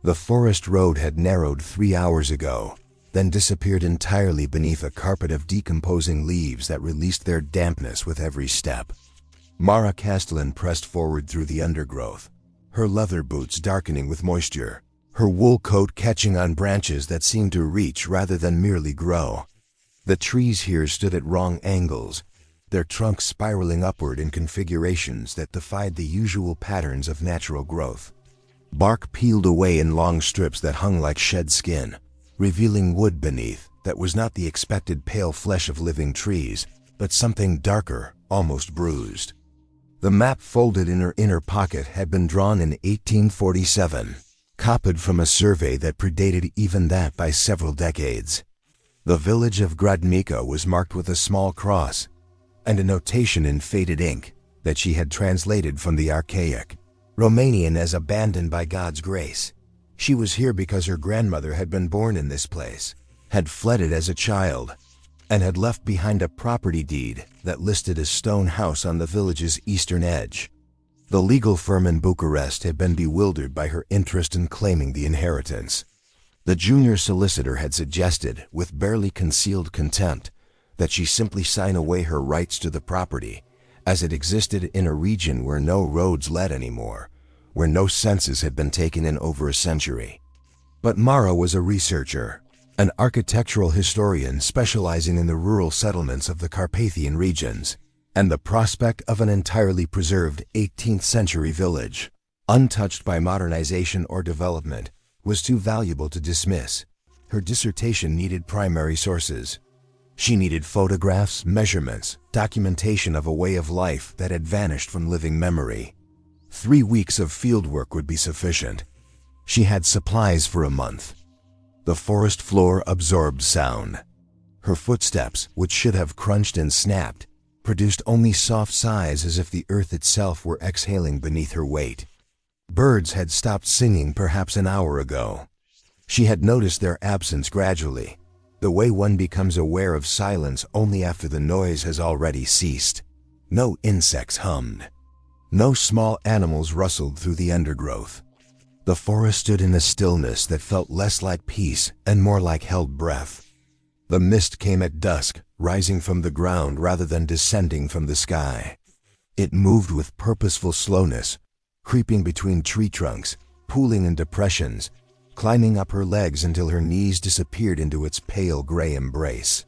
The forest road had narrowed 3 hours ago, then disappeared entirely beneath a carpet of decomposing leaves that released their dampness with every step. Mara Castellan pressed forward through the undergrowth, her leather boots darkening with moisture, her wool coat catching on branches that seemed to reach rather than merely grow. The trees here stood at wrong angles, their trunks spiraling upward in configurations that defied the usual patterns of natural growth. Bark peeled away in long strips that hung like shed skin, revealing wood beneath that was not the expected pale flesh of living trees, but something darker, almost bruised. The map folded in her inner pocket had been drawn in 1847, copied from a survey that predated even that by several decades. The village of Grădinița was marked with a small cross, and a notation in faded ink that she had translated from the archaic Romanian as abandoned by God's grace. She was here because her grandmother had been born in this place, had fled it as a child, and had left behind a property deed that listed a stone house on the village's eastern edge. The legal firm in Bucharest had been bewildered by her interest in claiming the inheritance. The junior solicitor had suggested, with barely concealed contempt, that she simply sign away her rights to the property, as it existed in a region where no roads led anymore, where no census had been taken in over a century. But Mara was a researcher, an architectural historian specializing in the rural settlements of the Carpathian regions, and the prospect of an entirely preserved 18th-century village, untouched by modernization or development, was too valuable to dismiss. Her dissertation needed primary sources. She needed photographs, measurements, documentation of a way of life that had vanished from living memory. 3 weeks of fieldwork would be sufficient. She had supplies for a month. The forest floor absorbed sound. Her footsteps, which should have crunched and snapped, produced only soft sighs as if the earth itself were exhaling beneath her weight. Birds had stopped singing perhaps an hour ago. She had noticed their absence gradually, the way one becomes aware of silence only after the noise has already ceased. No insects hummed. No small animals rustled through the undergrowth. The forest stood in a stillness that felt less like peace and more like held breath. The mist came at dusk, rising from the ground rather than descending from the sky. It moved with purposeful slowness, creeping between tree trunks, pooling in depressions, climbing up her legs until her knees disappeared into its pale gray embrace.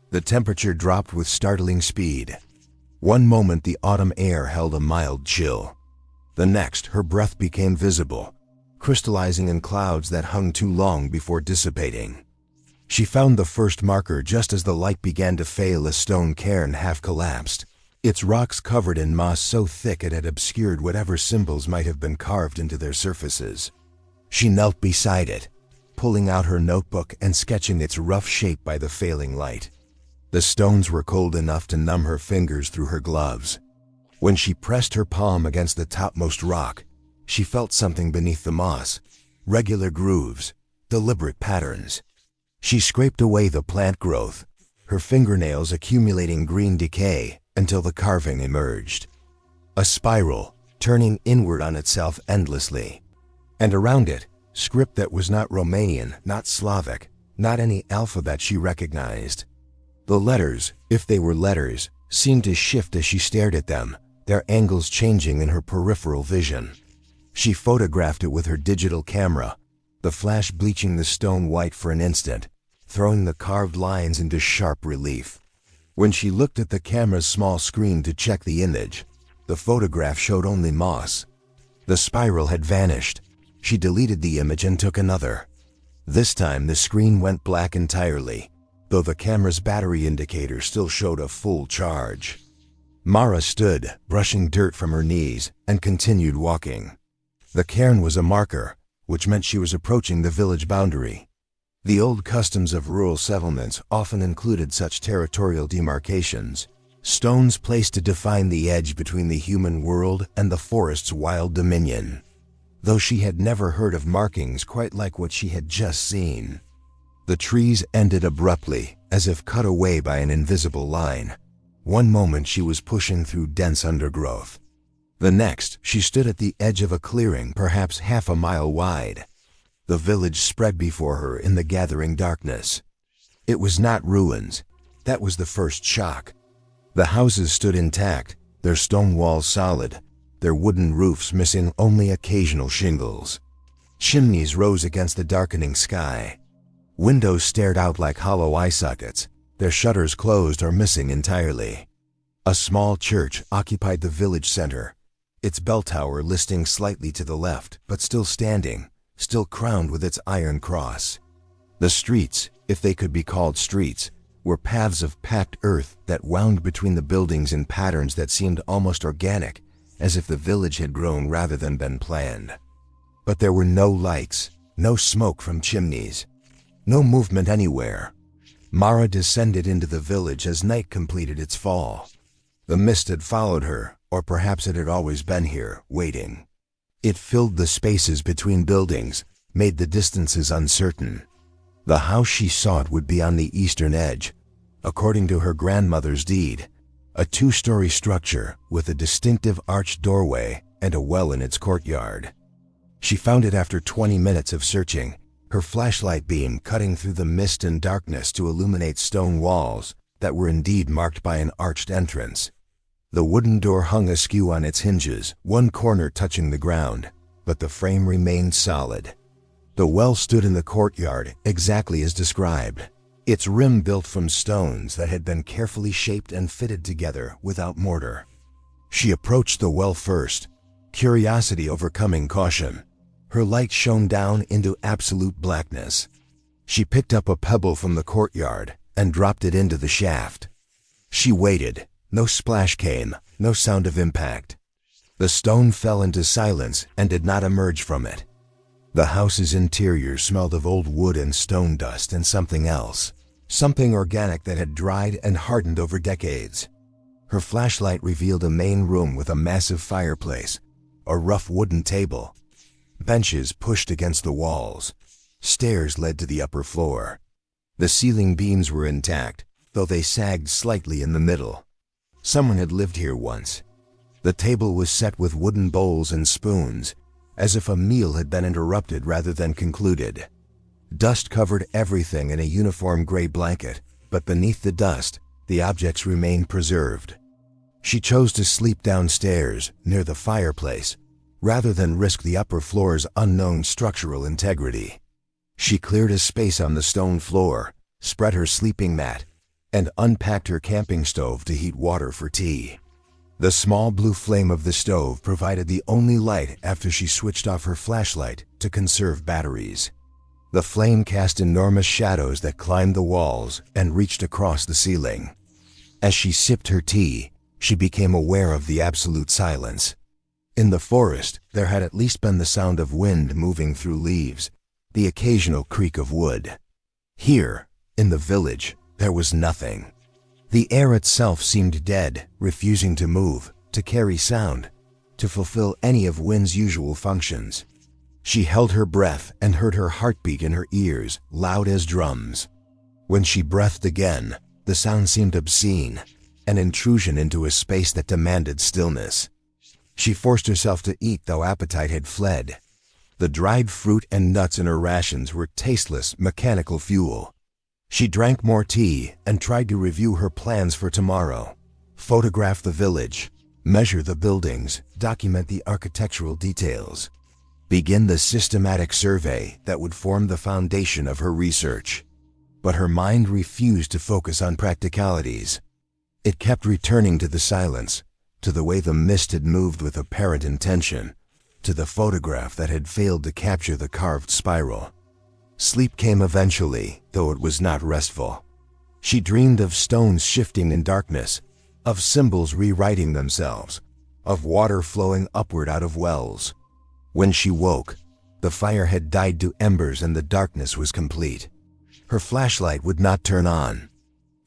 The temperature dropped with startling speed. One moment the autumn air held a mild chill. The next, her breath became visible, crystallizing in clouds that hung too long before dissipating. She found the first marker just as the light began to fail. A stone cairn half collapsed, its rocks covered in moss so thick it had obscured whatever symbols might have been carved into their surfaces. She knelt beside it, pulling out her notebook and sketching its rough shape by the failing light. The stones were cold enough to numb her fingers through her gloves. When she pressed her palm against the topmost rock, she felt something beneath the moss, regular grooves, deliberate patterns. She scraped away the plant growth, her fingernails accumulating green decay until the carving emerged. A spiral, turning inward on itself endlessly. And around it, script that was not Romanian, not Slavic, not any alphabet she recognized. The letters, if they were letters, seemed to shift as she stared at them, their angles changing in her peripheral vision. She photographed it with her digital camera, the flash bleaching the stone white for an instant, throwing the carved lines into sharp relief. When she looked at the camera's small screen to check the image, the photograph showed only moss. The spiral had vanished. She deleted the image and took another. This time the screen went black entirely, though the camera's battery indicator still showed a full charge. Mara stood, brushing dirt from her knees, and continued walking. The cairn was a marker, which meant she was approaching the village boundary. The old customs of rural settlements often included such territorial demarcations, stones placed to define the edge between the human world and the forest's wild dominion. Though she had never heard of markings quite like what she had just seen. The trees ended abruptly, as if cut away by an invisible line. One moment she was pushing through dense undergrowth. The next, she stood at the edge of a clearing perhaps half a mile wide. The village spread before her in the gathering darkness. It was not ruins. That was the first shock. The houses stood intact, their stone walls solid, their wooden roofs missing only occasional shingles. Chimneys rose against the darkening sky. Windows stared out like hollow eye sockets, their shutters closed or missing entirely. A small church occupied the village center, its bell tower listing slightly to the left, but still standing, still crowned with its iron cross. The streets, if they could be called streets, were paths of packed earth that wound between the buildings in patterns that seemed almost organic, as if the village had grown rather than been planned. But there were no lights, no smoke from chimneys, no movement anywhere. Mara descended into the village as night completed its fall. The mist had followed her, or perhaps it had always been here, waiting. It filled the spaces between buildings, made the distances uncertain. The house she sought would be on the eastern edge, according to her grandmother's deed, a two-story structure with a distinctive arched doorway and a well in its courtyard. She found it after 20 minutes of searching, her flashlight beam cutting through the mist and darkness to illuminate stone walls that were indeed marked by an arched entrance. The wooden door hung askew on its hinges, one corner touching the ground, but the frame remained solid. The well stood in the courtyard exactly as described, its rim built from stones that had been carefully shaped and fitted together without mortar. She approached the well first, curiosity overcoming caution. Her light shone down into absolute blackness. She picked up a pebble from the courtyard and dropped it into the shaft. She waited. No splash came, no sound of impact. The stone fell into silence and did not emerge from it. The house's interior smelled of old wood and stone dust and something else, something organic that had dried and hardened over decades. Her flashlight revealed a main room with a massive fireplace, a rough wooden table, benches pushed against the walls. Stairs led to the upper floor. The ceiling beams were intact, though they sagged slightly in the middle. Someone had lived here once. The table was set with wooden bowls and spoons, as if a meal had been interrupted rather than concluded. Dust covered everything in a uniform gray blanket, but beneath the dust, the objects remained preserved. She chose to sleep downstairs, near the fireplace, rather than risk the upper floor's unknown structural integrity. She cleared a space on the stone floor, spread her sleeping mat, and unpacked her camping stove to heat water for tea. The small blue flame of the stove provided the only light after she switched off her flashlight to conserve batteries. The flame cast enormous shadows that climbed the walls and reached across the ceiling. As she sipped her tea, she became aware of the absolute silence. In the forest, there had at least been the sound of wind moving through leaves, the occasional creak of wood. Here, in the village, there was nothing. The air itself seemed dead, refusing to move, to carry sound, to fulfill any of wind's usual functions. She held her breath and heard her heartbeat in her ears, loud as drums. When she breathed again, the sound seemed obscene, an intrusion into a space that demanded stillness. She forced herself to eat, though appetite had fled. The dried fruit and nuts in her rations were tasteless, mechanical fuel. She drank more tea and tried to review her plans for tomorrow. Photograph the village, measure the buildings, document the architectural details. Begin the systematic survey that would form the foundation of her research. But her mind refused to focus on practicalities. It kept returning to the silence, to the way the mist had moved with apparent intention, to the photograph that had failed to capture the carved spiral. Sleep came eventually, though it was not restful. She dreamed of stones shifting in darkness, of symbols rewriting themselves, of water flowing upward out of wells. When she woke, the fire had died to embers and the darkness was complete. Her flashlight would not turn on.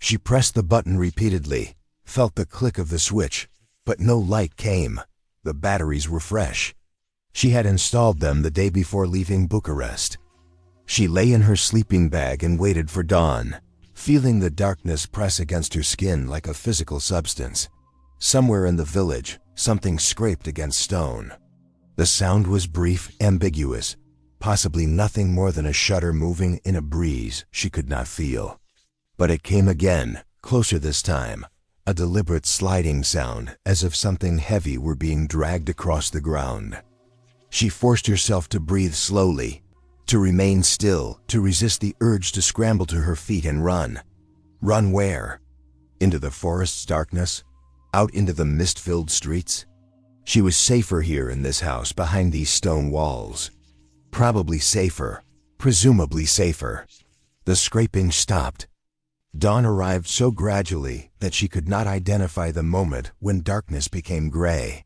She pressed the button repeatedly, felt the click of the switch, but no light came. The batteries were fresh. She had installed them the day before leaving Bucharest. She lay in her sleeping bag and waited for dawn, feeling the darkness press against her skin like a physical substance. Somewhere in the village, something scraped against stone. The sound was brief, ambiguous, possibly nothing more than a shutter moving in a breeze she could not feel. But it came again, closer this time, a deliberate sliding sound, as if something heavy were being dragged across the ground. She forced herself to breathe slowly, to remain still, to resist the urge to scramble to her feet and run. Run where? Into the forest's darkness? Out into the mist-filled streets? She was safer here in this house behind these stone walls. Probably safer, presumably safer. The scraping stopped. Dawn arrived so gradually that she could not identify the moment when darkness became gray.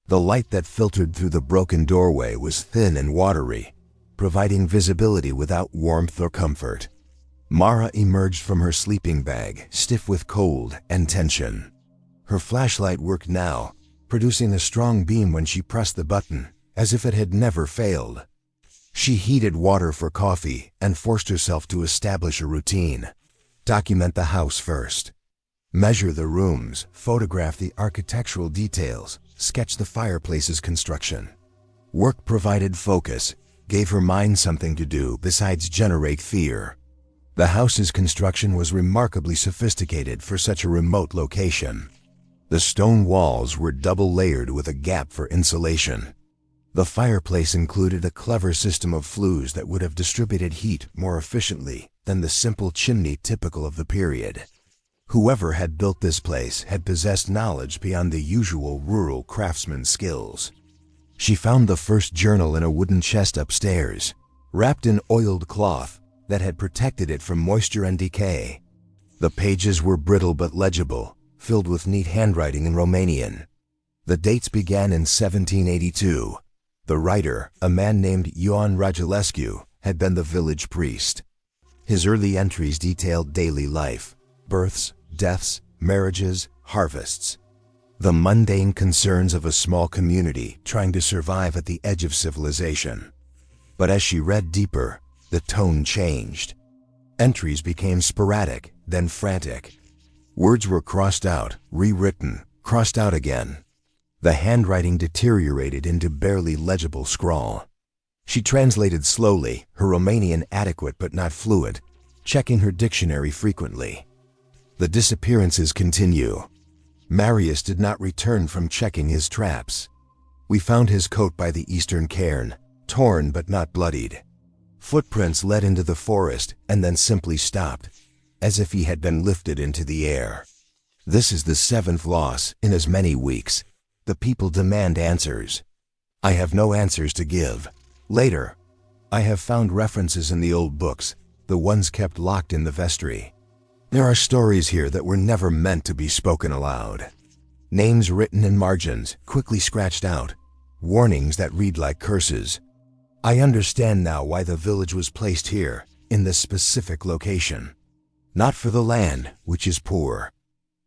The light that filtered through the broken doorway was thin and watery, providing visibility without warmth or comfort. Mara emerged from her sleeping bag, stiff with cold and tension. Her flashlight worked now, producing a strong beam when she pressed the button, as if it had never failed. She heated water for coffee and forced herself to establish a routine. Document the house first. Measure the rooms, photograph the architectural details, sketch the fireplace's construction. Work provided focus, gave her mind something to do besides generate fear. The house's construction was remarkably sophisticated for such a remote location. The stone walls were double-layered with a gap for insulation. The fireplace included a clever system of flues that would have distributed heat more efficiently than the simple chimney typical of the period. Whoever had built this place had possessed knowledge beyond the usual rural craftsman's skills. She found the first journal in a wooden chest upstairs, wrapped in oiled cloth that had protected it from moisture and decay. The pages were brittle but legible, filled with neat handwriting in Romanian. The dates began in 1782. The writer, a man named Ioan Ragilescu, had been the village priest. His early entries detailed daily life, births, deaths, marriages, harvests. The mundane concerns of a small community trying to survive at the edge of civilization. But as she read deeper, the tone changed. Entries became sporadic, then frantic. Words were crossed out, rewritten, crossed out again. The handwriting deteriorated into barely legible scrawl. She translated slowly, her Romanian adequate but not fluent, checking her dictionary frequently. The disappearances continue. Marius did not return from checking his traps. We found his coat by the eastern cairn, torn but not bloodied. Footprints led into the forest and then simply stopped, as if he had been lifted into the air. This is the 7th loss in as many weeks. The people demand answers. I have no answers to give. Later, I have found references in the old books, the ones kept locked in the vestry. There are stories here that were never meant to be spoken aloud. Names written in margins, quickly scratched out. Warnings that read like curses. I understand now why the village was placed here, in this specific location. Not for the land, which is poor.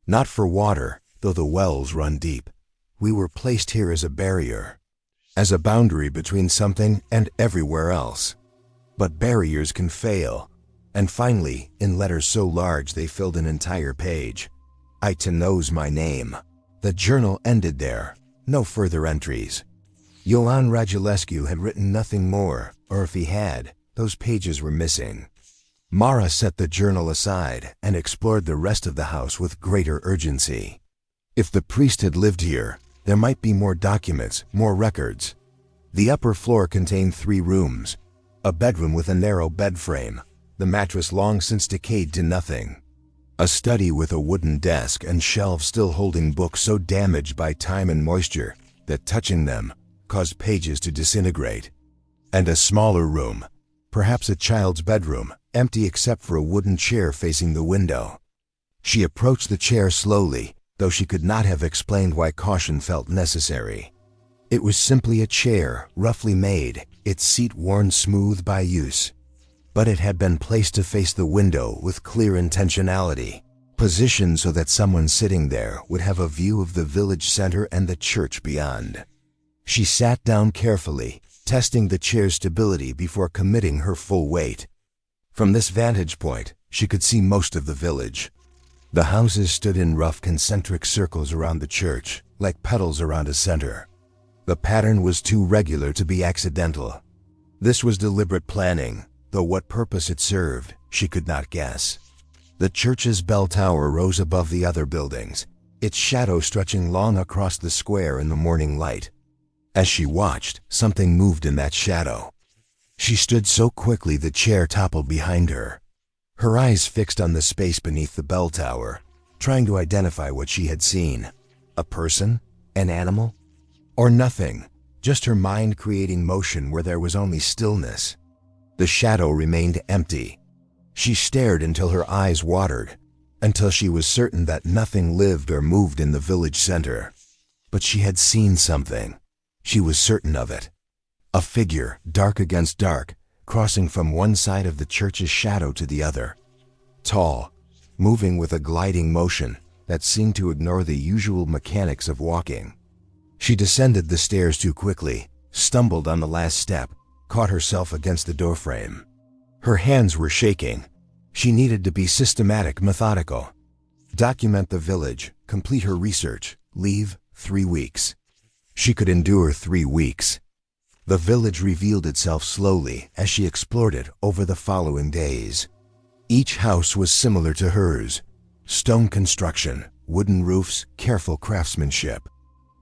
Not for water, though the wells run deep. We were placed here as a barrier, as a boundary between something and everywhere else. But barriers can fail. And finally, in letters so large they filled an entire page, Ita knows my name. The journal ended there, no further entries. Ioan Ragilescu had written nothing more, or if he had, those pages were missing. Mara set the journal aside and explored the rest of the house with greater urgency. If the priest had lived here, there might be more documents, more records. The upper floor contained 3 rooms, a bedroom with a narrow bed frame, the mattress long since decayed to nothing, a study with a wooden desk and shelves still holding books so damaged by time and moisture that touching them caused pages to disintegrate, and a smaller room, perhaps a child's bedroom, empty except for a wooden chair facing the window. She approached the chair slowly, though she could not have explained why caution felt necessary. It was simply a chair, roughly made, its seat worn smooth by use. But it had been placed to face the window with clear intentionality, positioned so that someone sitting there would have a view of the village center and the church beyond. She sat down carefully, testing the chair's stability before committing her full weight. From this vantage point, she could see most of the village. The houses stood in rough concentric circles around the church, like petals around a center. The pattern was too regular to be accidental. This was deliberate planning, though what purpose it served, she could not guess. The church's bell tower rose above the other buildings, its shadow stretching long across the square in the morning light. As she watched, something moved in that shadow. She stood so quickly the chair toppled behind her. Her eyes fixed on the space beneath the bell tower, trying to identify what she had seen. A person? An animal? Or nothing, just her mind creating motion where there was only stillness. The shadow remained empty. She stared until her eyes watered, until she was certain that nothing lived or moved in the village center. But she had seen something. She was certain of it. A figure, dark against dark, crossing from one side of the church's shadow to the other. Tall, moving with a gliding motion that seemed to ignore the usual mechanics of walking. She descended the stairs too quickly, stumbled on the last step, caught herself against the doorframe. Her hands were shaking. She needed to be systematic, methodical. Document the village, complete her research, leave 3 weeks. She could endure 3 weeks. The village revealed itself slowly as she explored it over the following days. Each house was similar to hers. Stone construction, wooden roofs, careful craftsmanship.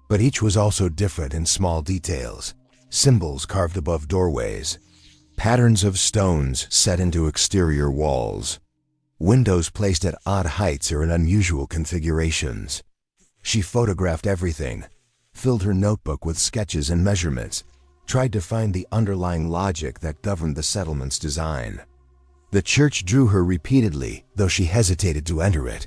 But each was also different in small details. Symbols carved above doorways. Patterns of stones set into exterior walls. Windows placed at odd heights or in unusual configurations. She photographed everything, filled her notebook with sketches and measurements, tried to find the underlying logic that governed the settlement's design. The church drew her repeatedly, though she hesitated to enter it.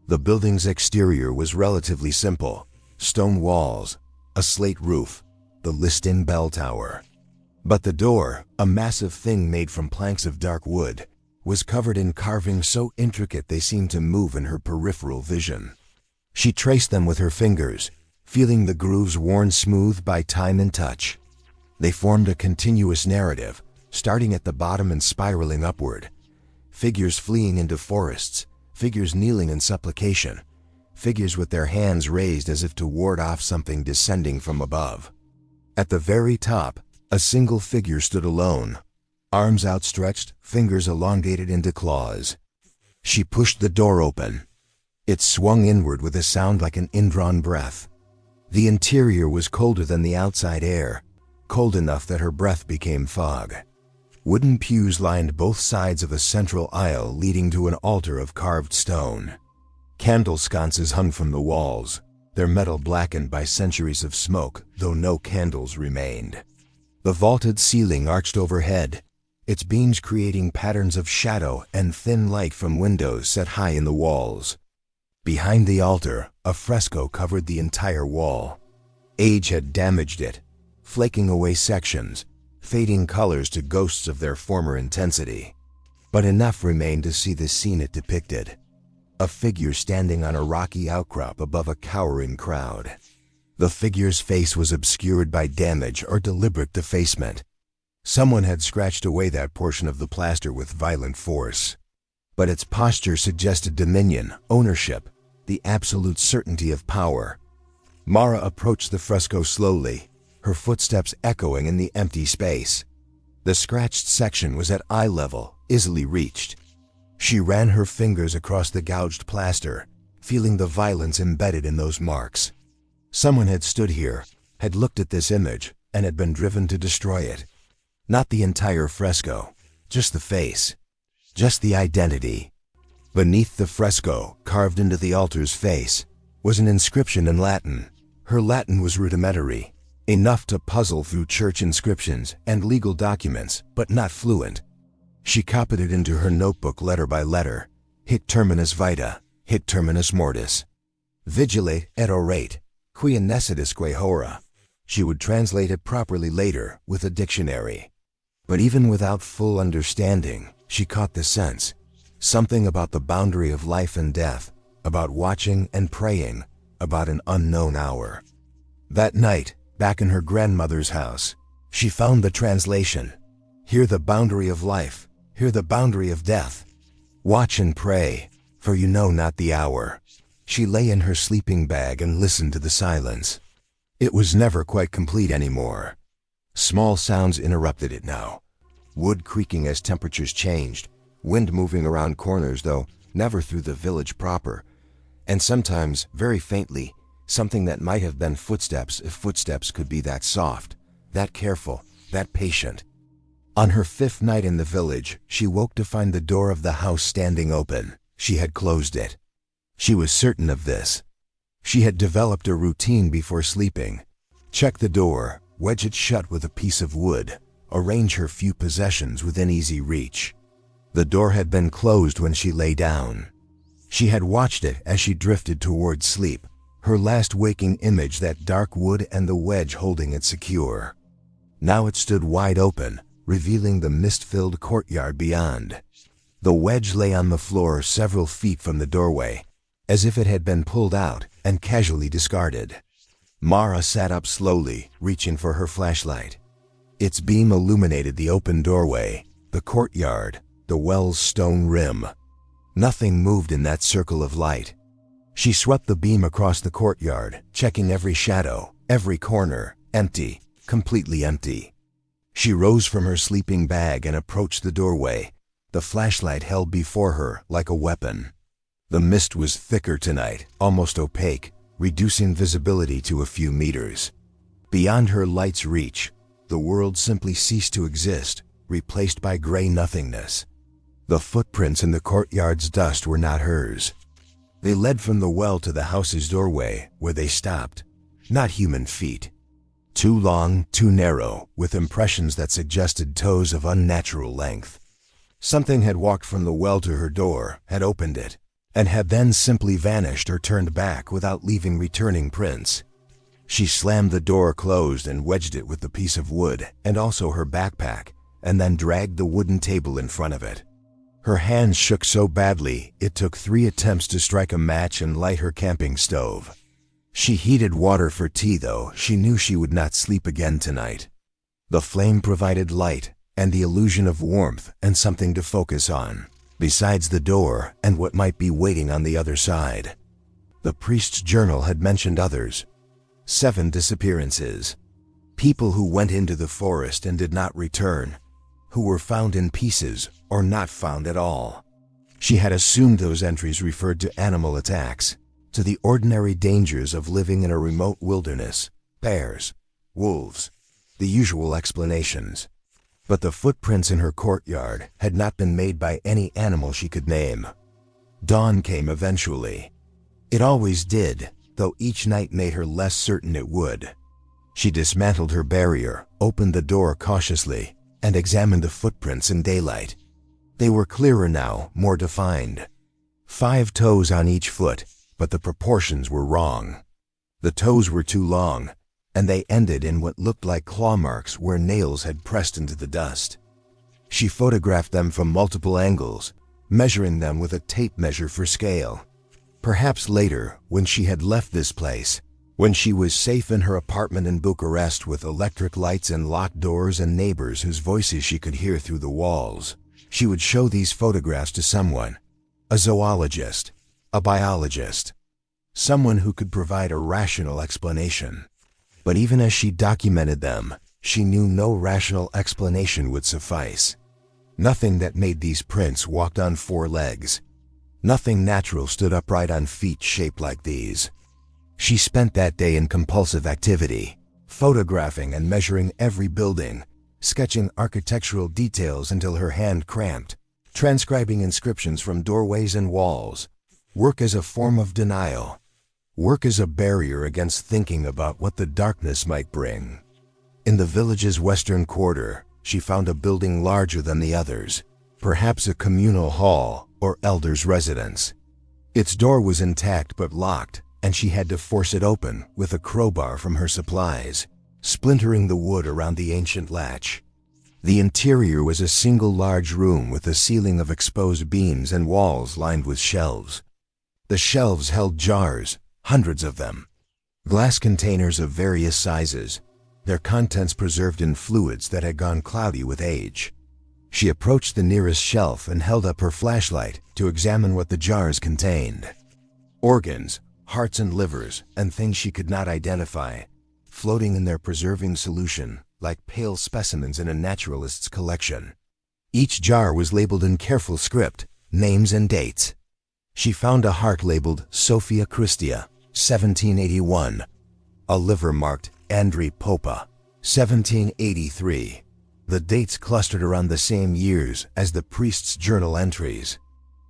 The building's exterior was relatively simple. Stone walls, a slate roof, the Liston bell tower. But the door, a massive thing made from planks of dark wood, was covered in carvings so intricate they seemed to move in her peripheral vision. She traced them with her fingers, feeling the grooves worn smooth by time and touch. They formed a continuous narrative, starting at the bottom and spiraling upward. Figures fleeing into forests, figures kneeling in supplication, figures with their hands raised as if to ward off something descending from above. At the very top, a single figure stood alone, arms outstretched, fingers elongated into claws. She pushed the door open. It swung inward with a sound like an indrawn breath. The interior was colder than the outside air, cold enough that her breath became fog. Wooden pews lined both sides of a central aisle leading to an altar of carved stone. Candle sconces hung from the walls, their metal blackened by centuries of smoke, though no candles remained. The vaulted ceiling arched overhead, its beams creating patterns of shadow and thin light from windows set high in the walls. Behind the altar, a fresco covered the entire wall. Age had damaged it, flaking away sections, fading colors to ghosts of their former intensity. But enough remained to see the scene it depicted. A figure standing on a rocky outcrop above a cowering crowd. The figure's face was obscured by damage or deliberate defacement. Someone had scratched away that portion of the plaster with violent force. But its posture suggested dominion, ownership, the absolute certainty of power. Mara approached the fresco slowly, her footsteps echoing in the empty space. The scratched section was at eye level, easily reached. She ran her fingers across the gouged plaster, feeling the violence embedded in those marks. Someone had stood here, had looked at this image, and had been driven to destroy it. Not the entire fresco, just the face, just the identity. Beneath the fresco, carved into the altar's face, was an inscription in Latin. Her Latin was rudimentary, enough to puzzle through church inscriptions and legal documents, but not fluent. She copied it into her notebook letter by letter. Hic terminus vita, hic terminus mortis. Vigilate et orate, quia necessitesque hora. She would translate it properly later with a dictionary. But even without full understanding, she caught the sense. Something about the boundary of life and death, about watching and praying, about an unknown hour. That night, back in her grandmother's house, she found the translation. Here the boundary of life, here the boundary of death. Watch and pray, for you know not the hour. She lay in her sleeping bag and listened to the silence. It was never quite complete anymore. Small sounds interrupted it now. Wood creaking as temperatures changed, wind moving around corners though never through the village proper, and sometimes, very faintly, something that might have been footsteps if footsteps could be that soft, that careful, that patient. On her 5th night in the village, she woke to find the door of the house standing open. She had closed it. She was certain of this. She had developed a routine before sleeping. Check the door, wedge it shut with a piece of wood, arrange her few possessions within easy reach. The door had been closed when she lay down. She had watched it as she drifted towards sleep, her last waking image that dark wood and the wedge holding it secure. Now it stood wide open, revealing the mist-filled courtyard beyond. The wedge lay on the floor several feet from the doorway, as if it had been pulled out and casually discarded. Mara sat up slowly, reaching for her flashlight. Its beam illuminated the open doorway, the courtyard, the well's stone rim. Nothing moved in that circle of light. She swept the beam across the courtyard, checking every shadow, every corner, empty, completely empty. She rose from her sleeping bag and approached the doorway, the flashlight held before her like a weapon. The mist was thicker tonight, almost opaque, reducing visibility to a few meters. Beyond her light's reach, the world simply ceased to exist, replaced by gray nothingness. The footprints in the courtyard's dust were not hers. They led from the well to the house's doorway, where they stopped. Not human feet. Too long, too narrow, with impressions that suggested toes of unnatural length. Something had walked from the well to her door, had opened it, and had then simply vanished or turned back without leaving returning prints. She slammed the door closed and wedged it with the piece of wood and also her backpack, and then dragged the wooden table in front of it. Her hands shook so badly it took 3 attempts to strike a match and light her camping stove. She heated water for tea, though she knew she would not sleep again tonight. The flame provided light and the illusion of warmth and something to focus on, besides the door and what might be waiting on the other side. The priest's journal had mentioned others. 7 disappearances. People who went into the forest and did not return, who were found in pieces or not found at all. She had assumed those entries referred to animal attacks, to the ordinary dangers of living in a remote wilderness, bears, wolves, the usual explanations. But the footprints in her courtyard had not been made by any animal she could name. Dawn came eventually. It always did, though each night made her less certain it would. She dismantled her barrier, opened the door cautiously, and examined the footprints in daylight. They were clearer now, more defined. 5 toes on each foot, but the proportions were wrong. The toes were too long, and they ended in what looked like claw marks where nails had pressed into the dust. She photographed them from multiple angles, measuring them with a tape measure for scale. Perhaps later, when she had left this place, when she was safe in her apartment in Bucharest with electric lights and locked doors and neighbors whose voices she could hear through the walls, she would show these photographs to someone, a zoologist, a biologist, someone who could provide a rational explanation. But even as she documented them, she knew no rational explanation would suffice. Nothing that made these prints walked on 4 legs. Nothing natural stood upright on feet shaped like these. She spent that day in compulsive activity, photographing and measuring every building, sketching architectural details until her hand cramped, transcribing inscriptions from doorways and walls. Work as a form of denial. Work as a barrier against thinking about what the darkness might bring. In the village's western quarter, she found a building larger than the others, perhaps a communal hall or elder's residence. Its door was intact but locked, and she had to force it open with a crowbar from her supplies, splintering the wood around the ancient latch. The interior was a single large room with a ceiling of exposed beams and walls lined with shelves. The shelves held jars, hundreds of them, glass containers of various sizes, their contents preserved in fluids that had gone cloudy with age. She approached the nearest shelf and held up her flashlight to examine what the jars contained. Organs, hearts and livers, and things she could not identify, floating in their preserving solution, like pale specimens in a naturalist's collection. Each jar was labeled in careful script, names and dates. She found a heart labeled Sophia Christia, 1781, a liver marked Andrei Popa, 1783. The dates clustered around the same years as the priest's journal entries.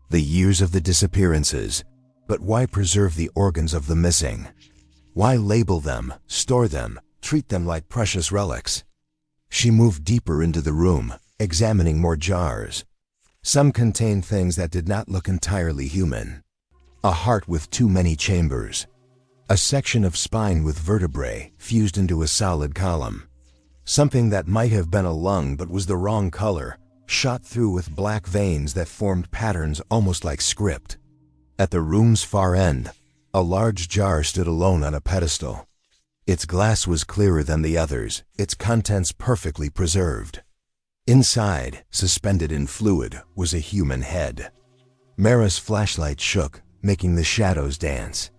The years of the disappearances. But why preserve the organs of the missing? Why label them, store them, treat them like precious relics? She moved deeper into the room, examining more jars. Some contained things that did not look entirely human. A heart with too many chambers. A section of spine with vertebrae fused into a solid column. Something that might have been a lung but was the wrong color, shot through with black veins that formed patterns almost like script. At the room's far end, a large jar stood alone on a pedestal. Its glass was clearer than the others, its contents perfectly preserved. Inside, suspended in fluid, was a human head. Mara's flashlight shook, making the shadows dance.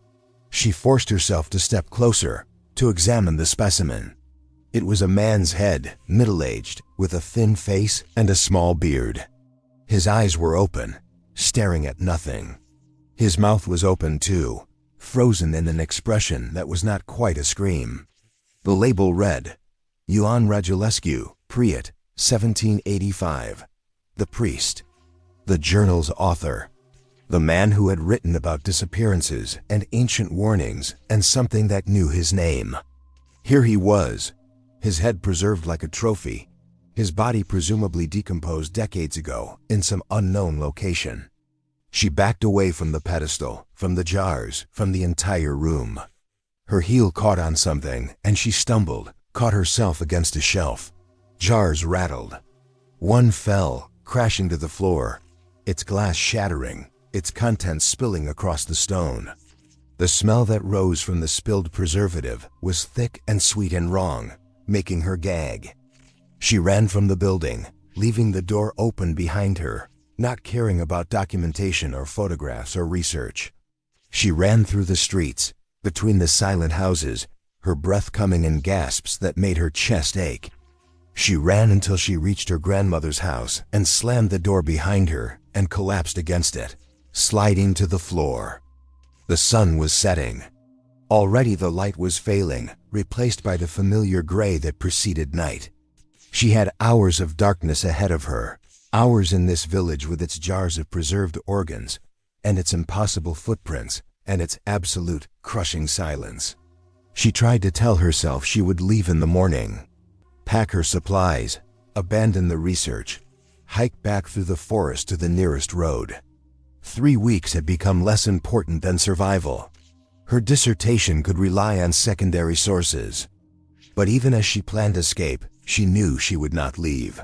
She forced herself to step closer, to examine the specimen. It was a man's head, middle-aged, with a thin face and a small beard. His eyes were open, staring at nothing. His mouth was open too, frozen in an expression that was not quite a scream. The label read, Ioan Radulescu, Priet, 1785. The priest. The journal's author. The man who had written about disappearances and ancient warnings and something that knew his name. Here he was, his head preserved like a trophy, his body presumably decomposed decades ago in some unknown location. She backed away from the pedestal, from the jars, from the entire room. Her heel caught on something, and she stumbled, caught herself against a shelf. Jars rattled. One fell, crashing to the floor, its glass shattering, its contents spilling across the stone. The smell that rose from the spilled preservative was thick and sweet and wrong, making her gag. She ran from the building, leaving the door open behind her, not caring about documentation or photographs or research. She ran through the streets, between the silent houses, her breath coming in gasps that made her chest ache. She ran until she reached her grandmother's house and slammed the door behind her and collapsed against it, sliding to the floor. The sun was setting. Already the light was failing, replaced by the familiar gray that preceded night. She had hours of darkness ahead of her, hours in this village with its jars of preserved organs, and its impossible footprints, and its absolute, crushing silence. She tried to tell herself she would leave in the morning, pack her supplies, abandon the research, hike back through the forest to the nearest road. 3 weeks had become less important than survival. Her dissertation could rely on secondary sources. But even as she planned escape, she knew she would not leave.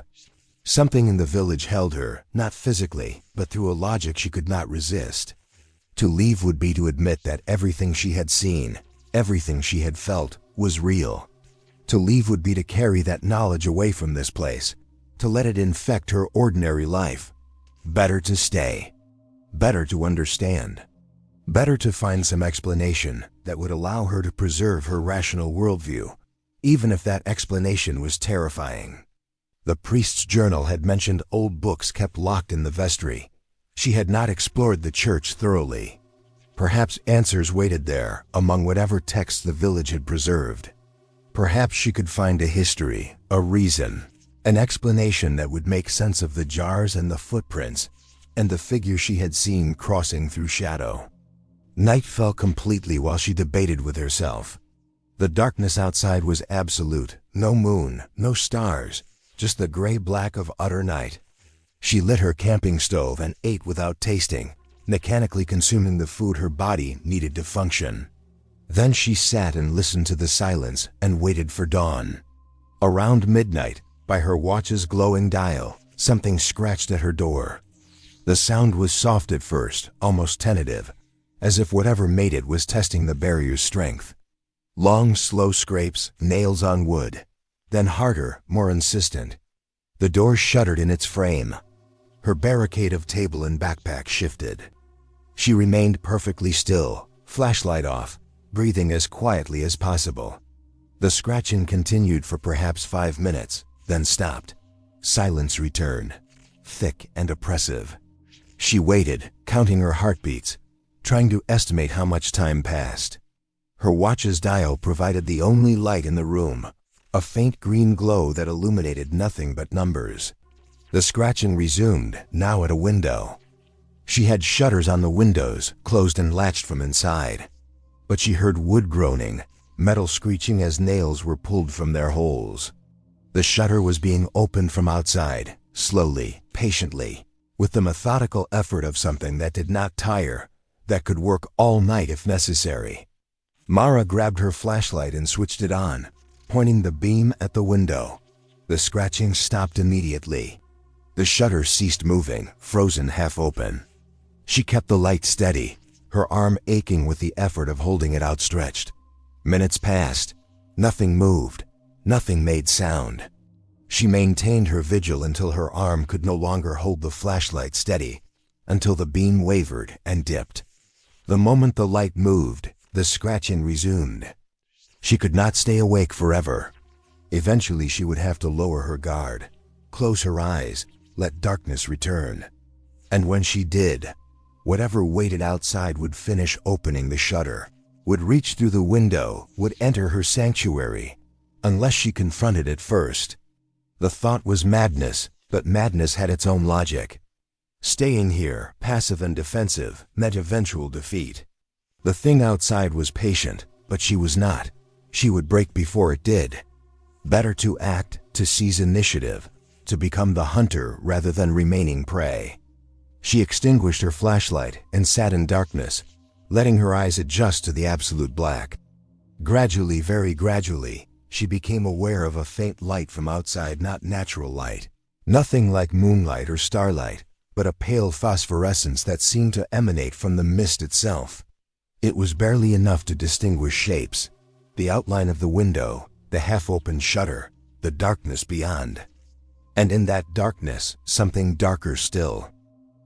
Something in the village held her, not physically, but through a logic she could not resist. To leave would be to admit that everything she had seen, everything she had felt, was real. To leave would be to carry that knowledge away from this place, to let it infect her ordinary life. Better to stay. Better to understand. Better to find some explanation that would allow her to preserve her rational worldview, even if that explanation was terrifying. The priest's journal had mentioned old books kept locked in the vestry. She had not explored the church thoroughly. Perhaps answers waited there, among whatever texts the village had preserved. Perhaps she could find a history, a reason, an explanation that would make sense of the jars and the footprints, and the figure she had seen crossing through shadow. Night fell completely while she debated with herself. The darkness outside was absolute, no moon, no stars, just the gray-black of utter night. She lit her camping stove and ate without tasting, mechanically consuming the food her body needed to function. Then she sat and listened to the silence and waited for dawn. Around midnight, by her watch's glowing dial, something scratched at her door. The sound was soft at first, almost tentative, as if whatever made it was testing the barrier's strength. Long, slow scrapes, nails on wood. Then harder, more insistent. The door shuddered in its frame. Her barricade of table and backpack shifted. She remained perfectly still, flashlight off, breathing as quietly as possible. The scratching continued for perhaps 5 minutes, then stopped. Silence returned, thick and oppressive. She waited, counting her heartbeats, trying to estimate how much time passed. Her watch's dial provided the only light in the room, a faint green glow that illuminated nothing but numbers. The scratching resumed, now at a window. She had shutters on the windows, closed and latched from inside. But she heard wood groaning, metal screeching as nails were pulled from their holes. The shutter was being opened from outside, slowly, patiently, with the methodical effort of something that did not tire, that could work all night if necessary. Mara grabbed her flashlight and switched it on, pointing the beam at the window. The scratching stopped immediately. The shutter ceased moving, frozen half open. She kept the light steady, her arm aching with the effort of holding it outstretched. Minutes passed. Nothing moved. Nothing made sound. She maintained her vigil until her arm could no longer hold the flashlight steady, until the beam wavered and dipped. The moment the light moved, the scratching resumed. She could not stay awake forever. Eventually she would have to lower her guard, close her eyes, let darkness return. And when she did, whatever waited outside would finish opening the shutter, would reach through the window, would enter her sanctuary, unless she confronted it first. The thought was madness, but madness had its own logic. Staying here, passive and defensive, meant eventual defeat. The thing outside was patient, but she was not. She would break before it did. Better to act, to seize initiative, to become the hunter rather than remaining prey. She extinguished her flashlight and sat in darkness, letting her eyes adjust to the absolute black. Gradually, very gradually, she became aware of a faint light from outside, not natural light. Nothing like moonlight or starlight, but a pale phosphorescence that seemed to emanate from the mist itself. It was barely enough to distinguish shapes, the outline of the window, the half-open shutter, the darkness beyond. And in that darkness, something darker still.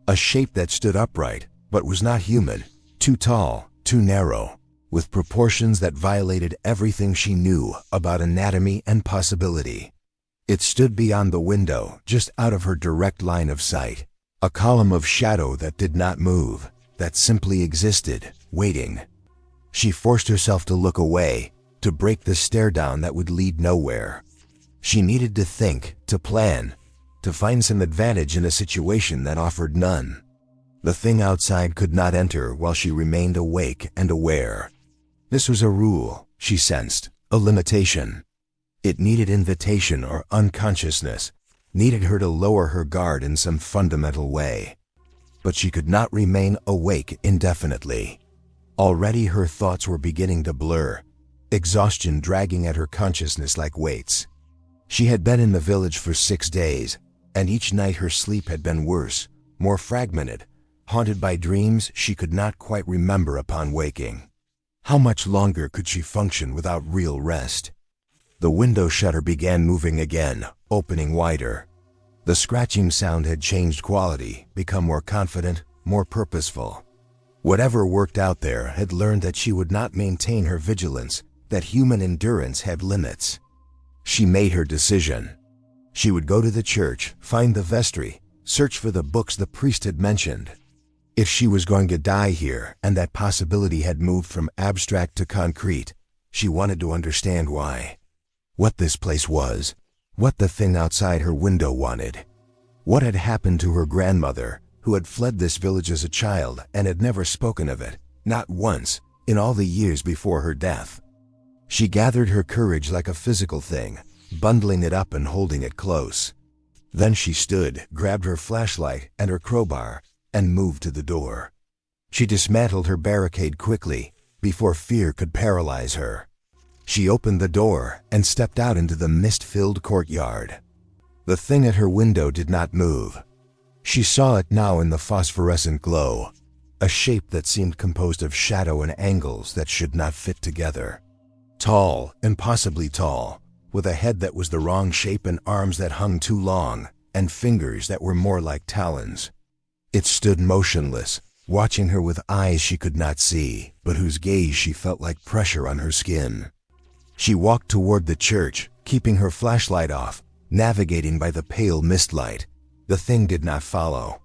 A shape that stood upright, but was not human, too tall, too narrow, with proportions that violated everything she knew about anatomy and possibility. It stood beyond the window, just out of her direct line of sight, a column of shadow that did not move, that simply existed, waiting. She forced herself to look away, to break the stare-down that would lead nowhere. She needed to think, to plan, to find some advantage in a situation that offered none. The thing outside could not enter while she remained awake and aware. This was a rule, she sensed, a limitation. It needed invitation or unconsciousness, needed her to lower her guard in some fundamental way. But she could not remain awake indefinitely. Already her thoughts were beginning to blur, exhaustion dragging at her consciousness like weights. She had been in the village for 6 days, and each night her sleep had been worse, more fragmented, haunted by dreams she could not quite remember upon waking. How much longer could she function without real rest? The window shutter began moving again, opening wider. The scratching sound had changed quality, become more confident, more purposeful. Whatever worked out there had learned that she would not maintain her vigilance, that human endurance had limits. She made her decision. She would go to the church, find the vestry, search for the books the priest had mentioned. If she was going to die here, and that possibility had moved from abstract to concrete, she wanted to understand why. What this place was, what the thing outside her window wanted. What had happened to her grandmother, who had fled this village as a child and had never spoken of it, not once, in all the years before her death. She gathered her courage like a physical thing, bundling it up and holding it close. Then she stood, grabbed her flashlight and her crowbar, and moved to the door. She dismantled her barricade quickly, before fear could paralyze her. She opened the door and stepped out into the mist-filled courtyard. The thing at her window did not move. She saw it now in the phosphorescent glow, a shape that seemed composed of shadow and angles that should not fit together. Tall, impossibly tall, with a head that was the wrong shape and arms that hung too long, and fingers that were more like talons. It stood motionless, watching her with eyes she could not see, but whose gaze she felt like pressure on her skin. She walked toward the church, keeping her flashlight off, navigating by the pale mist-light. The thing did not follow.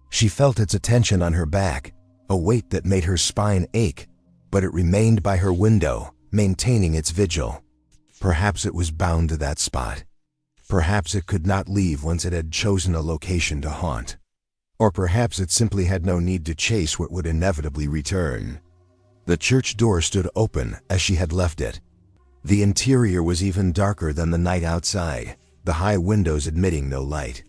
She felt its attention on her back, a weight that made her spine ache, but it remained by her window, maintaining its vigil. Perhaps it was bound to that spot. Perhaps it could not leave once it had chosen a location to haunt. Or perhaps it simply had no need to chase what would inevitably return. The church door stood open as she had left it. The interior was even darker than the night outside, the high windows admitting no light.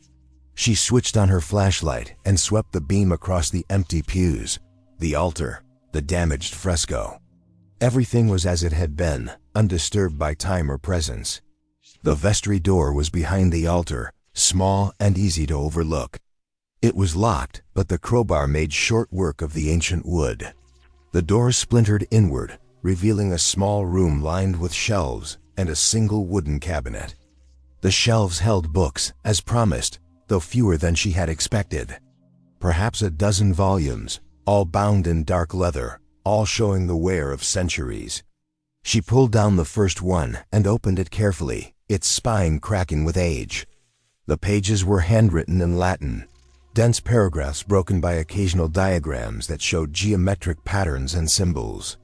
She switched on her flashlight and swept the beam across the empty pews, the altar, the damaged fresco. Everything was as it had been, undisturbed by time or presence. The vestry door was behind the altar, small and easy to overlook. It was locked, but the crowbar made short work of the ancient wood. The door splintered inward, revealing a small room lined with shelves and a single wooden cabinet. The shelves held books, as promised, though fewer than she had expected. Perhaps a dozen volumes, all bound in dark leather, all showing the wear of centuries. She pulled down the first one and opened it carefully, its spine cracking with age. The pages were handwritten in Latin, dense paragraphs broken by occasional diagrams that showed geometric patterns and symbols.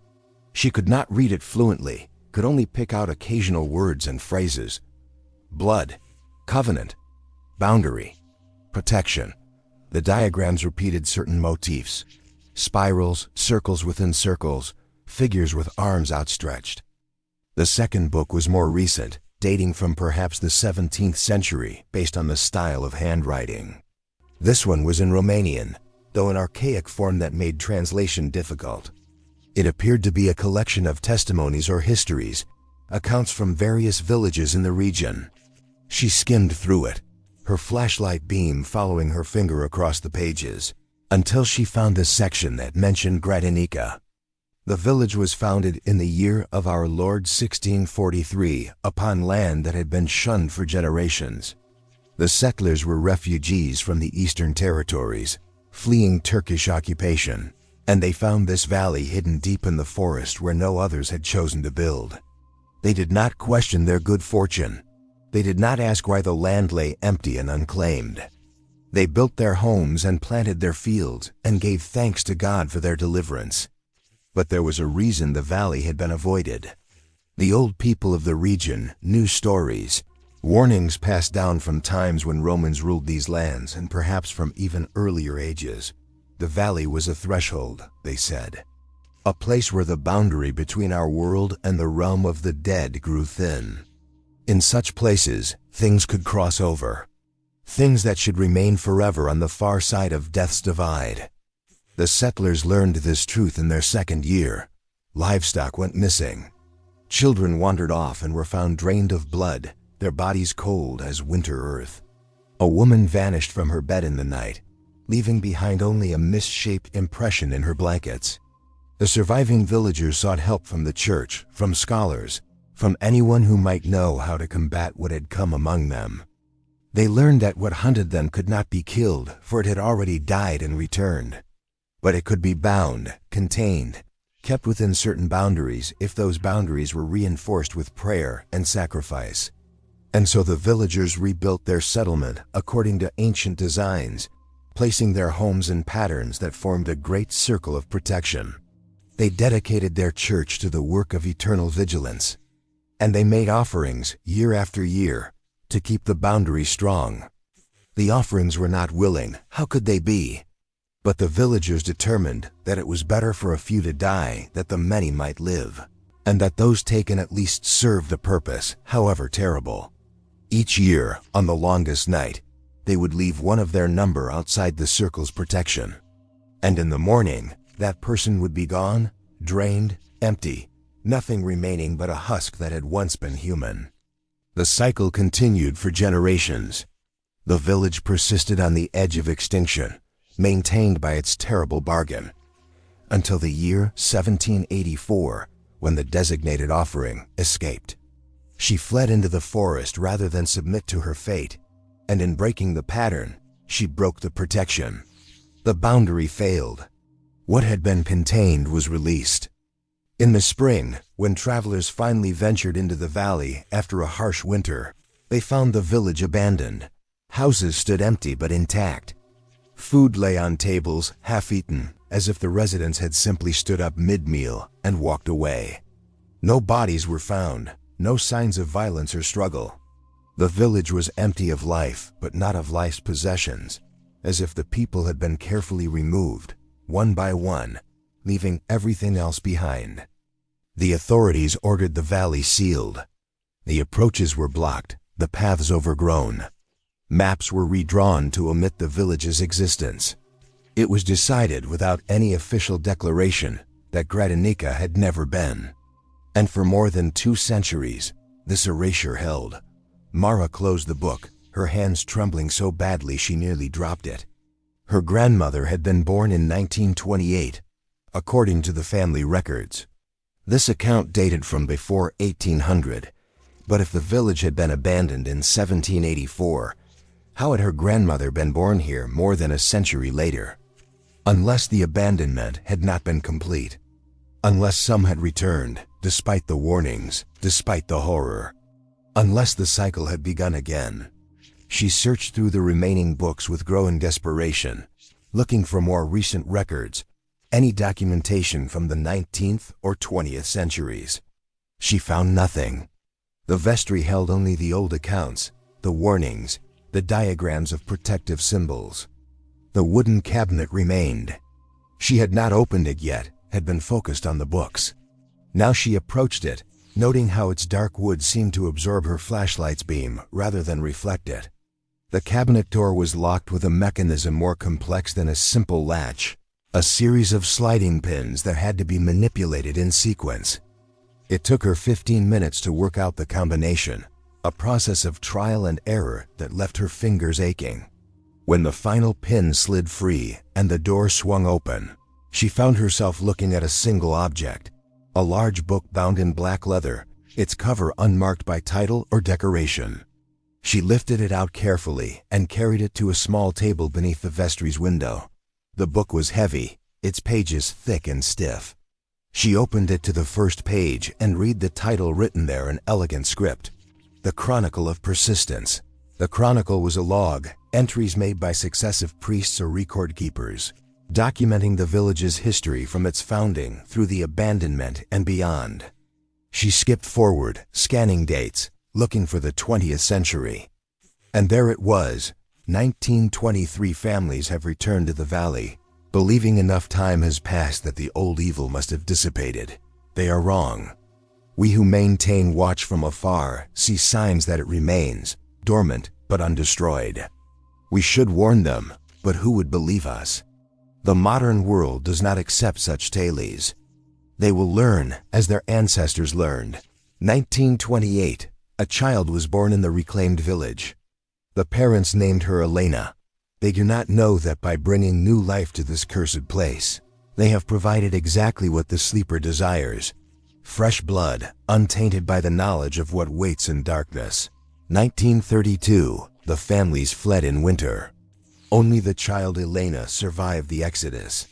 She could not read it fluently, could only pick out occasional words and phrases. Blood, covenant, boundary, protection. The diagrams repeated certain motifs: spirals, circles within circles, figures with arms outstretched. The second book was more recent, dating from perhaps the 17th century, based on the style of handwriting. This one was in Romanian, though an archaic form that made translation difficult. It appeared to be a collection of testimonies or histories, accounts from various villages in the region. She skimmed through it, her flashlight beam following her finger across the pages, until she found a section that mentioned Grădinița. The village was founded in the year of our Lord 1643 upon land that had been shunned for generations. The settlers were refugees from the eastern territories, fleeing Turkish occupation, and they found this valley hidden deep in the forest where no others had chosen to build. They did not question their good fortune. They did not ask why the land lay empty and unclaimed. They built their homes and planted their fields and gave thanks to God for their deliverance. But there was a reason the valley had been avoided. The old people of the region knew stories, warnings passed down from times when Romans ruled these lands and perhaps from even earlier ages. The valley was a threshold, they said, a place where the boundary between our world and the realm of the dead grew thin. In such places, things could cross over, things that should remain forever on the far side of death's divide. The settlers learned this truth in their second year. Livestock went missing. Children wandered off and were found drained of blood, their bodies cold as winter earth. A woman vanished from her bed in the night, leaving behind only a misshaped impression in her blankets. The surviving villagers sought help from the church, from scholars, from anyone who might know how to combat what had come among them. They learned that what hunted them could not be killed, for it had already died and returned. But it could be bound, contained, kept within certain boundaries if those boundaries were reinforced with prayer and sacrifice. And so the villagers rebuilt their settlement according to ancient designs, placing their homes in patterns that formed a great circle of protection. They dedicated their church to the work of eternal vigilance, and they made offerings year after year to keep the boundary strong. The offerings were not willing, how could they be? But the villagers determined that it was better for a few to die that the many might live, and that those taken at least served a purpose, however terrible. Each year, on the longest night, they would leave one of their number outside the circle's protection. And in the morning, that person would be gone, drained, empty, nothing remaining but a husk that had once been human. The cycle continued for generations. The village persisted on the edge of extinction, maintained by its terrible bargain, until the year 1784, when the designated offering escaped. She fled into the forest rather than submit to her fate, and in breaking the pattern, she broke the protection. The boundary failed. What had been contained was released. In the spring, when travelers finally ventured into the valley after a harsh winter, they found the village abandoned. Houses stood empty but intact. Food lay on tables, half-eaten, as if the residents had simply stood up mid-meal and walked away. No bodies were found, no signs of violence or struggle. The village was empty of life, but not of life's possessions, as if the people had been carefully removed, one by one, leaving everything else behind. The authorities ordered the valley sealed. The approaches were blocked, the paths overgrown. Maps were redrawn to omit the village's existence. It was decided without any official declaration that Grădinița had never been. And for more than 2 centuries, this erasure held. Mara closed the book, her hands trembling so badly she nearly dropped it. Her grandmother had been born in 1928, according to the family records. This account dated from before 1800, but if the village had been abandoned in 1784, how had her grandmother been born here more than a century later? Unless the abandonment had not been complete. Unless some had returned, despite the warnings, despite the horror. Unless the cycle had begun again. She searched through the remaining books with growing desperation, looking for more recent records, any documentation from the 19th or 20th centuries. She found nothing. The vestry held only the old accounts, the warnings, the diagrams of protective symbols. The wooden cabinet remained. She had not opened it yet, had been focused on the books. Now she approached it, noting how its dark wood seemed to absorb her flashlight's beam rather than reflect it. The cabinet door was locked with a mechanism more complex than a simple latch, a series of sliding pins that had to be manipulated in sequence. It took her 15 minutes to work out the combination, a process of trial and error that left her fingers aching. When the final pin slid free and the door swung open, she found herself looking at a single object, a large book bound in black leather, its cover unmarked by title or decoration. She lifted it out carefully and carried it to a small table beneath the vestry's window. The book was heavy, its pages thick and stiff. She opened it to the first page and read the title written there in elegant script. The Chronicle of Persistence. The chronicle was a log, entries made by successive priests or record keepers, documenting the village's history from its founding through the abandonment and beyond. She skipped forward, scanning dates, looking for the 20th century. And there it was, 1923 families have returned to the valley, believing enough time has passed that the old evil must have dissipated. They are wrong. We who maintain watch from afar see signs that it remains, dormant but undestroyed. We should warn them, but who would believe us? The modern world does not accept such tales. They will learn as their ancestors learned. 1928, a child was born in the reclaimed village. The parents named her Elena. They do not know that by bringing new life to this cursed place, they have provided exactly what the sleeper desires. Fresh blood, untainted by the knowledge of what waits in darkness. 1932, the families fled in winter. Only the child Elena survived the exodus.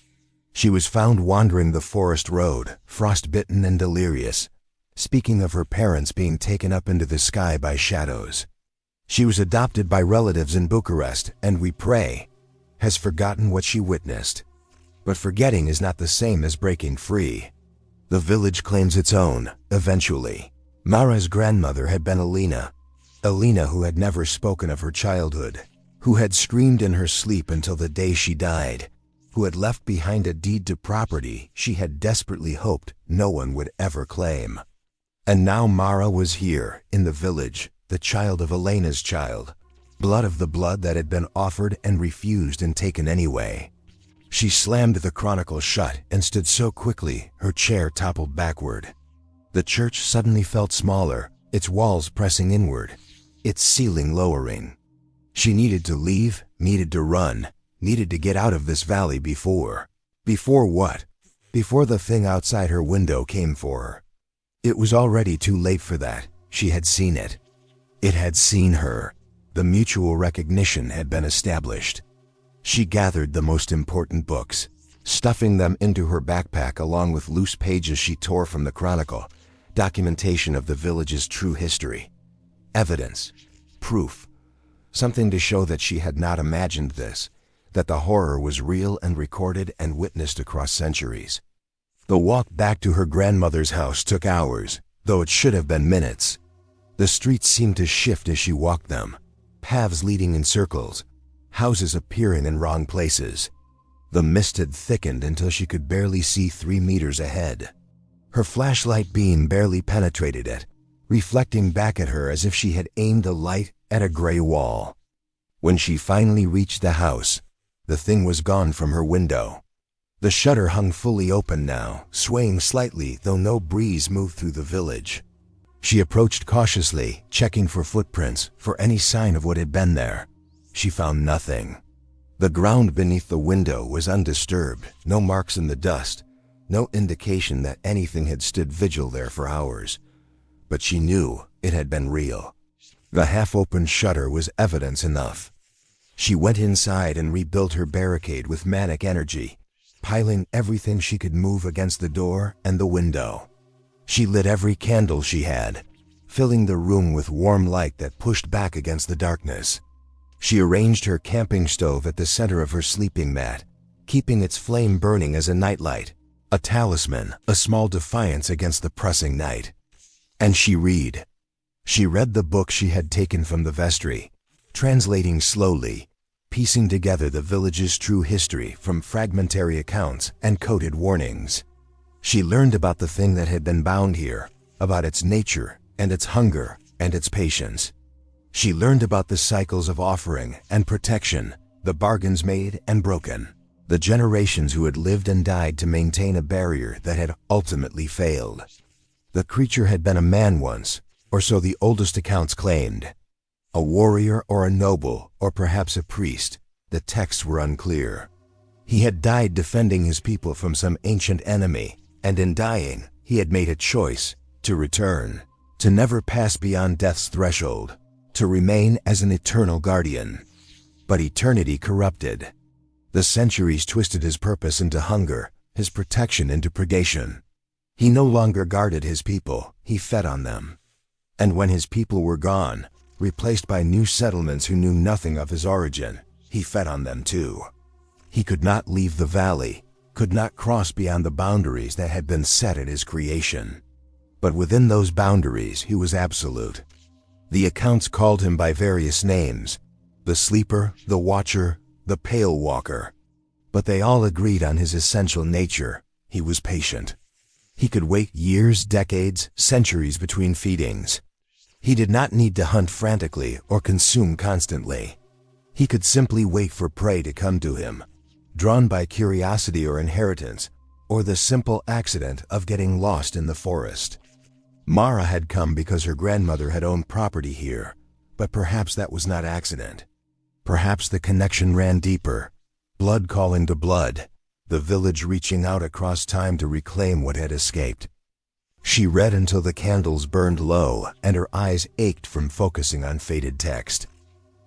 She was found wandering the forest road, frostbitten and delirious, speaking of her parents being taken up into the sky by shadows. She was adopted by relatives in Bucharest, and we pray, has forgotten what she witnessed. But forgetting is not the same as breaking free. The village claims its own, eventually. Mara's grandmother had been Elena who had never spoken of her childhood, who had screamed in her sleep until the day she died, who had left behind a deed to property she had desperately hoped no one would ever claim. And now Mara was here, in the village, the child of Elena's child, blood of the blood that had been offered and refused and taken anyway. She slammed the chronicle shut and stood so quickly her chair toppled backward. The church suddenly felt smaller, its walls pressing inward, its ceiling lowering. She needed to leave, needed to run, needed to get out of this valley before. Before what? Before the thing outside her window came for her. It was already too late for that. She had seen it. It had seen her. The mutual recognition had been established. She gathered the most important books. stuffing them into her backpack along with loose pages she tore from the chronicle, documentation of the village's true history. Evidence. Proof. Something to show that she had not imagined this, that the horror was real and recorded and witnessed across centuries. The walk back to her grandmother's house took hours, though it should have been minutes. The streets seemed to shift as she walked them, paths leading in circles, houses appearing in wrong places. The mist had thickened until she could barely see 3 meters ahead. Her flashlight beam barely penetrated it, reflecting back at her as if she had aimed a light at a gray wall. When she finally reached the house, the thing was gone from her window. The shutter hung fully open now, swaying slightly though no breeze moved through the village. She approached cautiously, checking for footprints, for any sign of what had been there. She found nothing. The ground beneath the window was undisturbed, no marks in the dust, no indication that anything had stood vigil there for hours. But she knew it had been real. The half-open shutter was evidence enough. She went inside and rebuilt her barricade with manic energy, piling everything she could move against the door and the window. She lit every candle she had, filling the room with warm light that pushed back against the darkness. She arranged her camping stove at the center of her sleeping mat, keeping its flame burning as a nightlight, a talisman, a small defiance against the pressing night. And she read. She read the book she had taken from the vestry, translating slowly, piecing together the village's true history from fragmentary accounts and coded warnings. She learned about the thing that had been bound here, about its nature and its hunger and its patience. She learned about the cycles of offering and protection, the bargains made and broken, the generations who had lived and died to maintain a barrier that had ultimately failed. The creature had been a man once, or so the oldest accounts claimed. A warrior or a noble, or perhaps a priest, the texts were unclear. He had died defending his people from some ancient enemy, and in dying, he had made a choice to return, to never pass beyond death's threshold, to remain as an eternal guardian. But eternity corrupted. The centuries twisted his purpose into hunger, his protection into purgation. He no longer guarded his people, he fed on them. And when his people were gone, replaced by new settlements who knew nothing of his origin, he fed on them too. He could not leave the valley, could not cross beyond the boundaries that had been set at his creation. But within those boundaries he was absolute. The accounts called him by various names, the Sleeper, the Watcher, the Pale Walker. But they all agreed on his essential nature. He was patient. He could wait years, decades, centuries between feedings. He did not need to hunt frantically or consume constantly. He could simply wait for prey to come to him, drawn by curiosity or inheritance, or the simple accident of getting lost in the forest. Mara had come because her grandmother had owned property here, but perhaps that was not accident. Perhaps the connection ran deeper, blood calling to blood, the village reaching out across time to reclaim what had escaped. She read until the candles burned low and her eyes ached from focusing on faded text.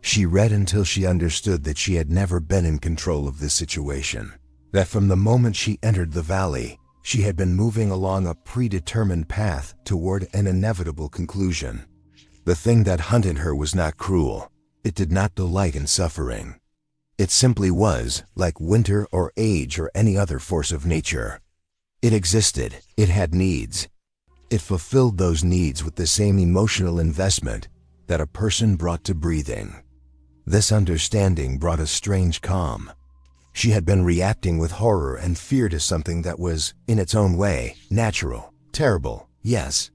She read until she understood that she had never been in control of this situation, that from the moment she entered the valley, she had been moving along a predetermined path toward an inevitable conclusion. The thing that hunted her was not cruel. It did not delight in suffering. It simply was, like winter or age or any other force of nature. It existed. It had needs. It fulfilled those needs with the same emotional investment that a person brought to breathing. This understanding brought a strange calm. She had been reacting with horror and fear to something that was, in its own way, natural, terrible, yes.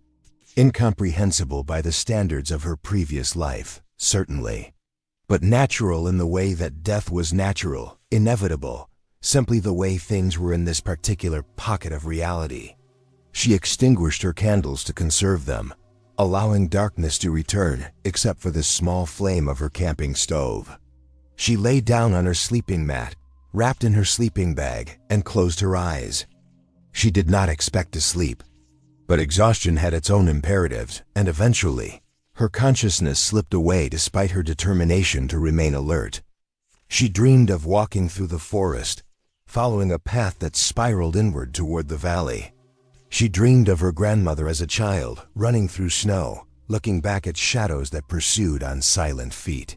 Incomprehensible by the standards of her previous life, certainly. But natural in the way that death was natural, inevitable, simply the way things were in this particular pocket of reality. She extinguished her candles to conserve them, allowing darkness to return except for the small flame of her camping stove. She lay down on her sleeping mat, wrapped in her sleeping bag, and closed her eyes. She did not expect to sleep, but exhaustion had its own imperatives, and eventually, her consciousness slipped away despite her determination to remain alert. She dreamed of walking through the forest, following a path that spiraled inward toward the valley. She dreamed of her grandmother as a child, running through snow, looking back at shadows that pursued on silent feet.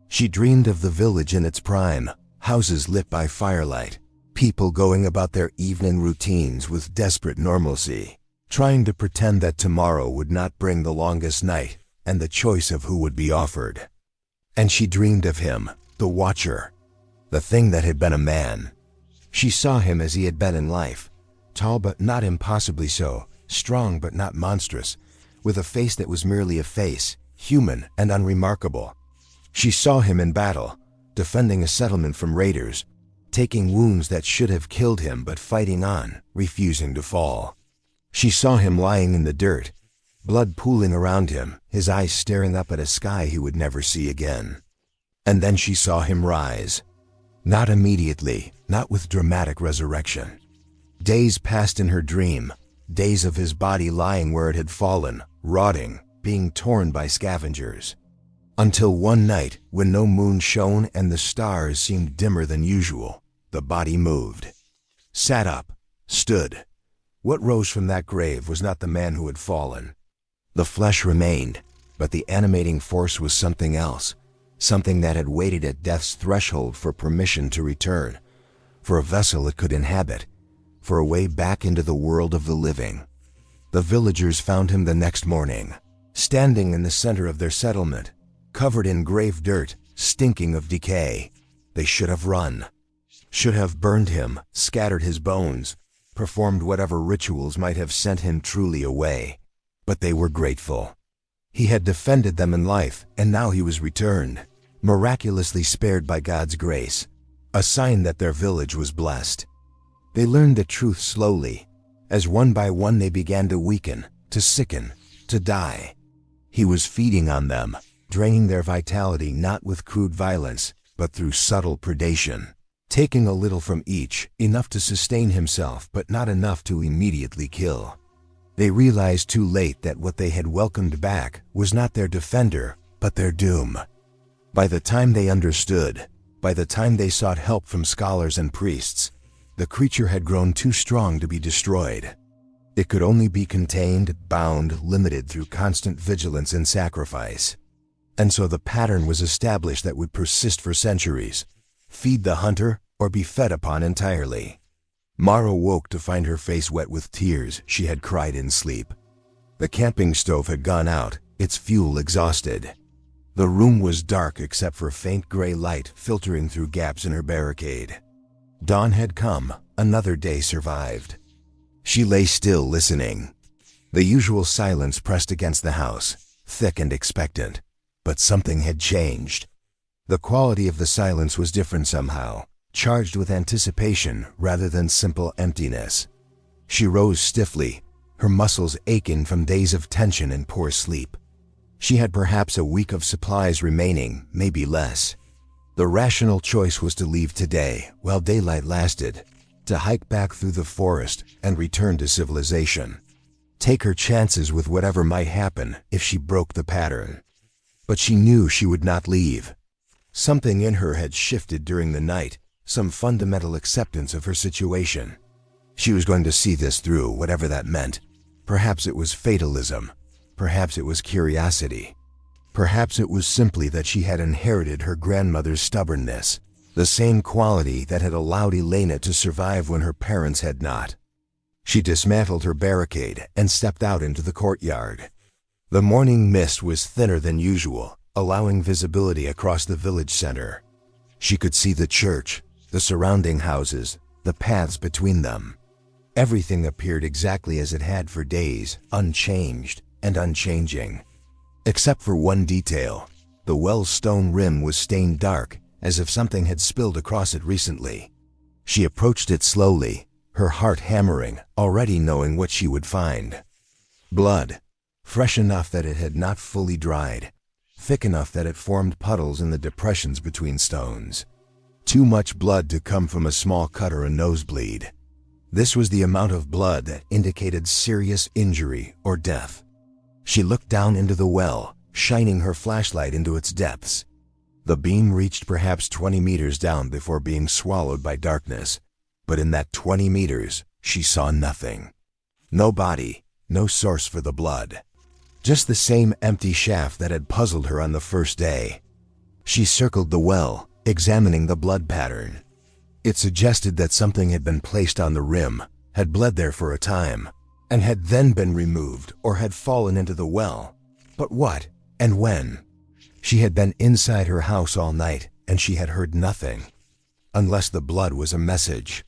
She dreamed of the village in its prime, houses lit by firelight, people going about their evening routines with desperate normalcy, trying to pretend that tomorrow would not bring the longest night and the choice of who would be offered. And she dreamed of him, the Watcher, the thing that had been a man. She saw him as he had been in life, tall but not impossibly so, strong but not monstrous, with a face that was merely a face, human and unremarkable. She saw him in battle, defending a settlement from raiders, taking wounds that should have killed him but fighting on, refusing to fall. She saw him lying in the dirt, blood pooling around him, his eyes staring up at a sky he would never see again. And then she saw him rise. Not immediately, not with dramatic resurrection. Days passed in her dream, days of his body lying where it had fallen, rotting, being torn by scavengers. Until one night, when no moon shone and the stars seemed dimmer than usual, the body moved. Sat up, stood. What rose from that grave was not the man who had fallen. The flesh remained, but the animating force was something else, something that had waited at death's threshold for permission to return, for a vessel it could inhabit, for a way back into the world of the living. The villagers found him the next morning, standing in the center of their settlement, covered in grave dirt, stinking of decay. They should have run, should have burned him, scattered his bones, performed whatever rituals might have sent him truly away. But they were grateful. He had defended them in life, and now he was returned, miraculously spared by God's grace, a sign that their village was blessed. They learned the truth slowly, as one by one they began to weaken, to sicken, to die. He was feeding on them, draining their vitality not with crude violence, but through subtle predation, taking a little from each, enough to sustain himself but not enough to immediately kill. They realized too late that what they had welcomed back was not their defender, but their doom. By the time they understood, by the time they sought help from scholars and priests, the creature had grown too strong to be destroyed. It could only be contained, bound, limited through constant vigilance and sacrifice. And so the pattern was established that would persist for centuries: feed the hunter or be fed upon entirely. Mara woke to find her face wet with tears she had cried in sleep. The camping stove had gone out, its fuel exhausted. The room was dark except for faint gray light filtering through gaps in her barricade. Dawn had come, another day survived. She lay still, listening. The usual silence pressed against the house, thick and expectant. But something had changed. The quality of the silence was different somehow, charged with anticipation rather than simple emptiness. She rose stiffly, her muscles aching from days of tension and poor sleep. She had perhaps a week of supplies remaining, maybe less. The rational choice was to leave today, while daylight lasted, to hike back through the forest and return to civilization. Take her chances with whatever might happen if she broke the pattern. But she knew she would not leave. Something in her had shifted during the night, some fundamental acceptance of her situation. She was going to see this through, whatever that meant. Perhaps it was fatalism. Perhaps it was curiosity. Perhaps it was simply that she had inherited her grandmother's stubbornness, the same quality that had allowed Elena to survive when her parents had not. She dismantled her barricade and stepped out into the courtyard. The morning mist was thinner than usual, allowing visibility across the village center. She could see the church, the surrounding houses, the paths between them. Everything appeared exactly as it had for days, unchanged and unchanging. Except for one detail, the well's stone rim was stained dark, as if something had spilled across it recently. She approached it slowly, her heart hammering, already knowing what she would find. Blood, fresh enough that it had not fully dried, thick enough that it formed puddles in the depressions between stones. Too much blood to come from a small cut or a nosebleed. This was the amount of blood that indicated serious injury or death. She looked down into the well, shining her flashlight into its depths. The beam reached perhaps 20 meters down before being swallowed by darkness. But in that 20 meters, she saw nothing. No body, no source for the blood. Just the same empty shaft that had puzzled her on the first day. She circled the well, examining the blood pattern. It suggested that something had been placed on the rim, had bled there for a time, and had then been removed or had fallen into the well. But what and when? She had been inside her house all night, and she had heard nothing. Unless the blood was a message.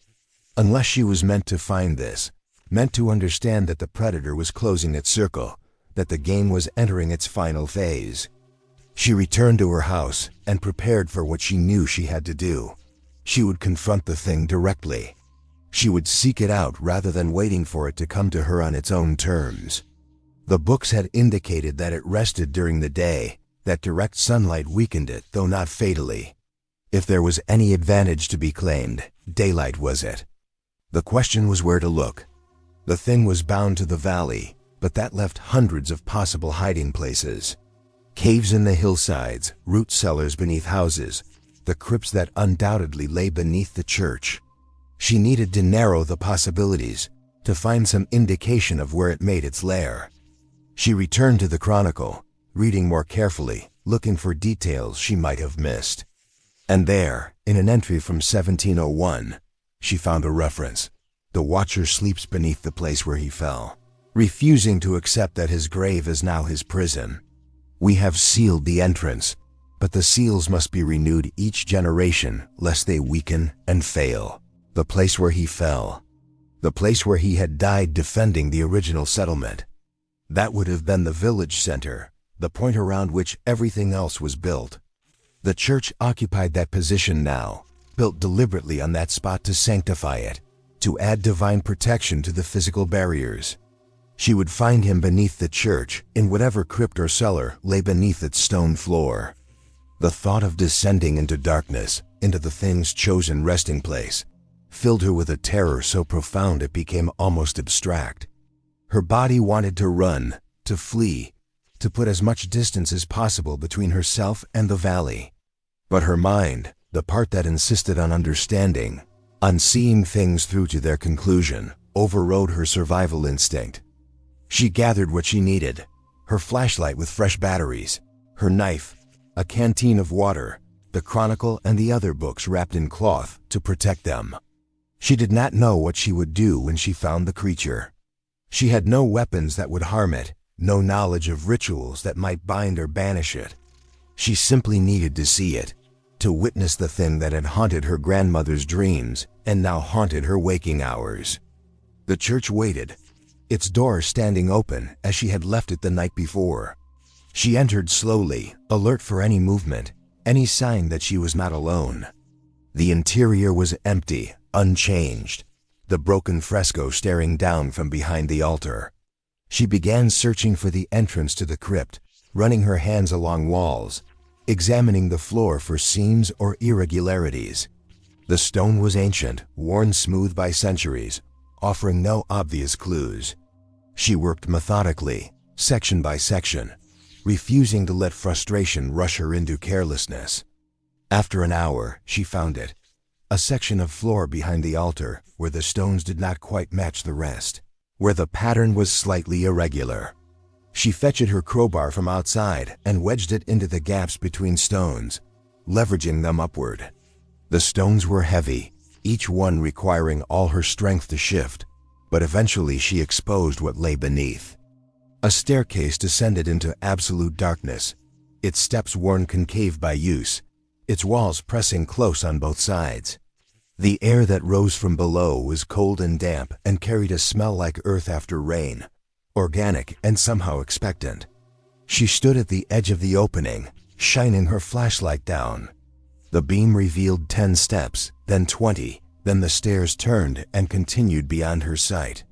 Unless she was meant to find this, meant to understand that the predator was closing its circle, that the game was entering its final phase. She returned to her house and prepared for what she knew she had to do. She would confront the thing directly. She would seek it out rather than waiting for it to come to her on its own terms. The books had indicated that it rested during the day, that direct sunlight weakened it, though not fatally. If there was any advantage to be claimed, daylight was it. The question was where to look. The thing was bound to the valley, but that left hundreds of possible hiding places. Caves in the hillsides, root cellars beneath houses, the crypts that undoubtedly lay beneath the church. She needed to narrow the possibilities, to find some indication of where it made its lair. She returned to the Chronicle, reading more carefully, looking for details she might have missed. And there, in an entry from 1701, she found a reference. The Watcher sleeps beneath the place where he fell, refusing to accept that his grave is now his prison. We have sealed the entrance, but the seals must be renewed each generation lest they weaken and fail. The place where he fell. The place where he had died defending the original settlement. That would have been the village center, the point around which everything else was built. The church occupied that position now, built deliberately on that spot to sanctify it, to add divine protection to the physical barriers. She would find him beneath the church, in whatever crypt or cellar lay beneath its stone floor. The thought of descending into darkness, into the thing's chosen resting place, filled her with a terror so profound it became almost abstract. Her body wanted to run, to flee, to put as much distance as possible between herself and the valley. But her mind, the part that insisted on understanding, on seeing things through to their conclusion, overrode her survival instinct. She gathered what she needed, her flashlight with fresh batteries, her knife, a canteen of water, the Chronicle and the other books wrapped in cloth to protect them. She did not know what she would do when she found the creature. She had no weapons that would harm it, no knowledge of rituals that might bind or banish it. She simply needed to see it, to witness the thing that had haunted her grandmother's dreams and now haunted her waking hours. The church waited, its door standing open as she had left it the night before. She entered slowly, alert for any movement, any sign that she was not alone. The interior was empty, unchanged, the broken fresco staring down from behind the altar. She began searching for the entrance to the crypt, running her hands along walls, examining the floor for seams or irregularities. The stone was ancient, worn smooth by centuries, offering no obvious clues. She worked methodically, section by section, refusing to let frustration rush her into carelessness. After an hour, she found it, a section of floor behind the altar where the stones did not quite match the rest, where the pattern was slightly irregular. She fetched her crowbar from outside and wedged it into the gaps between stones, leveraging them upward. The stones were heavy, each one requiring all her strength to shift, but eventually she exposed what lay beneath. A staircase descended into absolute darkness, its steps worn concave by use, its walls pressing close on both sides. The air that rose from below was cold and damp and carried a smell like earth after rain, organic and somehow expectant. She stood at the edge of the opening, shining her flashlight down. The beam revealed 10 steps, then 20, then the stairs turned and continued beyond her sight.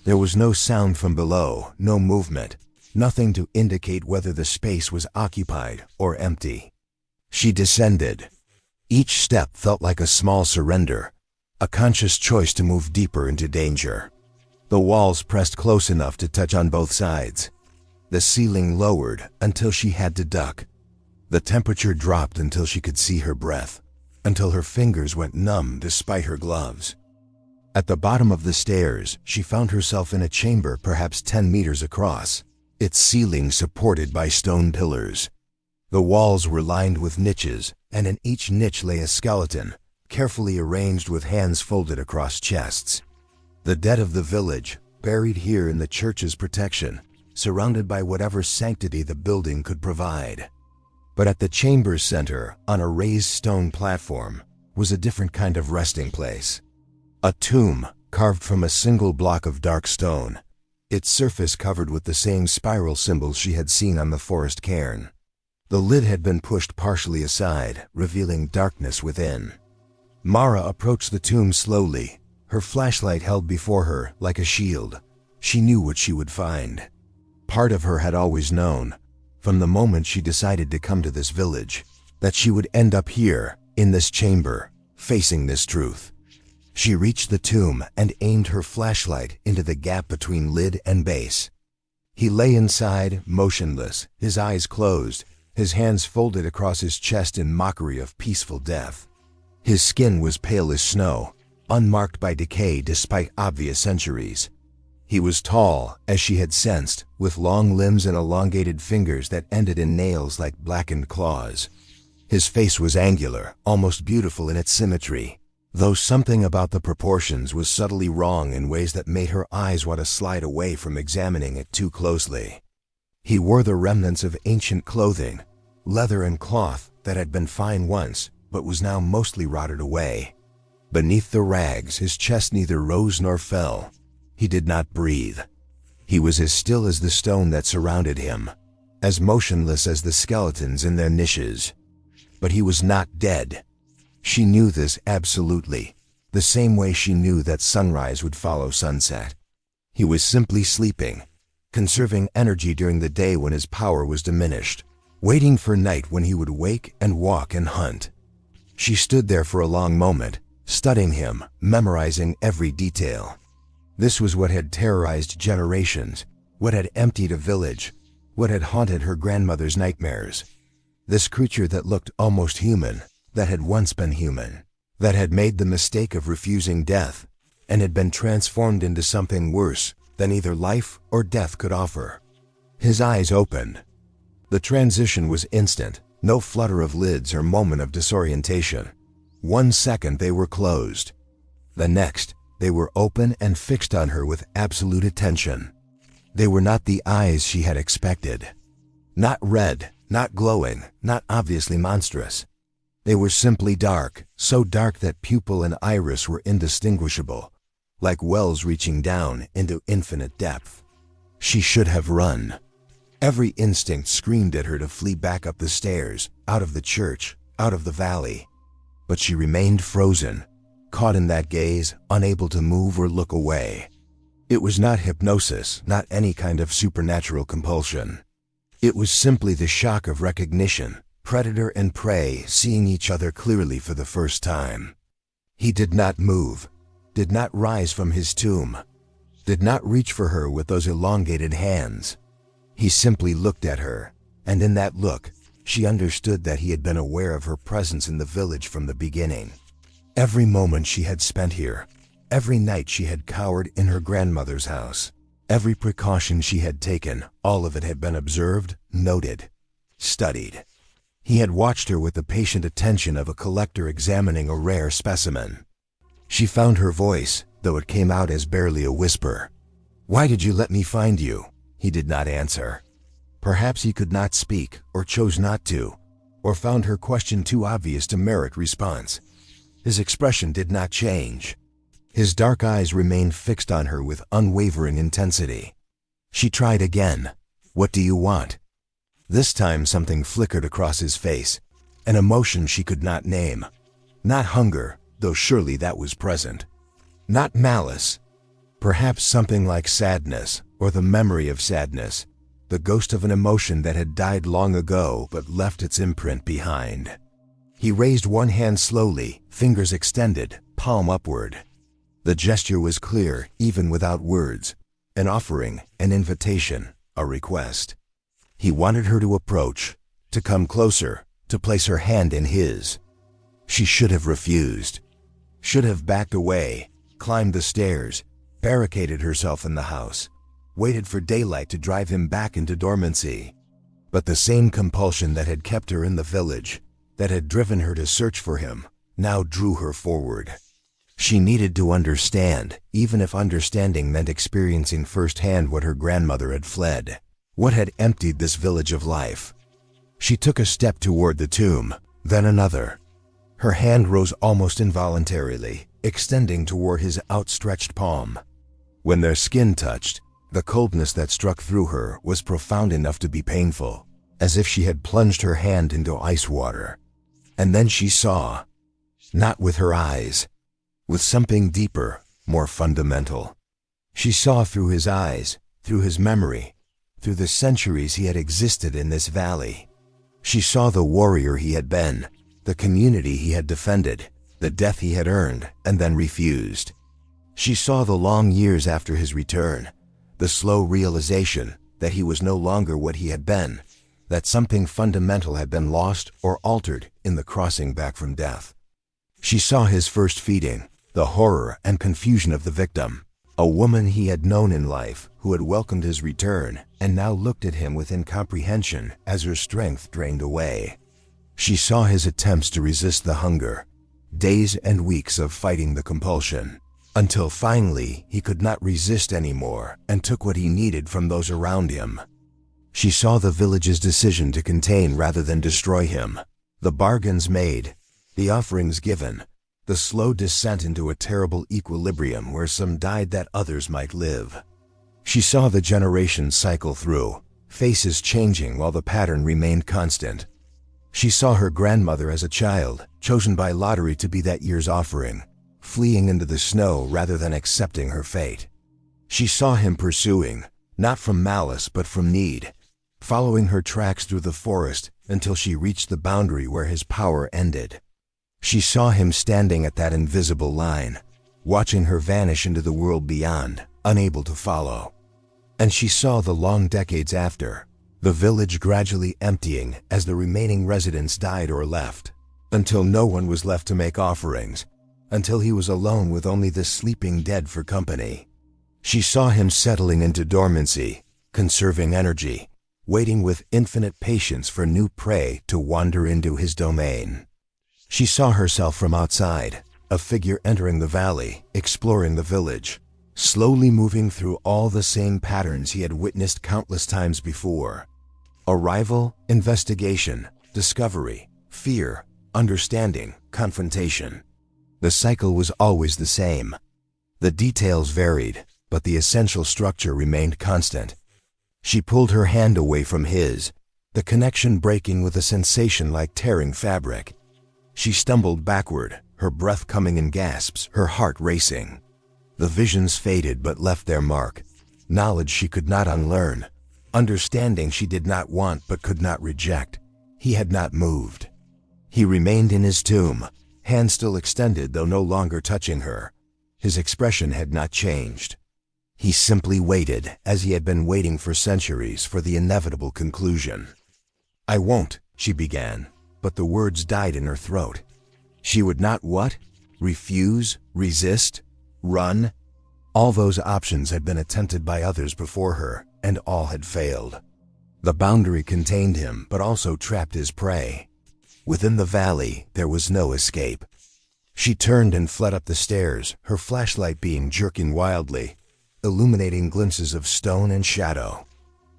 There was no sound from below, no movement, nothing to indicate whether the space was occupied or empty. She descended. Each step felt like a small surrender, a conscious choice to move deeper into danger. The walls pressed close enough to touch on both sides. The ceiling lowered until she had to duck. The temperature dropped until she could see her breath, until her fingers went numb despite her gloves. At the bottom of the stairs, she found herself in a chamber perhaps 10 meters across, its ceiling supported by stone pillars. The walls were lined with niches, and in each niche lay a skeleton, carefully arranged with hands folded across chests. The dead of the village, buried here in the church's protection, surrounded by whatever sanctity the building could provide. But at the chamber's center, on a raised stone platform, was a different kind of resting place. A tomb, carved from a single block of dark stone, its surface covered with the same spiral symbols she had seen on the forest cairn. The lid had been pushed partially aside, revealing darkness within. Mara approached the tomb slowly, her flashlight held before her like a shield. She knew what she would find. Part of her had always known, from the moment she decided to come to this village, that she would end up here, in this chamber, facing this truth. She reached the tomb and aimed her flashlight into the gap between lid and base. He lay inside, motionless, his eyes closed, his hands folded across his chest in mockery of peaceful death. His skin was pale as snow, unmarked by decay despite obvious centuries. He was tall, as she had sensed, with long limbs and elongated fingers that ended in nails like blackened claws. His face was angular, almost beautiful in its symmetry, though something about the proportions was subtly wrong in ways that made her eyes want to slide away from examining it too closely. He wore the remnants of ancient clothing, leather and cloth that had been fine once, but was now mostly rotted away. Beneath the rags, his chest neither rose nor fell. He did not breathe. He was as still as the stone that surrounded him, as motionless as the skeletons in their niches. But he was not dead. She knew this absolutely, the same way she knew that sunrise would follow sunset. He was simply sleeping, conserving energy during the day when his power was diminished, waiting for night when he would wake and walk and hunt. She stood there for a long moment, studying him, memorizing every detail. This was what had terrorized generations, what had emptied a village, what had haunted her grandmother's nightmares. This creature that looked almost human, that had once been human, that had made the mistake of refusing death, and had been transformed into something worse than either life or death could offer. His eyes opened. The transition was instant, no flutter of lids or moment of disorientation. 1 second they were closed. The next, they were open and fixed on her with absolute attention. They were not the eyes she had expected. Not red, not glowing, not obviously monstrous. They were simply dark, so dark that pupil and iris were indistinguishable, like wells reaching down into infinite depth. She should have run. Every instinct screamed at her to flee back up the stairs, out of the church, out of the valley. But she remained frozen, caught in that gaze, unable to move or look away. It was not hypnosis, not any kind of supernatural compulsion. It was simply the shock of recognition, predator and prey seeing each other clearly for the first time. He did not move, did not rise from his tomb, did not reach for her with those elongated hands. He simply looked at her, and in that look, she understood that he had been aware of her presence in the village from the beginning. Every moment she had spent here, every night she had cowered in her grandmother's house, every precaution she had taken, all of it had been observed, noted, studied. He had watched her with the patient attention of a collector examining a rare specimen. She found her voice, though it came out as barely a whisper. "Why did you let me find you?" He did not answer. Perhaps he could not speak, or chose not to, or found her question too obvious to merit response. His expression did not change. His dark eyes remained fixed on her with unwavering intensity. She tried again. "What do you want?" This time something flickered across his face, an emotion she could not name. Not hunger, though surely that was present. Not malice. Perhaps something like sadness, or the memory of sadness, the ghost of an emotion that had died long ago but left its imprint behind. He raised one hand slowly, fingers extended, palm upward. The gesture was clear, even without words, an offering, an invitation, a request. He wanted her to approach, to come closer, to place her hand in his. She should have refused, should have backed away, climbed the stairs, barricaded herself in the house, waited for daylight to drive him back into dormancy. But the same compulsion that had kept her in the village, that had driven her to search for him, now drew her forward. She needed to understand, even if understanding meant experiencing firsthand what her grandmother had fled, what had emptied this village of life. She took a step toward the tomb, then another. Her hand rose almost involuntarily, extending toward his outstretched palm. When their skin touched, the coldness that struck through her was profound enough to be painful, as if she had plunged her hand into ice water. And then she saw, not with her eyes, with something deeper, more fundamental. She saw through his eyes, through his memory, through the centuries he had existed in this valley. She saw the warrior he had been, the community he had defended, the death he had earned and then refused. She saw the long years after his return, the slow realization that he was no longer what he had been, that something fundamental had been lost or altered in the crossing back from death. She saw his first feeding, the horror and confusion of the victim, a woman he had known in life who had welcomed his return and now looked at him with incomprehension as her strength drained away. She saw his attempts to resist the hunger, days and weeks of fighting the compulsion, until finally he could not resist anymore and took what he needed from those around him. She saw the village's decision to contain rather than destroy him, the bargains made, the offerings given, the slow descent into a terrible equilibrium where some died that others might live. She saw the generations cycle through, faces changing while the pattern remained constant. She saw her grandmother as a child, chosen by lottery to be that year's offering, fleeing into the snow rather than accepting her fate. She saw him pursuing, not from malice but from need, following her tracks through the forest until she reached the boundary where his power ended. She saw him standing at that invisible line, watching her vanish into the world beyond, unable to follow. And she saw the long decades after, the village gradually emptying as the remaining residents died or left, until no one was left to make offerings, until he was alone with only the sleeping dead for company. She saw him settling into dormancy, conserving energy, waiting with infinite patience for new prey to wander into his domain. She saw herself from outside, a figure entering the valley, exploring the village, slowly moving through all the same patterns he had witnessed countless times before. Arrival, investigation, discovery, fear, understanding, confrontation. The cycle was always the same. The details varied, but the essential structure remained constant. She pulled her hand away from his, the connection breaking with a sensation like tearing fabric. She stumbled backward, her breath coming in gasps, her heart racing. The visions faded but left their mark, knowledge she could not unlearn, understanding she did not want but could not reject. He had not moved. He remained in his tomb, hand still extended though no longer touching her. His expression had not changed. He simply waited, as he had been waiting for centuries, for the inevitable conclusion. "I won't," she began, but the words died in her throat. She would not what? Refuse? Resist? Run? All those options had been attempted by others before her, and all had failed. The boundary contained him, but also trapped his prey. Within the valley, there was no escape. She turned and fled up the stairs, her flashlight beam jerking wildly, illuminating glimpses of stone and shadow.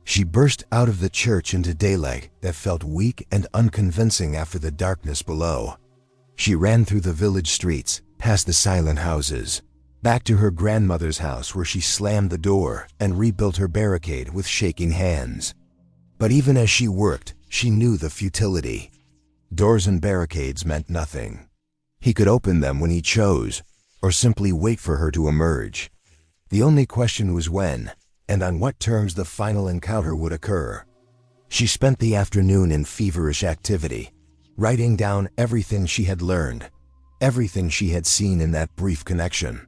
She burst out of the church into daylight that felt weak and unconvincing after the darkness below. She ran through the village streets, past the silent houses, back to her grandmother's house where she slammed the door and rebuilt her barricade with shaking hands. But even as she worked, she knew the futility. Doors and barricades meant nothing. He could open them when he chose, or simply wait for her to emerge. The only question was when, and on what terms the final encounter would occur. She spent the afternoon in feverish activity, writing down everything she had learned, everything she had seen in that brief connection.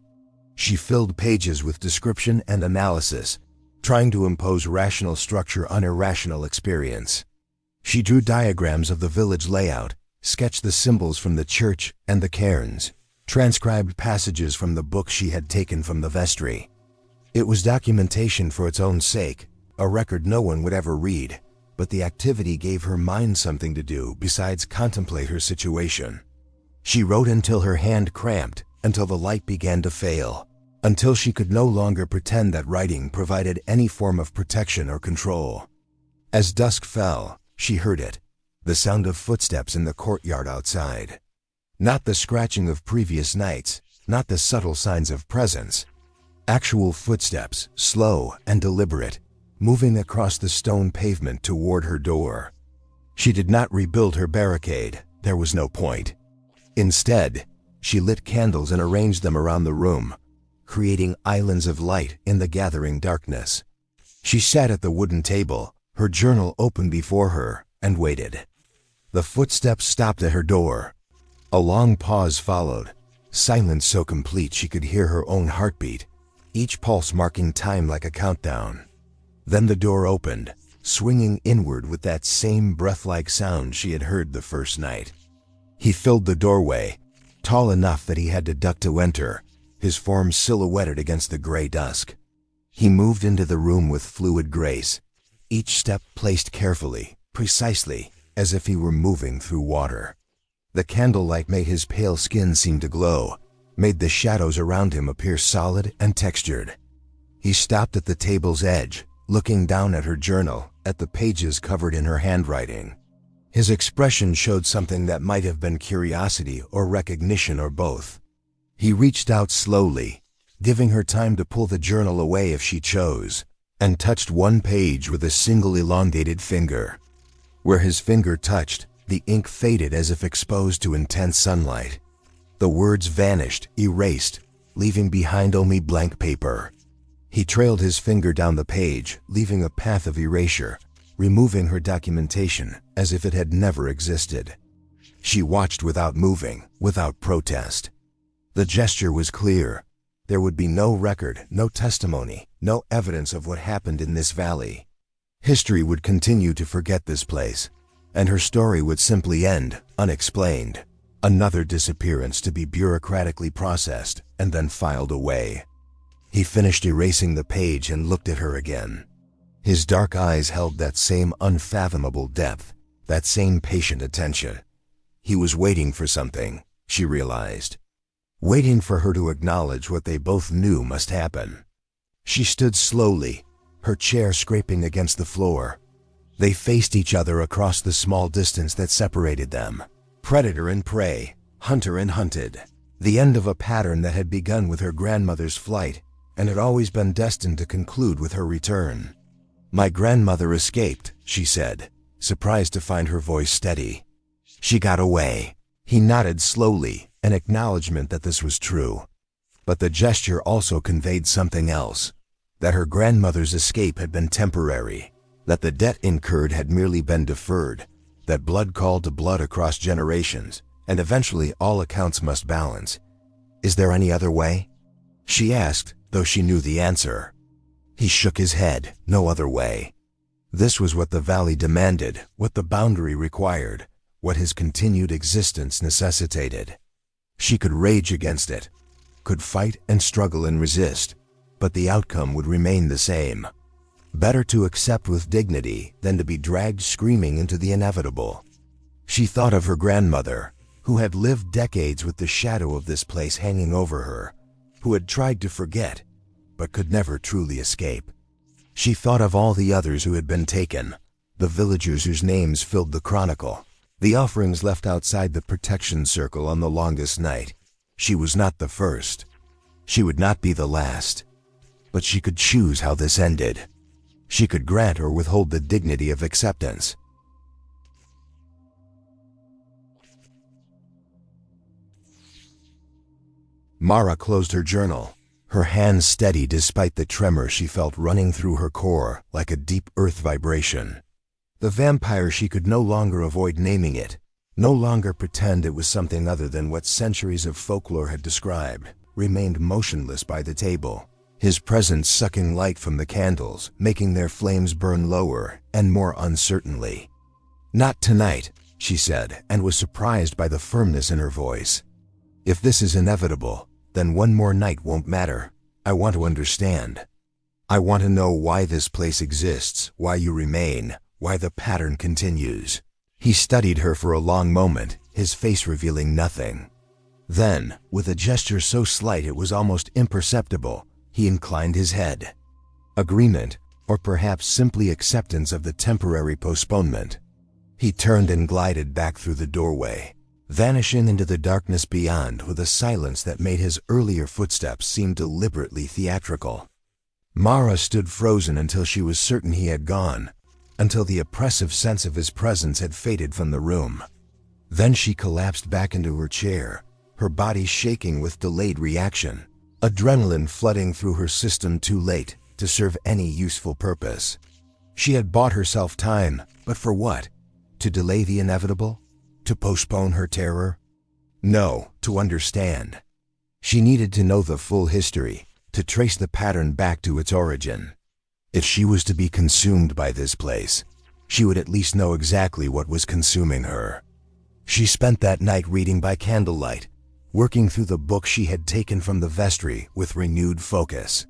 She filled pages with description and analysis, trying to impose rational structure on irrational experience. She drew diagrams of the village layout, sketched the symbols from the church and the cairns, transcribed passages from the book she had taken from the vestry. It was documentation for its own sake, a record no one would ever read, but the activity gave her mind something to do besides contemplate her situation. She wrote until her hand cramped, until the light began to fail, until she could no longer pretend that writing provided any form of protection or control. As dusk fell, she heard it, the sound of footsteps in the courtyard outside. Not the scratching of previous nights, not the subtle signs of presence. Actual footsteps, slow and deliberate, moving across the stone pavement toward her door. She did not rebuild her barricade, there was no point. Instead, she lit candles and arranged them around the room, creating islands of light in the gathering darkness. She sat at the wooden table, her journal open before her, and waited. The footsteps stopped at her door. A long pause followed, silence so complete she could hear her own heartbeat, each pulse marking time like a countdown. Then the door opened, swinging inward with that same breath-like sound she had heard the first night. He filled the doorway, tall enough that he had to duck to enter, his form silhouetted against the gray dusk. He moved into the room with fluid grace, each step placed carefully, precisely, as if he were moving through water. The candlelight made his pale skin seem to glow, made the shadows around him appear solid and textured. He stopped at the table's edge, looking down at her journal, at the pages covered in her handwriting. His expression showed something that might have been curiosity or recognition or both. He reached out slowly, giving her time to pull the journal away if she chose, and touched one page with a single elongated finger. Where his finger touched, the ink faded as if exposed to intense sunlight. The words vanished, erased, leaving behind only blank paper. He trailed his finger down the page, leaving a path of erasure, removing her documentation as if it had never existed. She watched without moving, without protest. The gesture was clear. There would be no record, no testimony, no evidence of what happened in this valley. History would continue to forget this place, and her story would simply end, unexplained. Another disappearance to be bureaucratically processed and then filed away. He finished erasing the page and looked at her again. His dark eyes held that same unfathomable depth, that same patient attention. He was waiting for something, she realized. Waiting for her to acknowledge what they both knew must happen. She stood slowly, her chair scraping against the floor. They faced each other across the small distance that separated them. Predator and prey, hunter and hunted. The end of a pattern that had begun with her grandmother's flight and had always been destined to conclude with her return. "My grandmother escaped," she said, surprised to find her voice steady. "She got away." He nodded slowly, an acknowledgement that this was true. But the gesture also conveyed something else, that her grandmother's escape had been temporary, that the debt incurred had merely been deferred, that blood called to blood across generations, and eventually all accounts must balance. "Is there any other way?" she asked, though she knew the answer. He shook his head, no other way. This was what the valley demanded, what the boundary required, what his continued existence necessitated. She could rage against it, could fight and struggle and resist, but the outcome would remain the same. Better to accept with dignity than to be dragged screaming into the inevitable. She thought of her grandmother, who had lived decades with the shadow of this place hanging over her, who had tried to forget, but could never truly escape. She thought of all the others who had been taken, the villagers whose names filled the chronicle, the offerings left outside the protection circle on the longest night. She was not the first. She would not be the last. But she could choose how this ended. She could grant or withhold the dignity of acceptance. Mara closed her journal, her hands steady despite the tremor she felt running through her core like a deep earth vibration. The vampire, she could no longer avoid naming it, no longer pretend it was something other than what centuries of folklore had described, remained motionless by the table, his presence sucking light from the candles, making their flames burn lower and more uncertainly. "Not tonight," she said, and was surprised by the firmness in her voice. If this is inevitable, then one more night won't matter. I want to understand. I want to know why this place exists, why you remain, why the pattern continues. He studied her for a long moment, his face revealing nothing. Then, with a gesture so slight it was almost imperceptible, he inclined his head. Agreement, or perhaps simply acceptance of the temporary postponement. He turned and glided back through the doorway, vanishing into the darkness beyond with a silence that made his earlier footsteps seem deliberately theatrical. Mara stood frozen until she was certain he had gone, until the oppressive sense of his presence had faded from the room. Then she collapsed back into her chair, her body shaking with delayed reaction, adrenaline flooding through her system too late to serve any useful purpose. She had bought herself time, but for what? To delay the inevitable? To postpone her terror? No, to understand. She needed to know the full history, to trace the pattern back to its origin. If she was to be consumed by this place, she would at least know exactly what was consuming her. She spent that night reading by candlelight, working through the book she had taken from the vestry with renewed focus.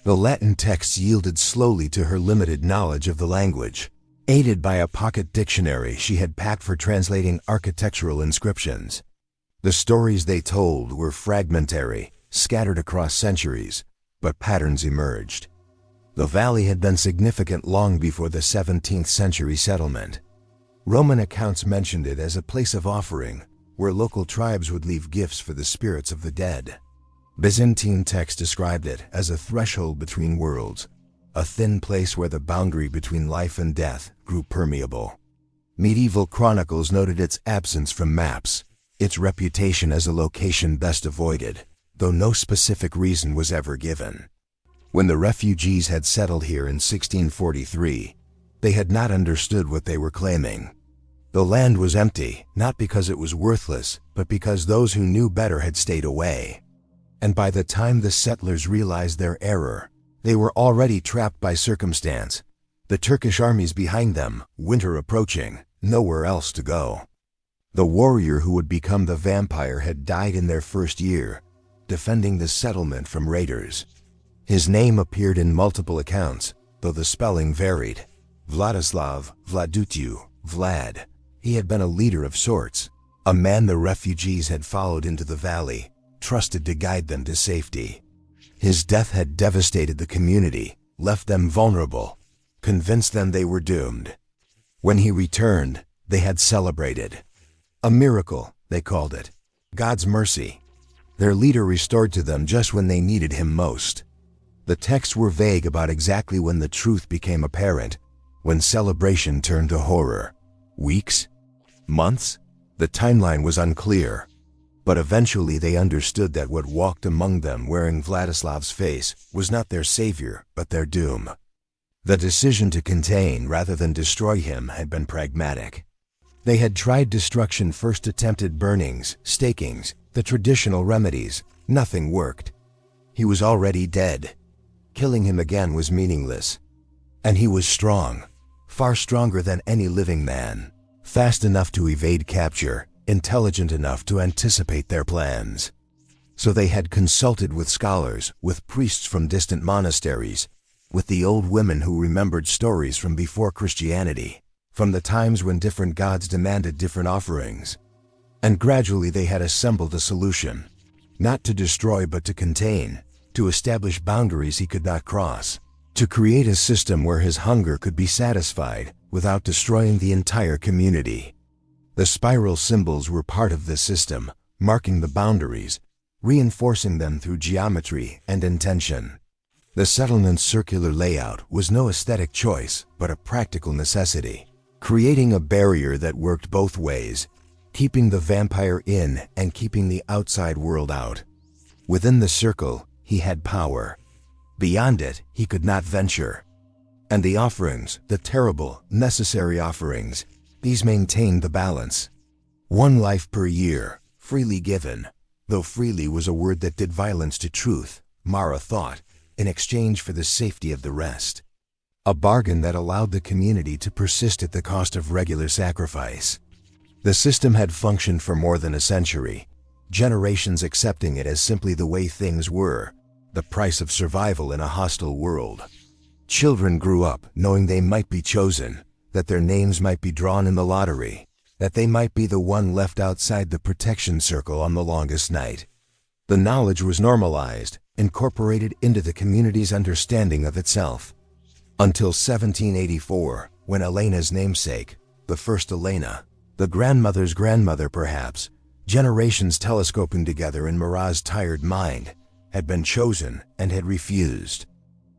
The Latin texts yielded slowly to her limited knowledge of the language, aided by a pocket dictionary she had packed for translating architectural inscriptions. The stories they told were fragmentary, scattered across centuries, but patterns emerged. The valley had been significant long before the 17th century settlement. Roman accounts mentioned it as a place of offering, where local tribes would leave gifts for the spirits of the dead. Byzantine texts described it as a threshold between worlds, a thin place where the boundary between life and death grew permeable. Medieval chronicles noted its absence from maps, its reputation as a location best avoided, though no specific reason was ever given. When the refugees had settled here in 1643, they had not understood what they were claiming. The land was empty, not because it was worthless, but because those who knew better had stayed away. And by the time the settlers realized their error, they were already trapped by circumstance, the Turkish armies behind them, winter approaching, nowhere else to go. The warrior who would become the vampire had died in their first year, defending the settlement from raiders. His name appeared in multiple accounts, though the spelling varied. Vladislav, Vladutiu, Vlad. He had been a leader of sorts, a man the refugees had followed into the valley, trusted to guide them to safety. His death had devastated the community, left them vulnerable, convinced them they were doomed. When he returned, they had celebrated. A miracle, they called it. God's mercy. Their leader restored to them just when they needed him most. The texts were vague about exactly when the truth became apparent, when celebration turned to horror. Weeks? Months? The timeline was unclear. But eventually they understood that what walked among them wearing Vladislav's face was not their savior, but their doom. The decision to contain rather than destroy him had been pragmatic. They had tried destruction first, attempted burnings, stakings, the traditional remedies. Nothing worked. He was already dead. Killing him again was meaningless. And he was strong, far stronger than any living man, fast enough to evade capture, intelligent enough to anticipate their plans. So they had consulted with scholars, with priests from distant monasteries, with the old women who remembered stories from before Christianity, from the times when different gods demanded different offerings. And gradually they had assembled a solution, not to destroy but to contain, to establish boundaries he could not cross, to create a system where his hunger could be satisfied without destroying the entire community. The spiral symbols were part of this system, marking the boundaries, reinforcing them through geometry and intention. The settlement's circular layout was no aesthetic choice, but a practical necessity, creating a barrier that worked both ways, keeping the vampire in and keeping the outside world out. Within the circle, he had power. Beyond it, he could not venture. And the offerings, the terrible, necessary offerings, these maintained the balance. One life per year, freely given, though freely was a word that did violence to truth, Mara thought, in exchange for the safety of the rest. A bargain that allowed the community to persist at the cost of regular sacrifice. The system had functioned for more than a century, generations accepting it as simply the way things were, the price of survival in a hostile world. Children grew up knowing they might be chosen, that their names might be drawn in the lottery, that they might be the one left outside the protection circle on the longest night. The knowledge was normalized, incorporated into the community's understanding of itself. Until 1784, when Elena's namesake, the first Elena, the grandmother's grandmother perhaps, generations telescoping together in Mara's tired mind, had been chosen and had refused.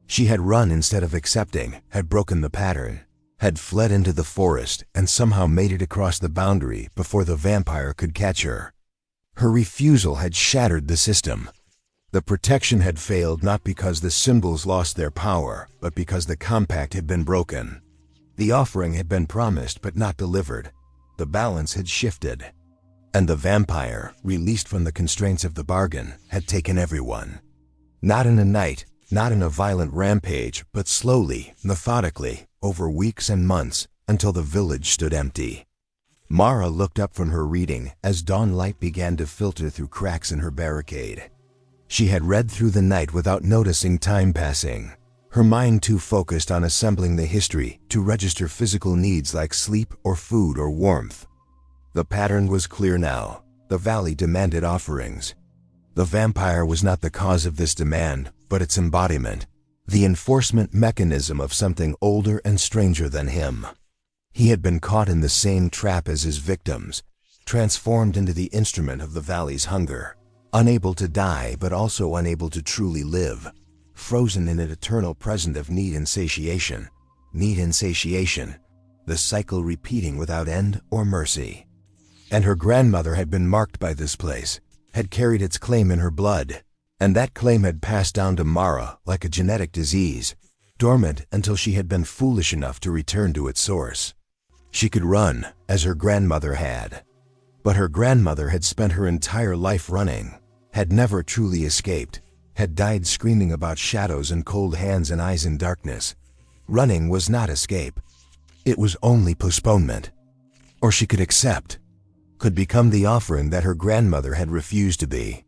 She had run instead of accepting, had broken the pattern, had fled into the forest and somehow made it across the boundary before the vampire could catch her. Her refusal had shattered the system. The protection had failed not because the symbols lost their power, but because the compact had been broken. The offering had been promised but not delivered. The balance had shifted. And the vampire, released from the constraints of the bargain, had taken everyone. Not in a night, not in a violent rampage, but slowly, methodically, over weeks and months, until the village stood empty. Mara looked up from her reading as dawn light began to filter through cracks in her barricade. She had read through the night without noticing time passing, her mind too focused on assembling the history to register physical needs like sleep or food or warmth. The pattern was clear now. The valley demanded offerings. The vampire was not the cause of this demand, but its embodiment, the enforcement mechanism of something older and stranger than him. He had been caught in the same trap as his victims, transformed into the instrument of the valley's hunger, unable to die but also unable to truly live, frozen in an eternal present of need and satiation, the cycle repeating without end or mercy. And her grandmother had been marked by this place, had carried its claim in her blood, and that claim had passed down to Mara like a genetic disease, dormant until she had been foolish enough to return to its source. She could run, as her grandmother had. But her grandmother had spent her entire life running, had never truly escaped, had died screaming about shadows and cold hands and eyes in darkness. Running was not escape. It was only postponement. Or she could accept, could become the offering that her grandmother had refused to be,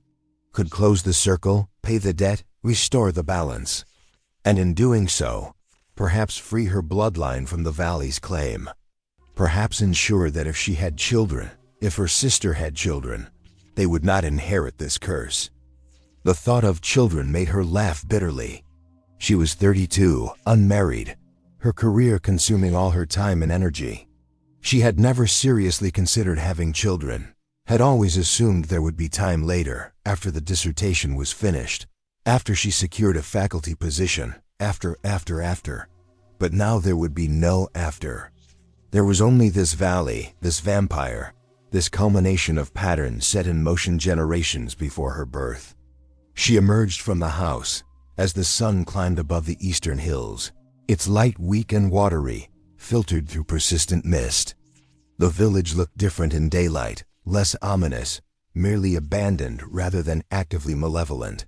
could close the circle, pay the debt, restore the balance. And in doing so, perhaps free her bloodline from the valley's claim. Perhaps ensure that if she had children, if her sister had children, they would not inherit this curse. The thought of children made her laugh bitterly. She was 32, unmarried, her career consuming all her time and energy. She had never seriously considered having children, had always assumed there would be time later, after the dissertation was finished, after she secured a faculty position, after. But now there would be no after. There was only this valley, this vampire, this culmination of patterns set in motion generations before her birth. She emerged from the house as the sun climbed above the eastern hills, its light weak and watery, filtered through persistent mist. The village looked different in daylight, less ominous, merely abandoned rather than actively malevolent.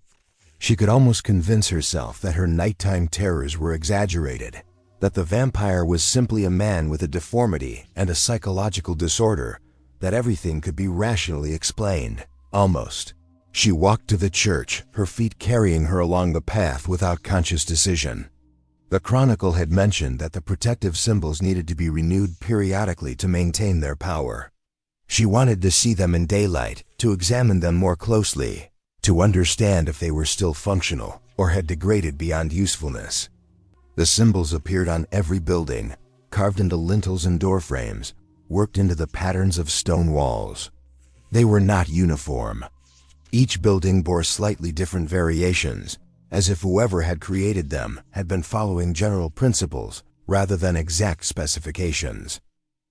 She could almost convince herself that her nighttime terrors were exaggerated, that the vampire was simply a man with a deformity and a psychological disorder, that everything could be rationally explained, almost. She walked to the church, her feet carrying her along the path without conscious decision. The Chronicle had mentioned that the protective symbols needed to be renewed periodically to maintain their power. She wanted to see them in daylight, to examine them more closely, to understand if they were still functional or had degraded beyond usefulness. The symbols appeared on every building, carved into lintels and door frames, worked into the patterns of stone walls. They were not uniform. Each building bore slightly different variations, as if whoever had created them had been following general principles rather than exact specifications.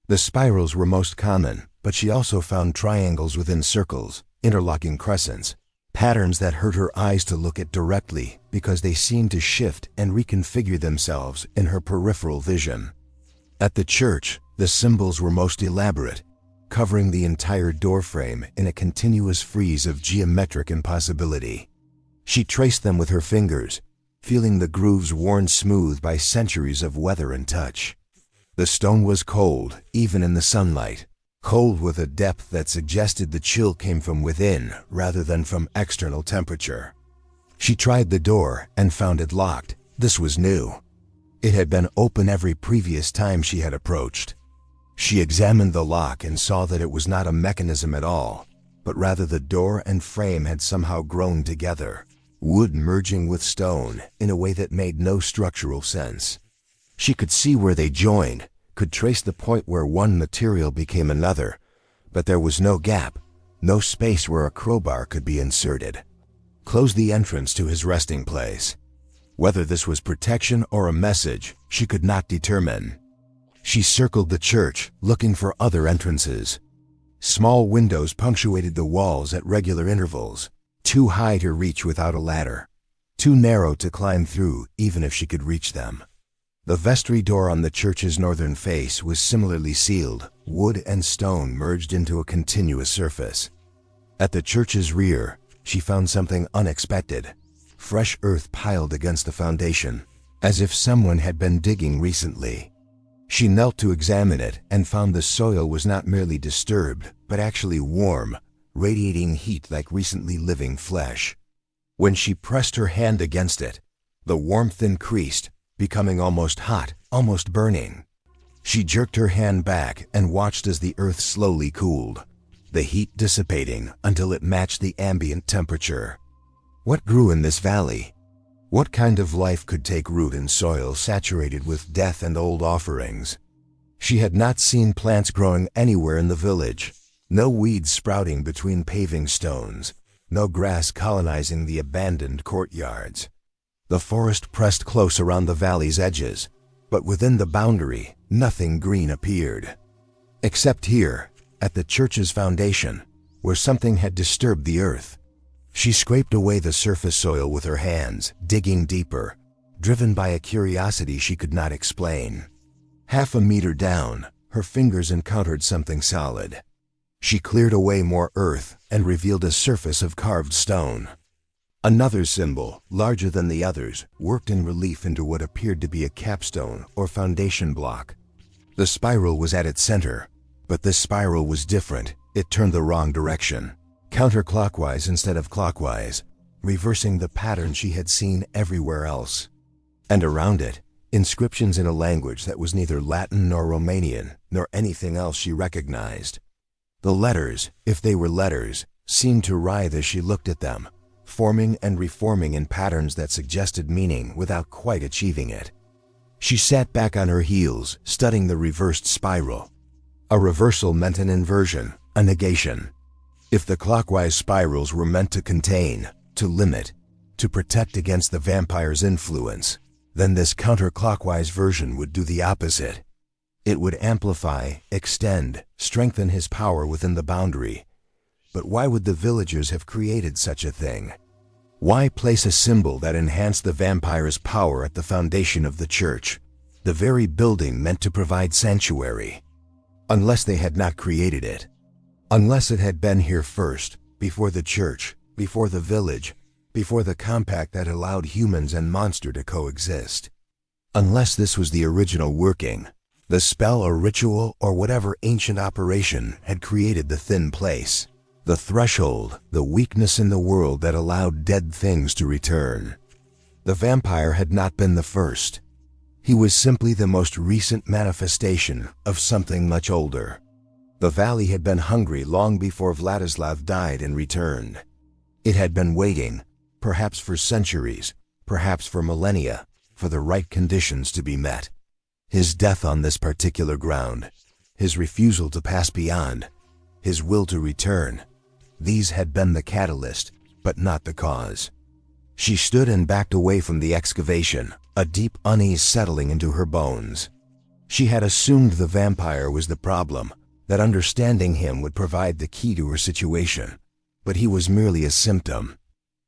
The spirals were most common, but she also found triangles within circles, interlocking crescents, patterns that hurt her eyes to look at directly because they seemed to shift and reconfigure themselves in her peripheral vision. At the church, the symbols were most elaborate, covering the entire doorframe in a continuous frieze of geometric impossibility. She traced them with her fingers, feeling the grooves worn smooth by centuries of weather and touch. The stone was cold, even in the sunlight. cold with a depth that suggested the chill came from within rather than from external temperature. She tried the door and found it locked. This was new. It had been open every previous time she had approached. She examined the lock and saw that it was not a mechanism at all, but rather the door and frame had somehow grown together, wood merging with stone in a way that made no structural sense. She could see where they joined, could trace the point where one material became another, but there was no gap, no space where a crowbar could be inserted. Closed the entrance to his resting place. Whether this was protection or a message, she could not determine. She circled the church, looking for other entrances. Small windows punctuated the walls at regular intervals, too high to reach without a ladder, too narrow to climb through even if she could reach them. The vestry door on the church's northern face was similarly sealed, wood and stone merged into a continuous surface. At the church's rear, she found something unexpected. Fresh earth piled against the foundation, as if someone had been digging recently. She knelt to examine it and found the soil was not merely disturbed, but actually warm, radiating heat like recently living flesh. When she pressed her hand against it, the warmth increased, becoming almost hot, almost burning. She jerked her hand back and watched as the earth slowly cooled, the heat dissipating until it matched the ambient temperature. What grew in this valley? What kind of life could take root in soil saturated with death and old offerings? She had not seen plants growing anywhere in the village, no weeds sprouting between paving stones, no grass colonizing the abandoned courtyards. The forest pressed close around the valley's edges, but within the boundary, nothing green appeared. Except here, at the church's foundation, where something had disturbed the earth. She scraped away the surface soil with her hands, digging deeper, driven by a curiosity she could not explain. Half a meter down, her fingers encountered something solid. She cleared away more earth and revealed a surface of carved stone. Another symbol, larger than the others, worked in relief into what appeared to be a capstone or foundation block. The spiral was at its center, but this spiral was different. It turned the wrong direction, counterclockwise instead of clockwise, reversing the pattern she had seen everywhere else. And around it, inscriptions in a language that was neither Latin nor Romanian, nor anything else she recognized. The letters, if they were letters, seemed to writhe as she looked at them, forming and reforming in patterns that suggested meaning without quite achieving it. She sat back on her heels, studying the reversed spiral. A reversal meant an inversion, a negation. If the clockwise spirals were meant to contain, to limit, to protect against the vampire's influence, then this counterclockwise version would do the opposite. It would amplify, extend, strengthen his power within the boundary. But why would the villagers have created such a thing? Why place a symbol that enhanced the vampire's power at the foundation of the church, the very building meant to provide sanctuary? Unless they had not created it. Unless it had been here first, before the church, before the village, before the compact that allowed humans and monster to coexist. Unless this was the original working, the spell or ritual or whatever ancient operation had created the thin place, the threshold, the weakness in the world that allowed dead things to return. The vampire had not been the first. He was simply the most recent manifestation of something much older. The valley had been hungry long before Vladislav died and returned. It had been waiting, perhaps for centuries, perhaps for millennia, for the right conditions to be met. His death on this particular ground, his refusal to pass beyond, his will to return, these had been the catalyst, but not the cause. She stood and backed away from the excavation, a deep unease settling into her bones. She had assumed the vampire was the problem, that understanding him would provide the key to her situation, but he was merely a symptom.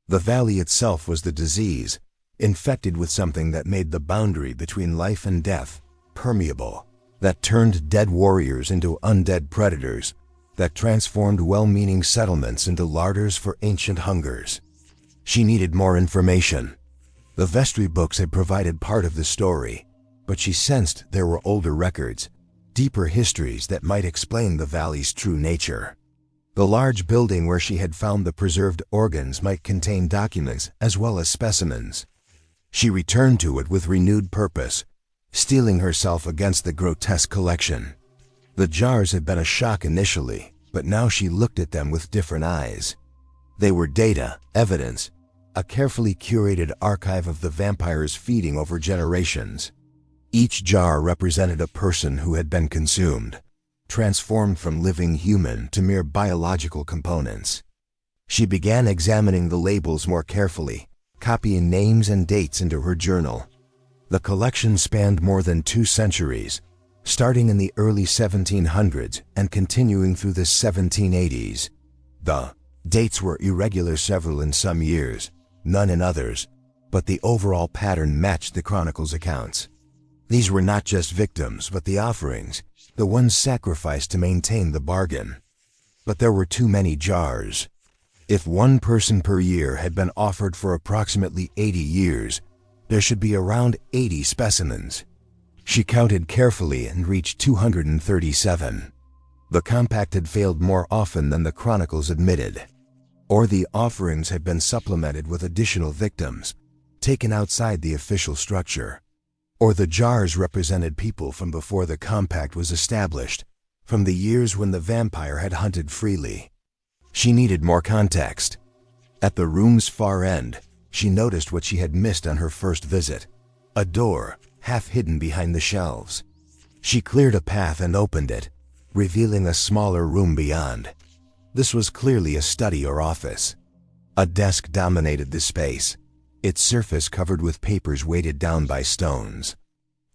The valley itself was the disease, infected with something that made the boundary between life and death permeable, that turned dead warriors into undead predators, that transformed well-meaning settlements into larders for ancient hungers. She needed more information. The vestry books had provided part of the story, but she sensed there were older records, deeper histories that might explain the valley's true nature. The large building where she had found the preserved organs might contain documents as well as specimens. She returned to it with renewed purpose, steeling herself against the grotesque collection. The jars had been a shock initially, but now she looked at them with different eyes. They were data, evidence, a carefully curated archive of the vampires feeding over generations. Each jar represented a person who had been consumed, transformed from living human to mere biological components. She began examining the labels more carefully, copying names and dates into her journal. The collection spanned more than 2 centuries, starting in the early 1700s and continuing through the 1780s. The dates were irregular, several in some years, none in others, but the overall pattern matched the chronicle's accounts. These were not just victims, but the offerings, the ones sacrificed to maintain the bargain. But there were too many jars. If one person per year had been offered for approximately 80 years, there should be around 80 specimens. She counted carefully and reached 237. The compact had failed more often than the chronicles admitted. Or the offerings had been supplemented with additional victims, taken outside the official structure. Or the jars represented people from before the compact was established, from the years when the vampire had hunted freely. She needed more context. At the room's far end, she noticed what she had missed on her first visit: a door, half hidden behind the shelves. She cleared a path and opened it, revealing a smaller room beyond. This was clearly a study or office. A desk dominated the space, its surface covered with papers weighted down by stones.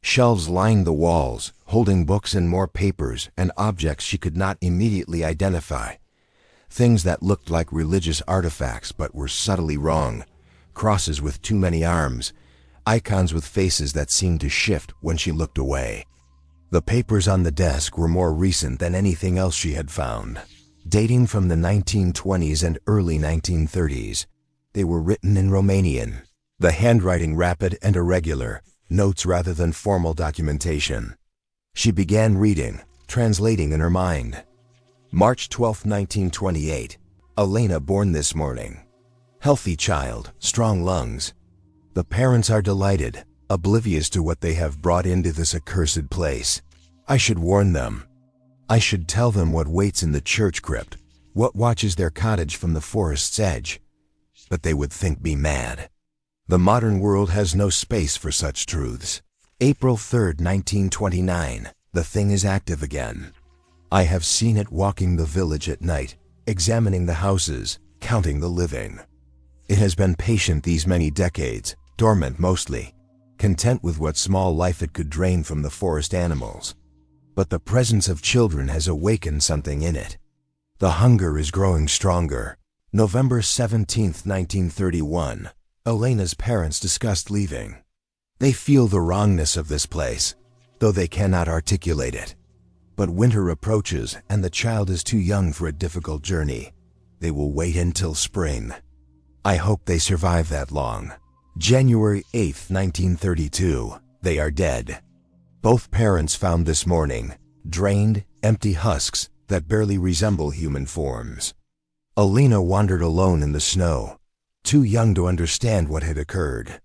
Shelves lined the walls, holding books and more papers and objects she could not immediately identify. Things that looked like religious artifacts but were subtly wrong. Crosses with too many arms, icons with faces that seemed to shift when she looked away. The papers on the desk were more recent than anything else she had found, dating from the 1920s and early 1930s. They were written in Romanian, the handwriting rapid and irregular, notes rather than formal documentation. She began reading, translating in her mind. March 12, 1928. Elena born this morning. Healthy child, strong lungs. The parents are delighted, oblivious to what they have brought into this accursed place. I should warn them. I should tell them what waits in the church crypt, what watches their cottage from the forest's edge. But they would think me mad. The modern world has no space for such truths. April 3, 1929. The thing is active again. I have seen it walking the village at night, examining the houses, counting the living. It has been patient these many decades, dormant mostly, content with what small life it could drain from the forest animals. But the presence of children has awakened something in it. The hunger is growing stronger. November 17, 1931. Elena's parents discussed leaving. They feel the wrongness of this place, though they cannot articulate it. But winter approaches and the child is too young for a difficult journey. They will wait until spring. I hope they survive that long. January 8, 1932. They are dead. Both parents found this morning, drained, empty husks that barely resemble human forms. Elena wandered alone in the snow, too young to understand what had occurred.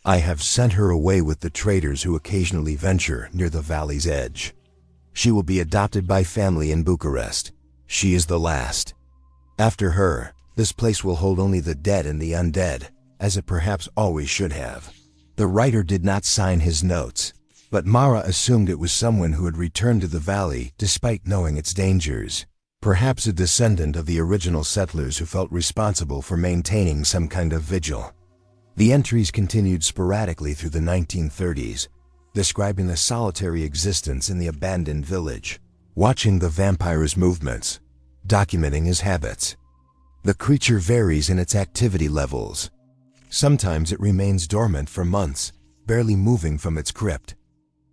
I have sent her away with the traders who occasionally venture near the valley's edge. She will be adopted by family in Bucharest. She is the last. After her, this place will hold only the dead and the undead, as it perhaps always should have. The writer did not sign his notes, but Mara assumed it was someone who had returned to the valley despite knowing its dangers. Perhaps a descendant of the original settlers who felt responsible for maintaining some kind of vigil. The entries continued sporadically through the 1930s, describing a solitary existence in the abandoned village, watching the vampire's movements, documenting his habits. The creature varies in its activity levels. Sometimes it remains dormant for months, barely moving from its crypt.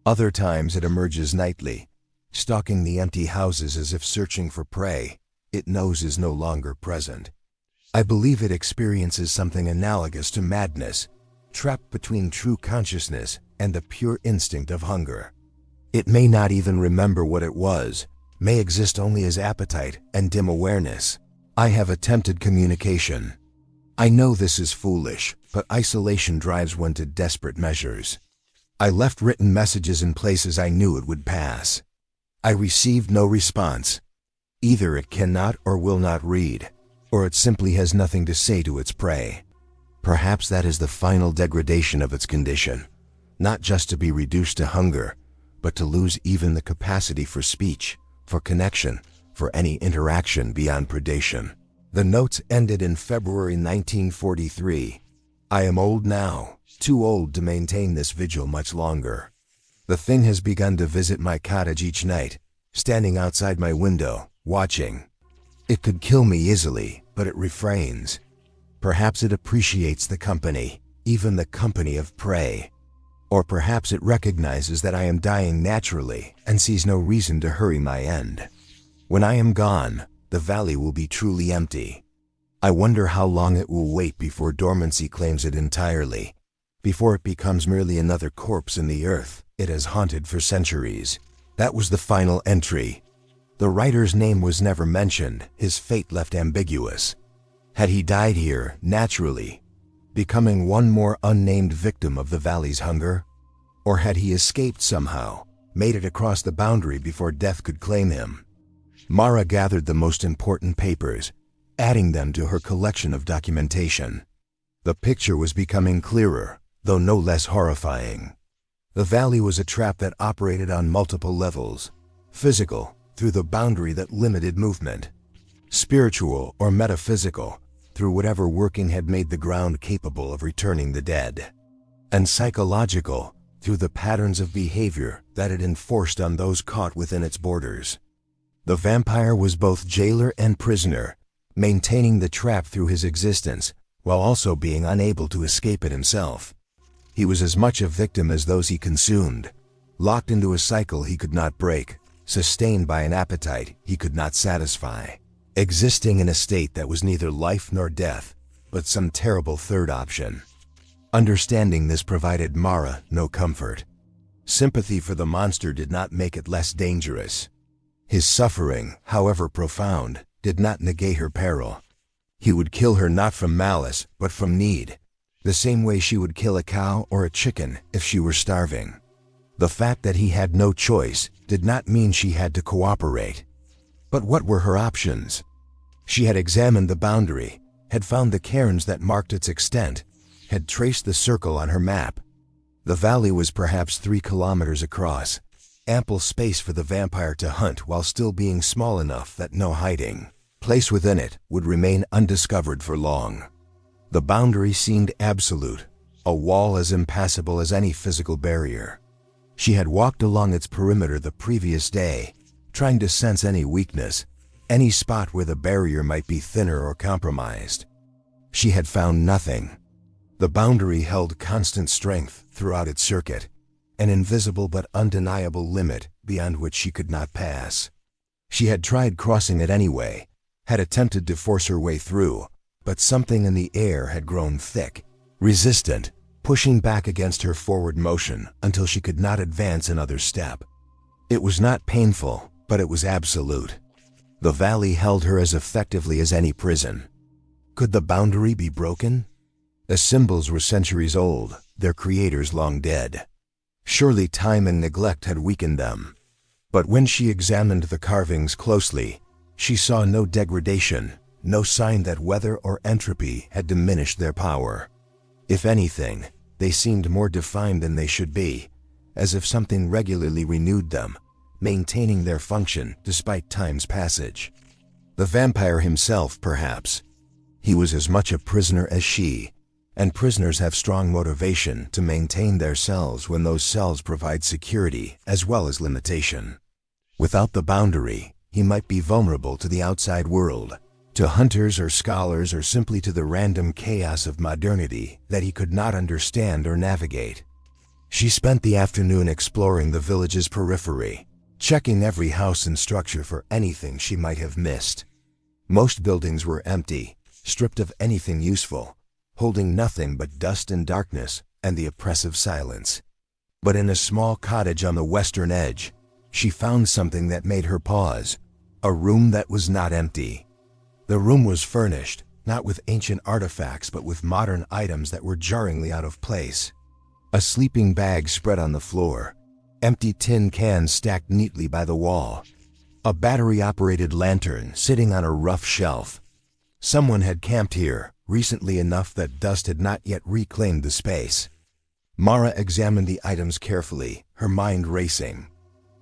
Other times it emerges nightly, stalking the empty houses as if searching for prey it knows is no longer present. I believe it experiences something analogous to madness, trapped between true consciousness and the pure instinct of hunger. It may not even remember what it was, may exist only as appetite and dim awareness. I have attempted communication. I know this is foolish, but isolation drives one to desperate measures. I left written messages in places I knew it would pass. I received no response. Either it cannot or will not read, or it simply has nothing to say to its prey. Perhaps that is the final degradation of its condition, not just to be reduced to hunger, but to lose even the capacity for speech, for connection, for any interaction beyond predation. The notes ended in February 1943. I am old now, too old to maintain this vigil much longer. The thing has begun to visit my cottage each night, standing outside my window, watching. It could kill me easily, but it refrains. Perhaps it appreciates the company, even the company of prey. Or perhaps it recognizes that I am dying naturally and sees no reason to hurry my end. When I am gone, the valley will be truly empty. I wonder how long it will wait before dormancy claims it entirely, before it becomes merely another corpse in the earth it has haunted for centuries. That was the final entry. The writer's name was never mentioned, his fate left ambiguous. Had he died here, naturally, becoming one more unnamed victim of the valley's hunger? Or had he escaped somehow, made it across the boundary before death could claim him? Mara gathered the most important papers, adding them to her collection of documentation. The picture was becoming clearer, though no less horrifying. The valley was a trap that operated on multiple levels: physical, through the boundary that limited movement; spiritual or metaphysical, through whatever working had made the ground capable of returning the dead; and psychological, through the patterns of behavior that it enforced on those caught within its borders. The vampire was both jailer and prisoner, maintaining the trap through his existence, while also being unable to escape it himself. He was as much a victim as those he consumed, locked into a cycle he could not break, sustained by an appetite he could not satisfy, existing in a state that was neither life nor death, but some terrible third option. Understanding this provided Mara no comfort. Sympathy for the monster did not make it less dangerous. His suffering, however profound, did not negate her peril. He would kill her not from malice, but from need, the same way she would kill a cow or a chicken if she were starving. The fact that he had no choice did not mean she had to cooperate. But what were her options? She had examined the boundary, had found the cairns that marked its extent, had traced the circle on her map. The valley was perhaps 3 kilometers across, ample space for the vampire to hunt while still being small enough that no hiding place within it would remain undiscovered for long. The boundary seemed absolute, a wall as impassable as any physical barrier. She had walked along its perimeter the previous day, trying to sense any weakness, any spot where the barrier might be thinner or compromised. She had found nothing. The boundary held constant strength throughout its circuit, an invisible but undeniable limit beyond which she could not pass. She had tried crossing it anyway, had attempted to force her way through, but something in the air had grown thick, resistant, pushing back against her forward motion until she could not advance another step. It was not painful, but it was absolute. The valley held her as effectively as any prison. Could the boundary be broken? The symbols were centuries old, their creators long dead. Surely time and neglect had weakened them. But when she examined the carvings closely, she saw no degradation, no sign that weather or entropy had diminished their power. If anything, they seemed more defined than they should be, as if something regularly renewed them, maintaining their function despite time's passage. The vampire himself, perhaps. He was as much a prisoner as she, and prisoners have strong motivation to maintain their cells when those cells provide security as well as limitation. Without the boundary, he might be vulnerable to the outside world, to hunters or scholars, or simply to the random chaos of modernity that he could not understand or navigate. She spent the afternoon exploring the village's periphery, checking every house and structure for anything she might have missed. Most buildings were empty, stripped of anything useful, holding nothing but dust and darkness and the oppressive silence. But in a small cottage on the western edge, she found something that made her pause. A room that was not empty. The room was furnished, not with ancient artifacts but with modern items that were jarringly out of place. A sleeping bag spread on the floor. Empty tin cans stacked neatly by the wall. A battery-operated lantern sitting on a rough shelf. Someone had camped here, recently enough that dust had not yet reclaimed the space. Mara examined the items carefully, her mind racing.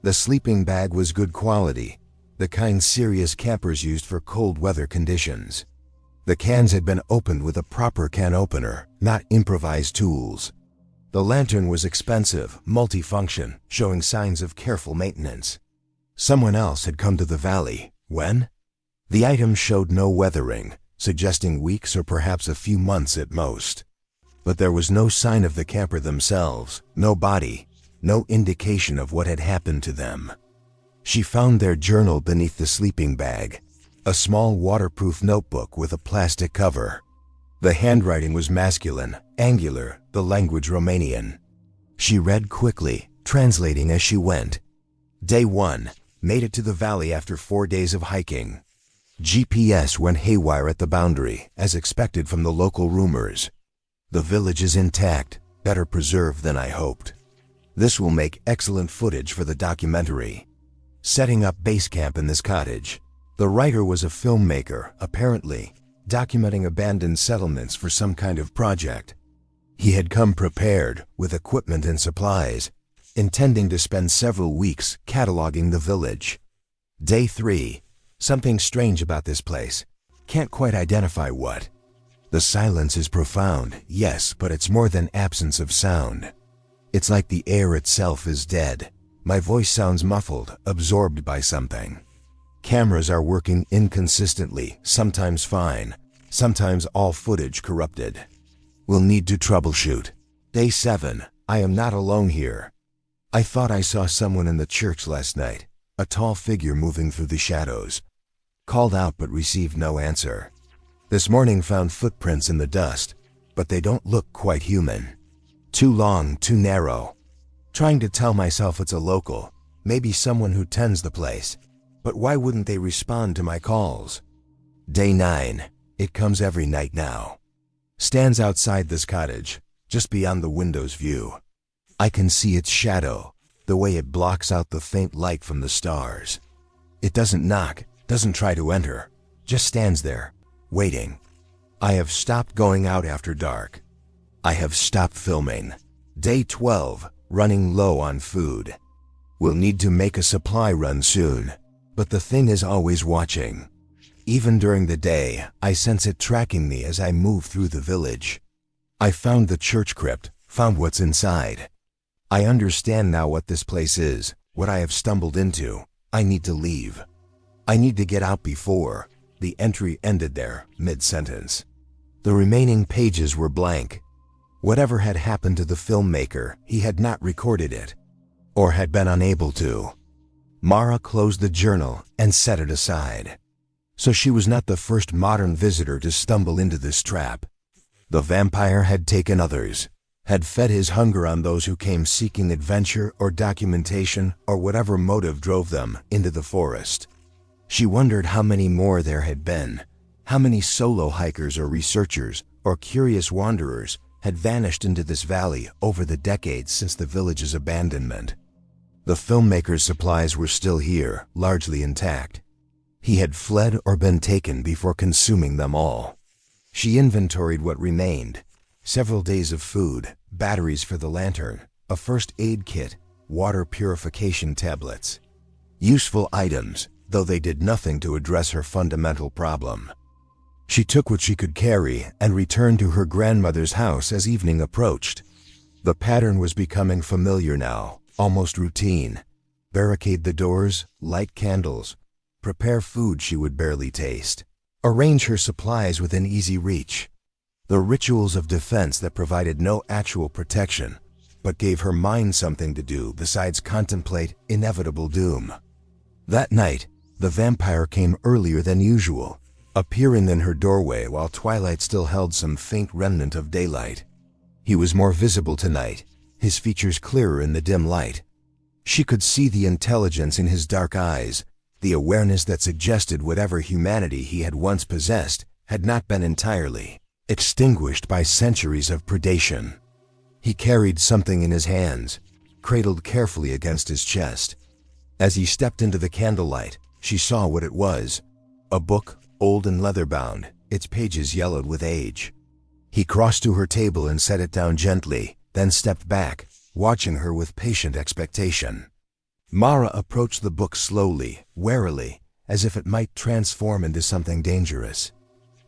The sleeping bag was good quality, the kind serious campers used for cold weather conditions. The cans had been opened with a proper can opener, not improvised tools. The lantern was expensive, multifunction, showing signs of careful maintenance. Someone else had come to the valley. When? The items showed no weathering, suggesting weeks or perhaps a few months at most. But there was no sign of the camper themselves, no body, no indication of what had happened to them. She found their journal beneath the sleeping bag, a small waterproof notebook with a plastic cover. The handwriting was masculine, angular, the language Romanian. She read quickly, translating as she went. Day 1. Made it to the valley after 4 days of hiking. GPS went haywire at the boundary, as expected from the local rumors. The village is intact, better preserved than I hoped. This will make excellent footage for the documentary. Setting up base camp in this cottage. The writer was a filmmaker, apparently, documenting abandoned settlements for some kind of project. He had come prepared, with equipment and supplies, intending to spend several weeks cataloging the village. Day 3. Something strange about this place. Can't quite identify what. The silence is profound, yes, but it's more than absence of sound. It's like the air itself is dead. My voice sounds muffled, absorbed by something. Cameras are working inconsistently, sometimes fine, sometimes all footage corrupted. We'll need to troubleshoot. Day 7. I am not alone here. I thought I saw someone in the church last night, a tall figure moving through the shadows. Called out but received no answer. This morning found footprints in the dust, but they don't look quite human. Too long, too narrow. Trying to tell myself it's a local, maybe someone who tends the place. But why wouldn't they respond to my calls? Day 9. It comes every night now. Stands outside this cottage, just beyond the window's view. I can see its shadow, the way it blocks out the faint light from the stars. It doesn't knock, doesn't try to enter, just stands there, waiting. I have stopped going out after dark. I have stopped filming. Day 12. Running low on food. We'll need to make a supply run soon, but the thing is always watching. Even during the day, I sense it tracking me as I move through the village. I found the church crypt, found what's inside. I understand now what this place is, what I have stumbled into. I need to leave. I need to get out before. The entry ended there, mid-sentence. The remaining pages were blank. Whatever had happened to the filmmaker, he had not recorded it, or had been unable to. Mara closed the journal and set it aside. So she was not the first modern visitor to stumble into this trap. The vampire had taken others, had fed his hunger on those who came seeking adventure or documentation or whatever motive drove them into the forest. She wondered how many more there had been, how many solo hikers or researchers or curious wanderers had vanished into this valley over the decades since the village's abandonment. The filmmaker's supplies were still here, largely intact. He had fled or been taken before consuming them all. She inventoried what remained: several days of food, batteries for the lantern, a first aid kit, water purification tablets. Useful items, though they did nothing to address her fundamental problem. She took what she could carry and returned to her grandmother's house as evening approached. The pattern was becoming familiar now, almost routine. Barricade the doors, light candles, prepare food she would barely taste, arrange her supplies within easy reach. The rituals of defense that provided no actual protection, but gave her mind something to do besides contemplate inevitable doom. That night, the vampire came earlier than usual, appearing in her doorway while twilight still held some faint remnant of daylight. He was more visible tonight, his features clearer in the dim light. She could see the intelligence in his dark eyes, the awareness that suggested whatever humanity he had once possessed had not been entirely extinguished by centuries of predation. He carried something in his hands, cradled carefully against his chest. As he stepped into the candlelight, she saw what it was: a book, old and leather-bound, its pages yellowed with age. He crossed to her table and set it down gently, then stepped back, watching her with patient expectation. Mara approached the book slowly, warily, as if it might transform into something dangerous.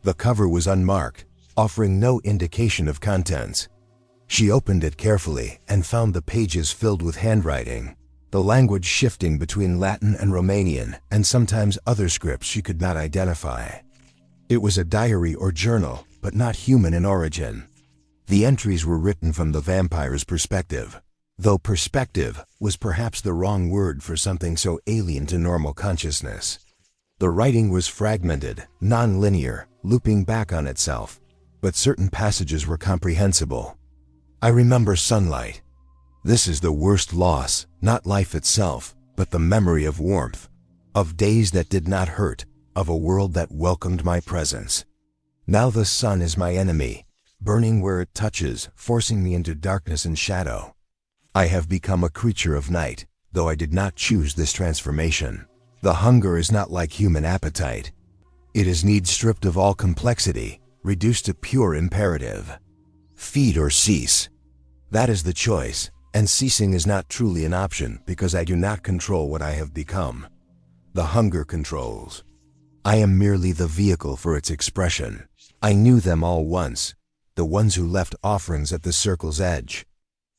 The cover was unmarked, offering no indication of contents. She opened it carefully and found the pages filled with handwriting, the language shifting between Latin and Romanian and sometimes other scripts she could not identify. It was a diary or journal, but not human in origin. The entries were written from the vampire's perspective, though perspective was perhaps the wrong word for something so alien to normal consciousness. The writing was fragmented, non-linear, looping back on itself, but certain passages were comprehensible. "I remember sunlight. This is the worst loss, not life itself, but the memory of warmth, of days that did not hurt, of a world that welcomed my presence. Now the sun is my enemy, burning where it touches, forcing me into darkness and shadow. I have become a creature of night, though I did not choose this transformation. The hunger is not like human appetite. It is need stripped of all complexity, reduced to pure imperative. Feed or cease. That is the choice, and ceasing is not truly an option because I do not control what I have become. The hunger controls. I am merely the vehicle for its expression. I knew them all once, the ones who left offerings at the circle's edge.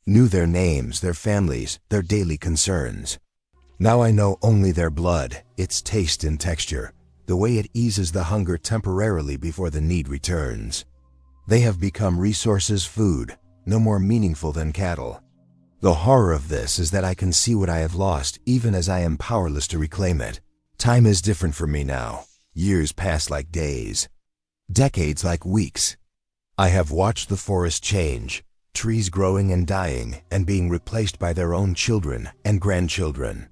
Knew their names, their families, their daily concerns. Now I know only their blood, its taste and texture, the way it eases the hunger temporarily before the need returns. They have become resources, food, no more meaningful than cattle. The horror of this is that I can see what I have lost even as I am powerless to reclaim it. Time is different for me now. Years pass like days. Decades like weeks. I have watched the forest change, trees growing and dying and being replaced by their own children and grandchildren.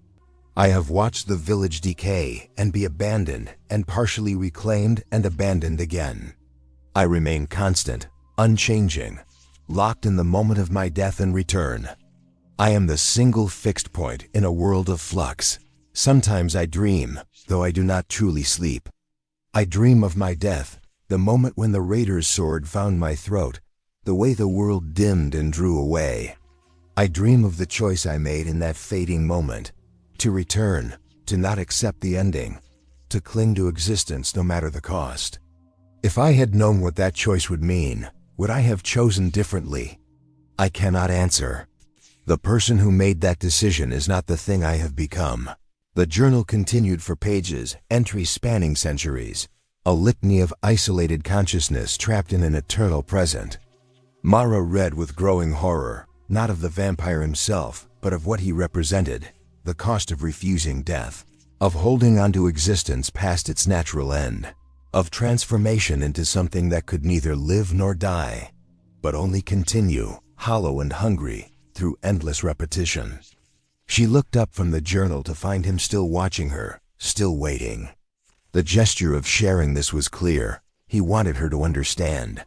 I have watched the village decay and be abandoned and partially reclaimed and abandoned again. I remain constant, unchanging, locked in the moment of my death and return. I am the single fixed point in a world of flux. Sometimes I dream, though I do not truly sleep. I dream of my death, the moment when the raider's sword found my throat, the way the world dimmed and drew away. I dream of the choice I made in that fading moment, to return, to not accept the ending, to cling to existence no matter the cost. If I had known what that choice would mean, would I have chosen differently? I cannot answer. The person who made that decision is not the thing I have become. The journal continued for pages, entries spanning centuries, a litany of isolated consciousness trapped in an eternal present. Mara read with growing horror, not of the vampire himself, but of what he represented, the cost of refusing death, of holding on to existence past its natural end, of transformation into something that could neither live nor die, but only continue, hollow and hungry, through endless repetition. She looked up from the journal to find him still watching her, still waiting. The gesture of sharing this was clear. He wanted her to understand.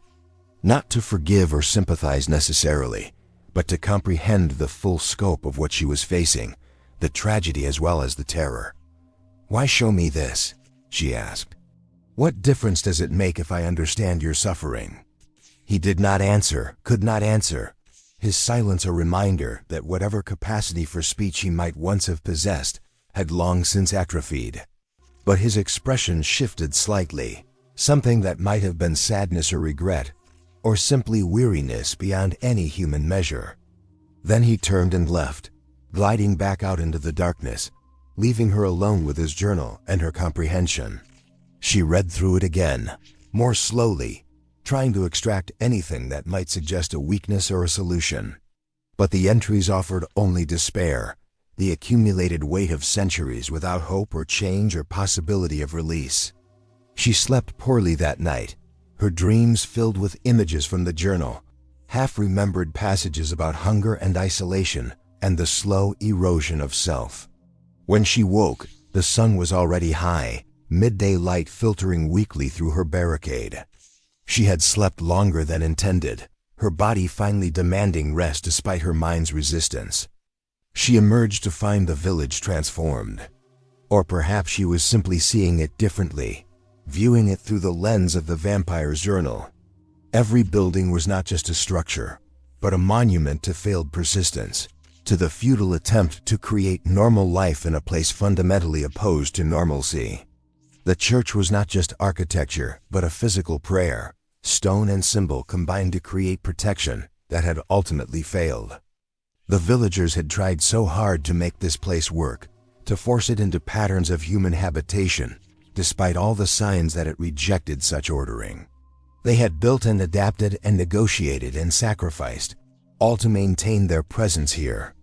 Not to forgive or sympathize necessarily, but to comprehend the full scope of what she was facing, the tragedy as well as the terror. "Why show me this?" she asked. "What difference does it make if I understand your suffering?" He did not answer, could not answer, his silence a reminder that whatever capacity for speech he might once have possessed had long since atrophied. But his expression shifted slightly, something that might have been sadness or regret, or simply weariness beyond any human measure. Then he turned and left, gliding back out into the darkness, leaving her alone with his journal and her comprehension. She read through it again, more slowly, trying to extract anything that might suggest a weakness or a solution. But the entries offered only despair, the accumulated weight of centuries without hope or change or possibility of release. She slept poorly that night, her dreams filled with images from the journal, half-remembered passages about hunger and isolation, and the slow erosion of self. When she woke, the sun was already high, midday light filtering weakly through her barricade. She had slept longer than intended, her body finally demanding rest despite her mind's resistance. She emerged to find the village transformed. Or perhaps she was simply seeing it differently, viewing it through the lens of the vampire's journal. Every building was not just a structure, but a monument to failed persistence, to the futile attempt to create normal life in a place fundamentally opposed to normalcy. The church was not just architecture, but a physical prayer, stone and symbol combined to create protection that had ultimately failed. The villagers had tried so hard to make this place work, to force it into patterns of human habitation, despite all the signs that it rejected such ordering. They had built and adapted and negotiated and sacrificed, all to maintain their presence here.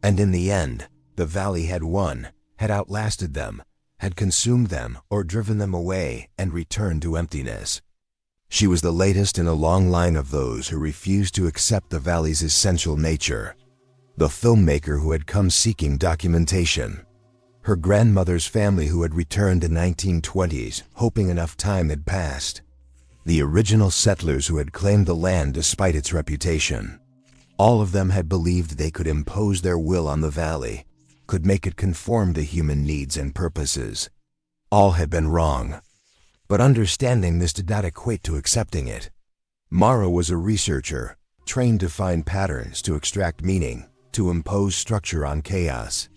And in the end, the valley had won, had outlasted them, had consumed them or driven them away and returned to emptiness. She was the latest in a long line of those who refused to accept the valley's essential nature. The filmmaker who had come seeking documentation. Her grandmother's family who had returned in the 1920s, hoping enough time had passed. The original settlers who had claimed the land despite its reputation. All of them had believed they could impose their will on the valley, could make it conform to human needs and purposes. All had been wrong. But understanding this did not equate to accepting it. Mara was a researcher, trained to find patterns, to extract meaning, to impose structure on chaos.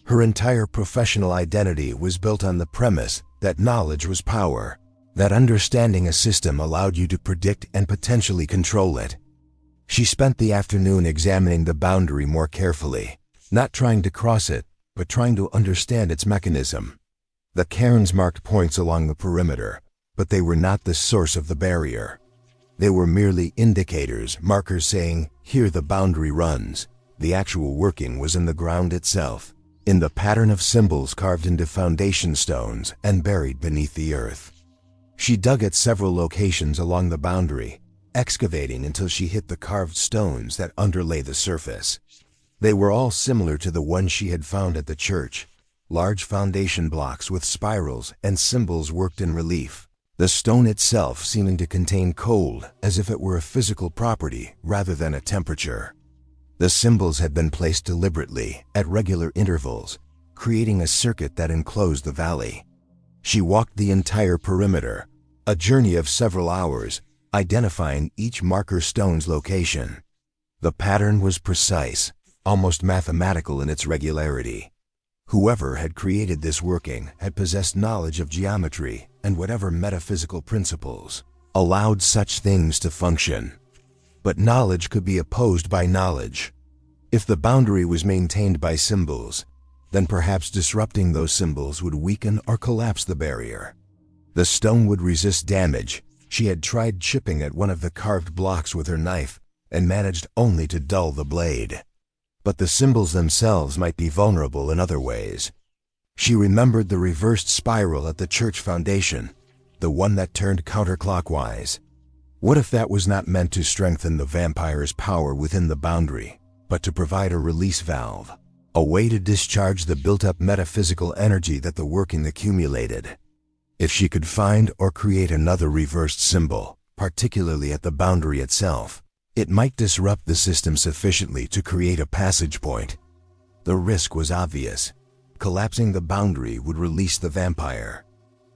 Her entire professional identity was built on the premise that knowledge was power, that understanding a system allowed you to predict and potentially control it. She spent the afternoon examining the boundary more carefully, not trying to cross it, but trying to understand its mechanism. The cairns marked points along the perimeter, but they were not the source of the barrier. They were merely indicators, markers saying, here the boundary runs. The actual working was in the ground itself, in the pattern of symbols carved into foundation stones and buried beneath the earth. She dug at several locations along the boundary, excavating until she hit the carved stones that underlay the surface. They were all similar to the ones she had found at the church, large foundation blocks with spirals and symbols worked in relief, the stone itself seeming to contain cold as if it were a physical property rather than a temperature. The symbols had been placed deliberately at regular intervals, creating a circuit that enclosed the valley. She walked the entire perimeter, a journey of several hours, identifying each marker stone's location. The pattern was precise, almost mathematical in its regularity. Whoever had created this working had possessed knowledge of geometry and whatever metaphysical principles allowed such things to function. But knowledge could be opposed by knowledge. If the boundary was maintained by symbols, then perhaps disrupting those symbols would weaken or collapse the barrier. The stone would resist damage. She had tried chipping at one of the carved blocks with her knife and managed only to dull the blade. But the symbols themselves might be vulnerable in other ways. She remembered the reversed spiral at the church foundation, the one that turned counterclockwise. What if that was not meant to strengthen the vampire's power within the boundary, but to provide a release valve, a way to discharge the built-up metaphysical energy that the working accumulated? If she could find or create another reversed symbol, particularly at the boundary itself, it might disrupt the system sufficiently to create a passage point. The risk was obvious. Collapsing the boundary would release the vampire.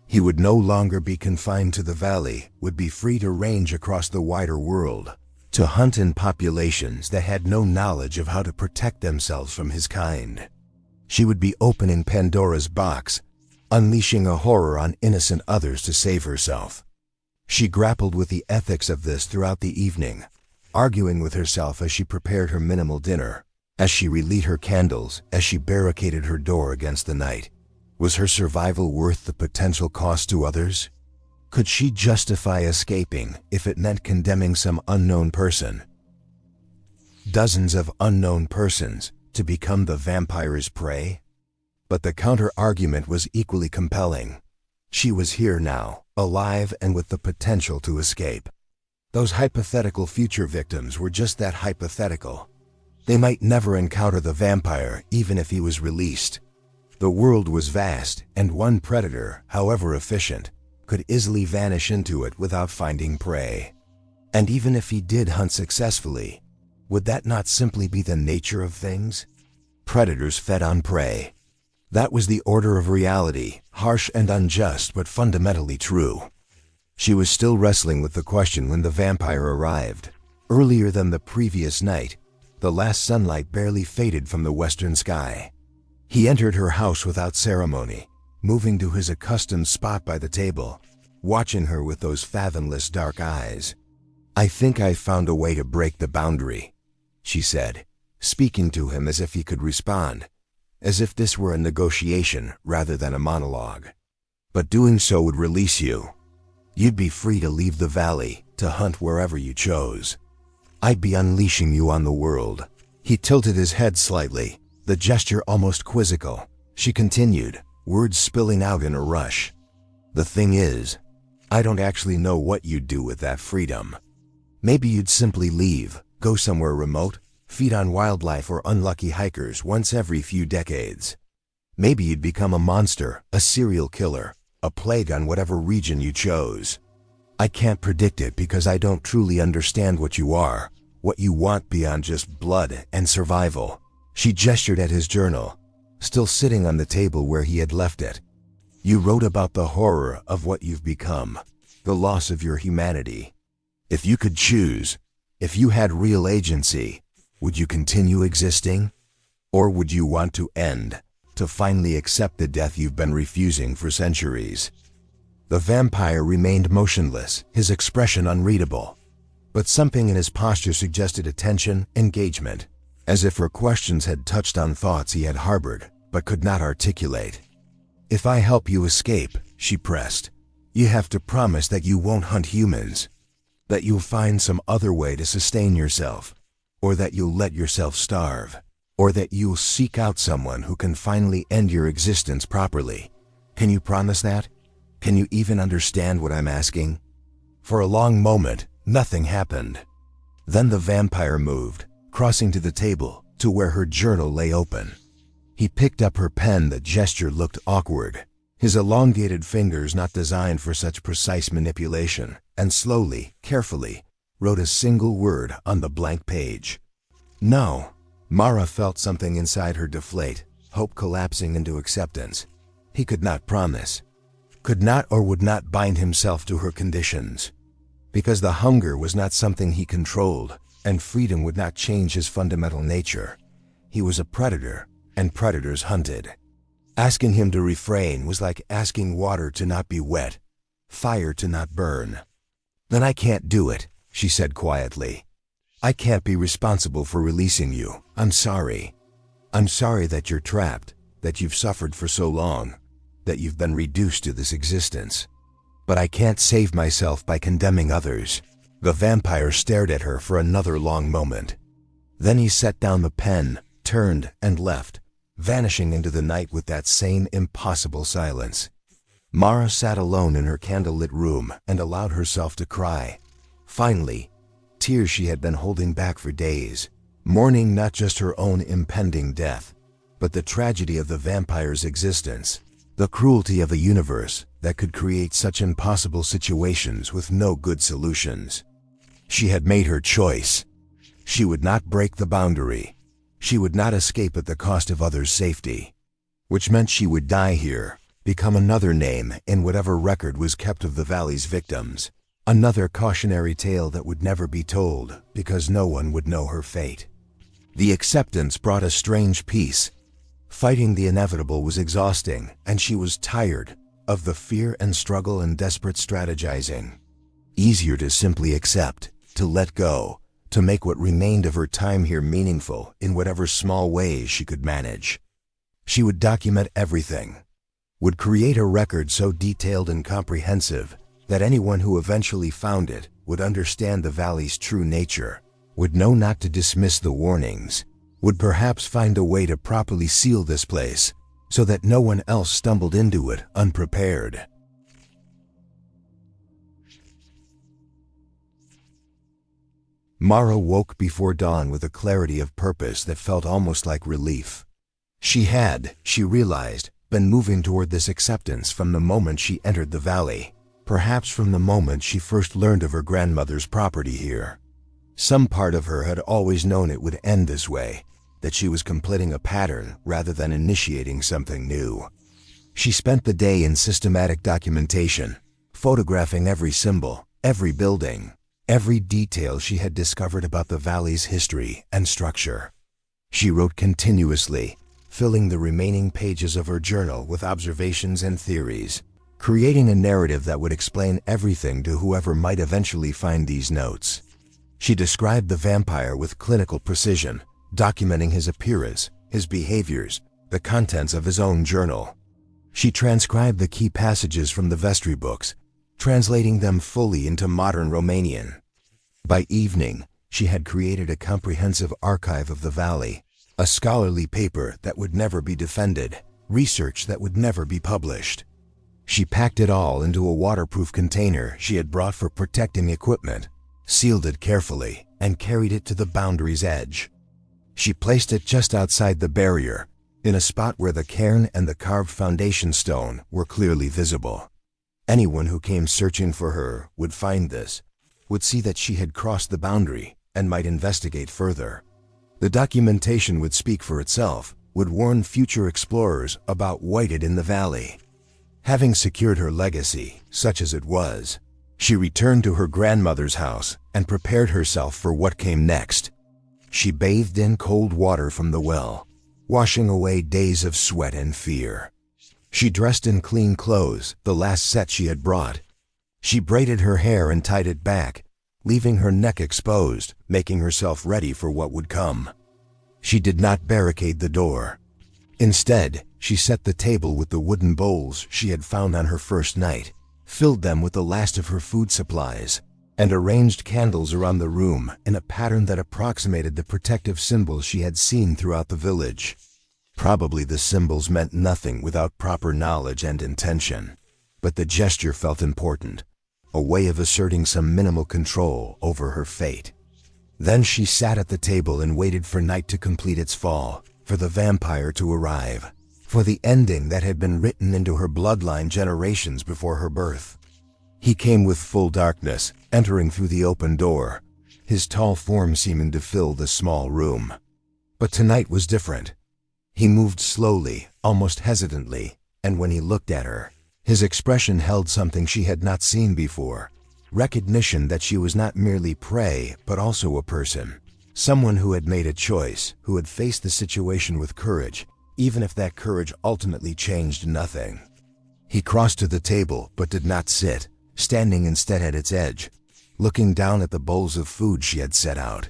He would no longer be confined to the valley, would be free to range across the wider world, to hunt in populations that had no knowledge of how to protect themselves from his kind. She would be opening Pandora's box, unleashing a horror on innocent others to save herself. She grappled with the ethics of this throughout the evening, arguing with herself as she prepared her minimal dinner, as she relit her candles, as she barricaded her door against the night. Was her survival worth the potential cost to others? Could she justify escaping if it meant condemning some unknown person? Dozens of unknown persons to become the vampire's prey? But the counter-argument was equally compelling. She was here now, alive and with the potential to escape. Those hypothetical future victims were just that, hypothetical. They might never encounter the vampire even if he was released. The world was vast, and one predator, however efficient, could easily vanish into it without finding prey. And even if he did hunt successfully, would that not simply be the nature of things? Predators fed on prey. That was the order of reality, harsh and unjust but fundamentally true. She was still wrestling with the question when the vampire arrived. Earlier than the previous night, the last sunlight barely faded from the western sky. He entered her house without ceremony, moving to his accustomed spot by the table, watching her with those fathomless dark eyes. "I think I found a way to break the boundary," she said, speaking to him as if he could respond, as if this were a negotiation rather than a monologue. "But doing so would release you. You'd be free to leave the valley, to hunt wherever you chose. I'd be unleashing you on the world." He tilted his head slightly, the gesture almost quizzical. She continued, words spilling out in a rush. "The thing is, I don't actually know what you'd do with that freedom. Maybe you'd simply leave, go somewhere remote, feed on wildlife or unlucky hikers once every few decades. Maybe you'd become a monster, a serial killer, a plague on whatever region you chose. I can't predict it because I don't truly understand what you are, what you want beyond just blood and survival." She gestured at his journal, still sitting on the table where he had left it. "You wrote about the horror of what you've become, the loss of your humanity. If you could choose, if you had real agency, would you continue existing? Or would you want to end, to finally accept the death you've been refusing for centuries?" The vampire remained motionless, his expression unreadable. But something in his posture suggested attention, engagement, as if her questions had touched on thoughts he had harbored, but could not articulate. "If I help you escape," she pressed, "you have to promise that you won't hunt humans, that you'll find some other way to sustain yourself, or that you'll let yourself starve, or that you'll seek out someone who can finally end your existence properly. Can you promise that? Can you even understand what I'm asking?" For a long moment, nothing happened. Then the vampire moved, crossing to the table, to where her journal lay open. He picked up her pen. The gesture looked awkward, his elongated fingers not designed for such precise manipulation, and slowly, carefully, wrote a single word on the blank page. "No." Mara felt something inside her deflate, hope collapsing into acceptance. He could not promise, could not or would not bind himself to her conditions. Because the hunger was not something he controlled, and freedom would not change his fundamental nature. He was a predator, and predators hunted. Asking him to refrain was like asking water to not be wet, fire to not burn. "Then I can't do it," she said quietly. "I can't be responsible for releasing you. I'm sorry. I'm sorry that you're trapped, that you've suffered for so long, that you've been reduced to this existence. But I can't save myself by condemning others." The vampire stared at her for another long moment. Then he set down the pen, turned, and left, vanishing into the night with that same impossible silence. Mara sat alone in her candlelit room and allowed herself to cry. Finally, tears she had been holding back for days, mourning not just her own impending death, but the tragedy of the vampire's existence, the cruelty of a universe that could create such impossible situations with no good solutions. She had made her choice. She would not break the boundary. She would not escape at the cost of others' safety, which meant she would die here, become another name in whatever record was kept of the valley's victims, another cautionary tale that would never be told because no one would know her fate. The acceptance brought a strange peace. Fighting the inevitable was exhausting, and she was tired of the fear and struggle and desperate strategizing. Easier to simply accept, to let go, to make what remained of her time here meaningful in whatever small ways she could manage. She would document everything, would create a record so detailed and comprehensive that anyone who eventually found it would understand the valley's true nature, would know not to dismiss the warnings, would perhaps find a way to properly seal this place so that no one else stumbled into it unprepared. Mara woke before dawn with a clarity of purpose that felt almost like relief. She realized, been moving toward this acceptance from the moment she entered the valley, perhaps from the moment she first learned of her grandmother's property here. Some part of her had always known it would end this way, that she was completing a pattern rather than initiating something new. She spent the day in systematic documentation, photographing every symbol, every building, every detail she had discovered about the valley's history and structure. She wrote continuously, filling the remaining pages of her journal with observations and theories, creating a narrative that would explain everything to whoever might eventually find these notes. She described the vampire with clinical precision, documenting his appearance, his behaviors, the contents of his own journal. She transcribed the key passages from the vestry books, translating them fully into modern Romanian. By evening, she had created a comprehensive archive of the valley, a scholarly paper that would never be defended, research that would never be published. She packed it all into a waterproof container she had brought for protecting equipment, sealed it carefully, and carried it to the boundary's edge. She placed it just outside the barrier, in a spot where the cairn and the carved foundation stone were clearly visible. Anyone who came searching for her would find this, would see that she had crossed the boundary, and might investigate further. The documentation would speak for itself, would warn future explorers about Whited in the valley. Having secured her legacy, such as it was, she returned to her grandmother's house and prepared herself for what came next. She bathed in cold water from the well, washing away days of sweat and fear. She dressed in clean clothes, the last set she had brought. She braided her hair and tied it back, leaving her neck exposed, making herself ready for what would come. She did not barricade the door. Instead, she set the table with the wooden bowls she had found on her first night, filled them with the last of her food supplies, and arranged candles around the room in a pattern that approximated the protective symbols she had seen throughout the village. Probably the symbols meant nothing without proper knowledge and intention, but the gesture felt important, a way of asserting some minimal control over her fate. Then she sat at the table and waited for night to complete its fall, for the vampire to arrive, for the ending that had been written into her bloodline generations before her birth. He came with full darkness, entering through the open door, his tall form seeming to fill the small room. But tonight was different. He moved slowly, almost hesitantly, and when he looked at her, his expression held something she had not seen before, recognition that she was not merely prey, but also a person, someone who had made a choice, who had faced the situation with courage, even if that courage ultimately changed nothing. He crossed to the table, but did not sit, standing instead at its edge, looking down at the bowls of food she had set out.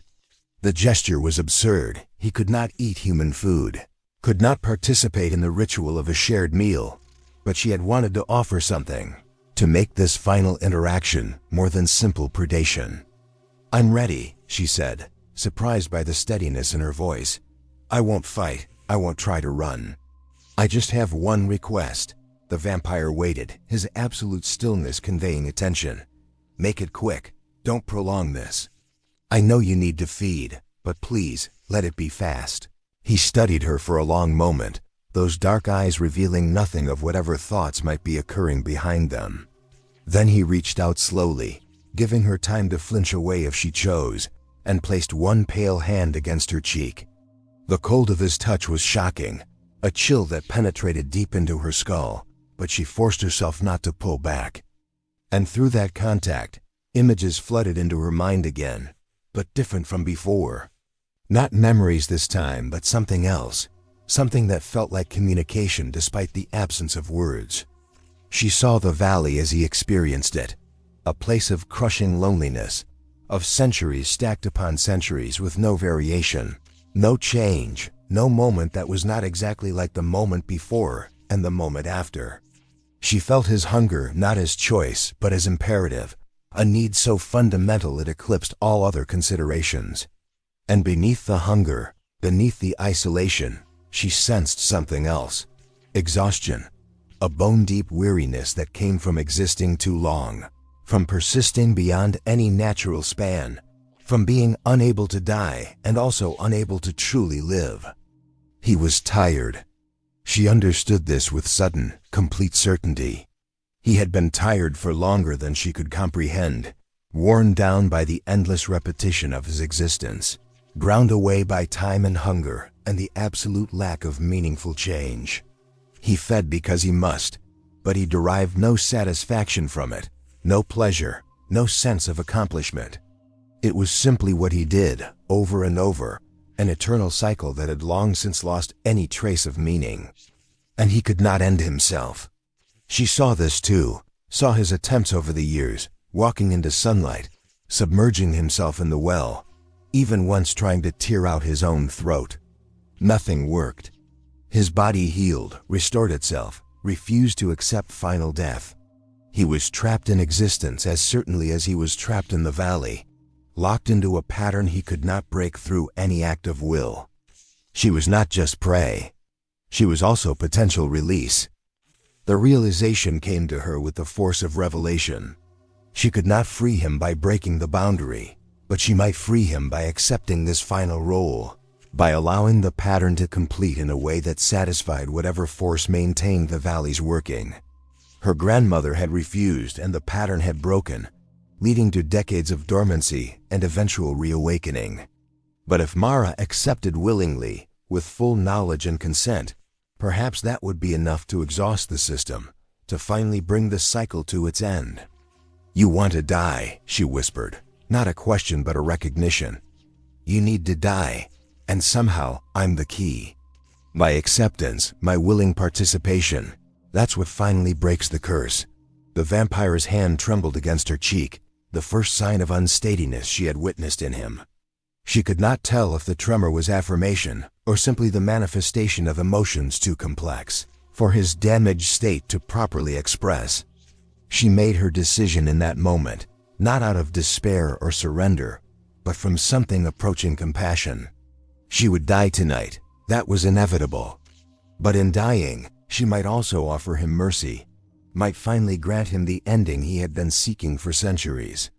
The gesture was absurd. He could not eat human food, could not participate in the ritual of a shared meal, but she had wanted to offer something, to make this final interaction more than simple predation. "I'm ready," she said, surprised by the steadiness in her voice. "I won't fight, I won't try to run. I just have one request." The vampire waited, his absolute stillness conveying attention. "Make it quick, don't prolong this. I know you need to feed, but please, let it be fast." He studied her for a long moment, those dark eyes revealing nothing of whatever thoughts might be occurring behind them. Then he reached out slowly, giving her time to flinch away if she chose, and placed one pale hand against her cheek. The cold of his touch was shocking, a chill that penetrated deep into her skull, but she forced herself not to pull back. And through that contact, images flooded into her mind again, but different from before. Not memories this time, but something else, something that felt like communication despite the absence of words. She saw the valley as he experienced it, a place of crushing loneliness, of centuries stacked upon centuries with no variation, no change, no moment that was not exactly like the moment before and the moment after. She felt his hunger not as choice, but as imperative, a need so fundamental it eclipsed all other considerations. And beneath the hunger, beneath the isolation, she sensed something else. Exhaustion, a bone-deep weariness that came from existing too long, from persisting beyond any natural span, from being unable to die and also unable to truly live. He was tired. She understood this with sudden, complete certainty. He had been tired for longer than she could comprehend, worn down by the endless repetition of his existence, ground away by time and hunger and the absolute lack of meaningful change. He fed because he must, but he derived no satisfaction from it, no pleasure, no sense of accomplishment. It was simply what he did, over and over, an eternal cycle that had long since lost any trace of meaning. And he could not end himself. She saw this too, saw his attempts over the years, walking into sunlight, submerging himself in the well, even once trying to tear out his own throat. Nothing worked. His body healed, restored itself, refused to accept final death. He was trapped in existence as certainly as he was trapped in the valley, locked into a pattern he could not break through any act of will. She was not just prey. She was also potential release. The realization came to her with the force of revelation. She could not free him by breaking the boundary, but she might free him by accepting this final role, by allowing the pattern to complete in a way that satisfied whatever force maintained the valley's working. Her grandmother had refused and the pattern had broken, leading to decades of dormancy and eventual reawakening. But if Mara accepted willingly, with full knowledge and consent, perhaps that would be enough to exhaust the system, to finally bring the cycle to its end. "You want to die," she whispered, not a question but a recognition. "You need to die, and somehow I'm the key. My acceptance, my willing participation, that's what finally breaks the curse." The vampire's hand trembled against her cheek, the first sign of unsteadiness she had witnessed in him. She could not tell if the tremor was affirmation or simply the manifestation of emotions too complex for his damaged state to properly express. She made her decision in that moment, not out of despair or surrender, but from something approaching compassion. She would die tonight, that was inevitable. But in dying, she might also offer him mercy, might finally grant him the ending he had been seeking for centuries.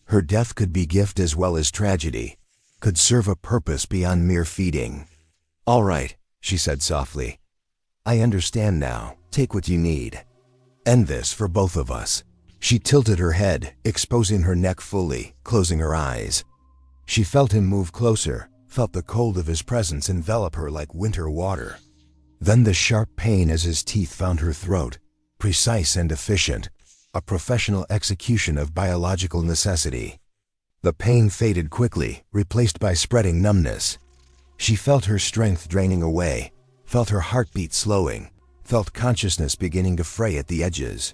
Her death could be gift as well as tragedy, could serve a purpose beyond mere feeding. "All right," she said softly. "I understand now. Take what you need. End this for both of us." She tilted her head, exposing her neck fully, closing her eyes. She felt him move closer, felt the cold of his presence envelop her like winter water. Then the sharp pain as his teeth found her throat, precise and efficient, a professional execution of biological necessity. The pain faded quickly, replaced by spreading numbness. She felt her strength draining away, felt her heartbeat slowing, felt consciousness beginning to fray at the edges.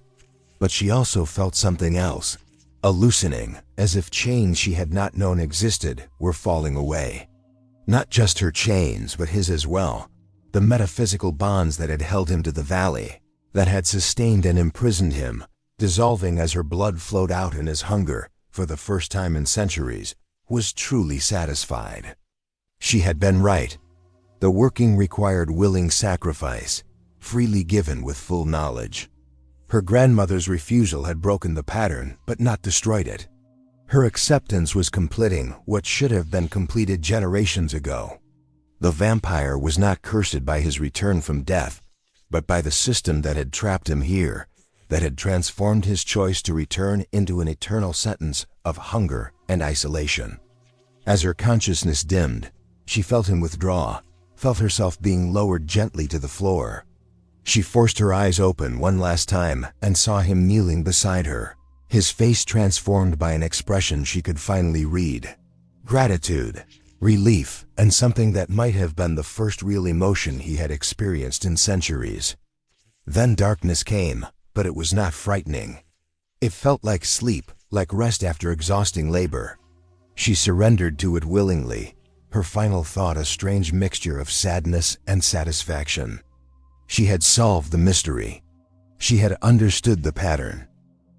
But she also felt something else, a loosening, as if chains she had not known existed were falling away. Not just her chains, but his as well, the metaphysical bonds that had held him to the valley, that had sustained and imprisoned him, dissolving as her blood flowed out and his hunger, for the first time in centuries, was truly satisfied. She had been right. The working required willing sacrifice, freely given with full knowledge. Her grandmother's refusal had broken the pattern, but not destroyed it. Her acceptance was completing what should have been completed generations ago. The vampire was not cursed by his return from death, but by the system that had trapped him here, that had transformed his choice to return into an eternal sentence of hunger and isolation. As her consciousness dimmed, she felt him withdraw, felt herself being lowered gently to the floor. She forced her eyes open one last time and saw him kneeling beside her, his face transformed by an expression she could finally read. Gratitude, relief, and something that might have been the first real emotion he had experienced in centuries. Then darkness came, but it was not frightening. It felt like sleep, like rest after exhausting labor. She surrendered to it willingly, her final thought a strange mixture of sadness and satisfaction. She had solved the mystery. She had understood the pattern.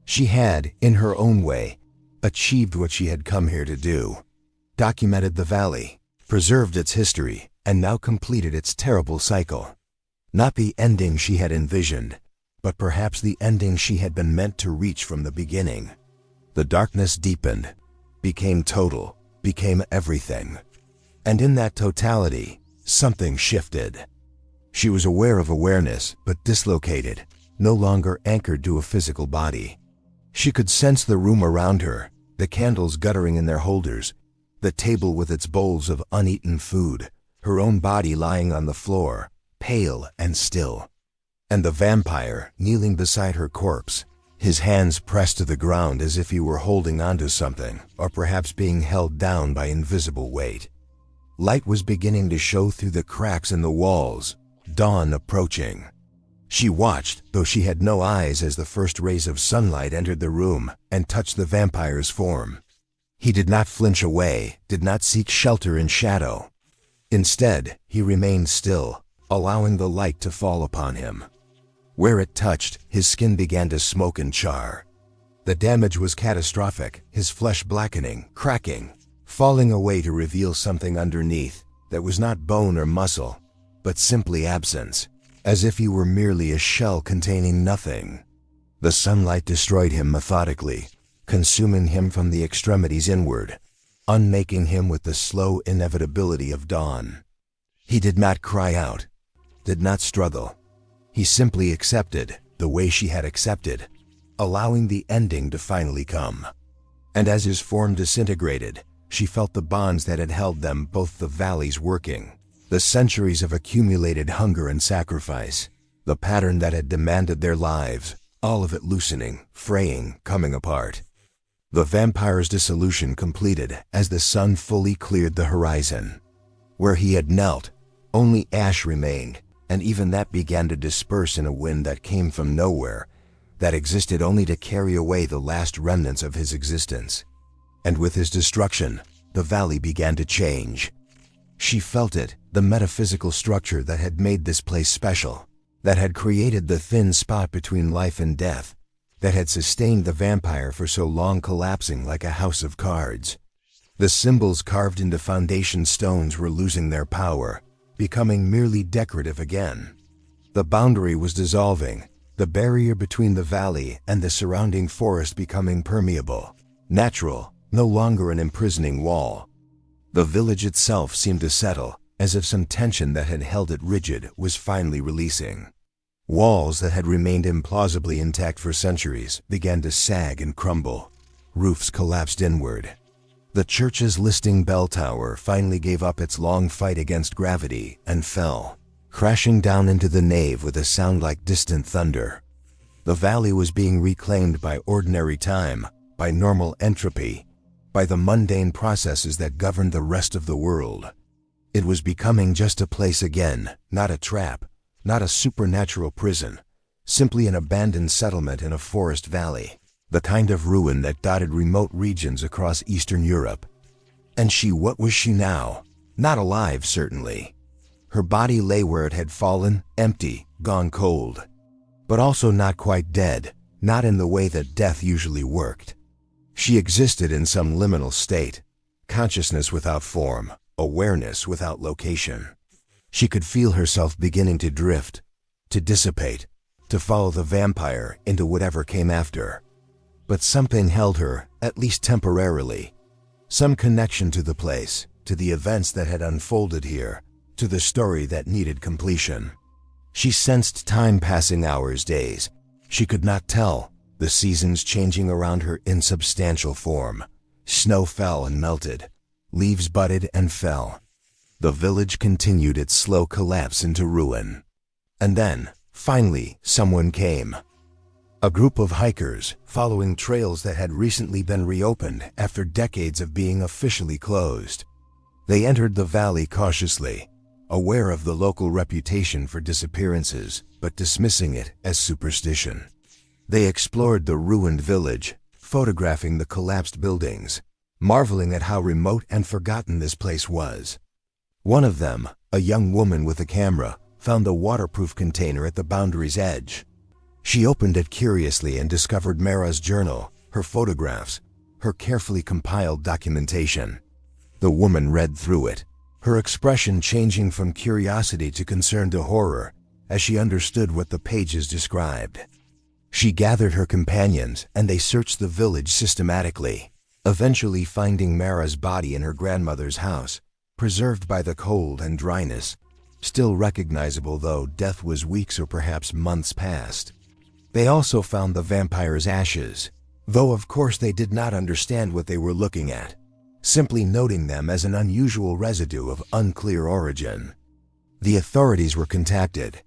She had, in her own way, achieved what she had come here to do. Documented the valley, preserved its history, and now completed its terrible cycle. Not the ending she had envisioned, but perhaps the ending she had been meant to reach from the beginning. The darkness deepened, became total, became everything. And in that totality, something shifted. She was aware of awareness, but dislocated, no longer anchored to a physical body. She could sense the room around her, the candles guttering in their holders, the table with its bowls of uneaten food, her own body lying on the floor, pale and still. And the vampire kneeling beside her corpse, his hands pressed to the ground as if he were holding onto something, or perhaps being held down by invisible weight. Light was beginning to show through the cracks in the walls, dawn approaching. She watched, though she had no eyes, as the first rays of sunlight entered the room and touched the vampire's form. He did not flinch away, did not seek shelter in shadow. Instead, he remained still, allowing the light to fall upon him. Where it touched, his skin began to smoke and char. The damage was catastrophic, his flesh blackening, cracking, falling away to reveal something underneath that was not bone or muscle, but simply absence, as if he were merely a shell containing nothing. The sunlight destroyed him methodically, consuming him from the extremities inward, unmaking him with the slow inevitability of dawn. He did not cry out, did not struggle. He simply accepted, the way she had accepted, allowing the ending to finally come. And as his form disintegrated, she felt the bonds that had held them, both the valleys working, the centuries of accumulated hunger and sacrifice, the pattern that had demanded their lives, all of it loosening, fraying, coming apart. The vampire's dissolution completed as the sun fully cleared the horizon. Where he had knelt, only ash remained, and even that began to disperse in a wind that came from nowhere, that existed only to carry away the last remnants of his existence. And with his destruction, the valley began to change. She felt it, the metaphysical structure that had made this place special, that had created the thin spot between life and death, that had sustained the vampire for so long, collapsing like a house of cards. The symbols carved into foundation stones were losing their power, becoming merely decorative again. The boundary was dissolving, the barrier between the valley and the surrounding forest becoming permeable, natural, no longer an imprisoning wall. The village itself seemed to settle, as if some tension that had held it rigid was finally releasing. Walls that had remained implausibly intact for centuries began to sag and crumble. Roofs collapsed inward. The church's listing bell tower finally gave up its long fight against gravity and fell, crashing down into the nave with a sound like distant thunder. The valley was being reclaimed by ordinary time, by normal entropy, by the mundane processes that governed the rest of the world. It was becoming just a place again, not a trap, not a supernatural prison, simply an abandoned settlement in a forest valley, the kind of ruin that dotted remote regions across Eastern Europe. And what was she now? Not alive, certainly. Her body lay where it had fallen, empty, gone cold. But also not quite dead, not in the way that death usually worked. She existed in some liminal state, consciousness without form, awareness without location. She could feel herself beginning to drift, to dissipate, to follow the vampire into whatever came after. But something held her, at least temporarily. Some connection to the place, to the events that had unfolded here, to the story that needed completion. She sensed time passing, hours, days. She could not tell, the seasons changing around her insubstantial form. Snow fell and melted. Leaves budded and fell. The village continued its slow collapse into ruin. And then, finally, someone came. A group of hikers, following trails that had recently been reopened after decades of being officially closed. They entered the valley cautiously, aware of the local reputation for disappearances, but dismissing it as superstition. They explored the ruined village, photographing the collapsed buildings, marveling at how remote and forgotten this place was. One of them, a young woman with a camera, found a waterproof container at the boundary's edge. She opened it curiously and discovered Mara's journal, her photographs, her carefully compiled documentation. The woman read through it, her expression changing from curiosity to concern to horror as she understood what the pages described. She gathered her companions and they searched the village systematically, eventually finding Mara's body in her grandmother's house, preserved by the cold and dryness, still recognizable though death was weeks or perhaps months past. They also found the vampire's ashes, though of course they did not understand what they were looking at, simply noting them as an unusual residue of unclear origin. The authorities were contacted.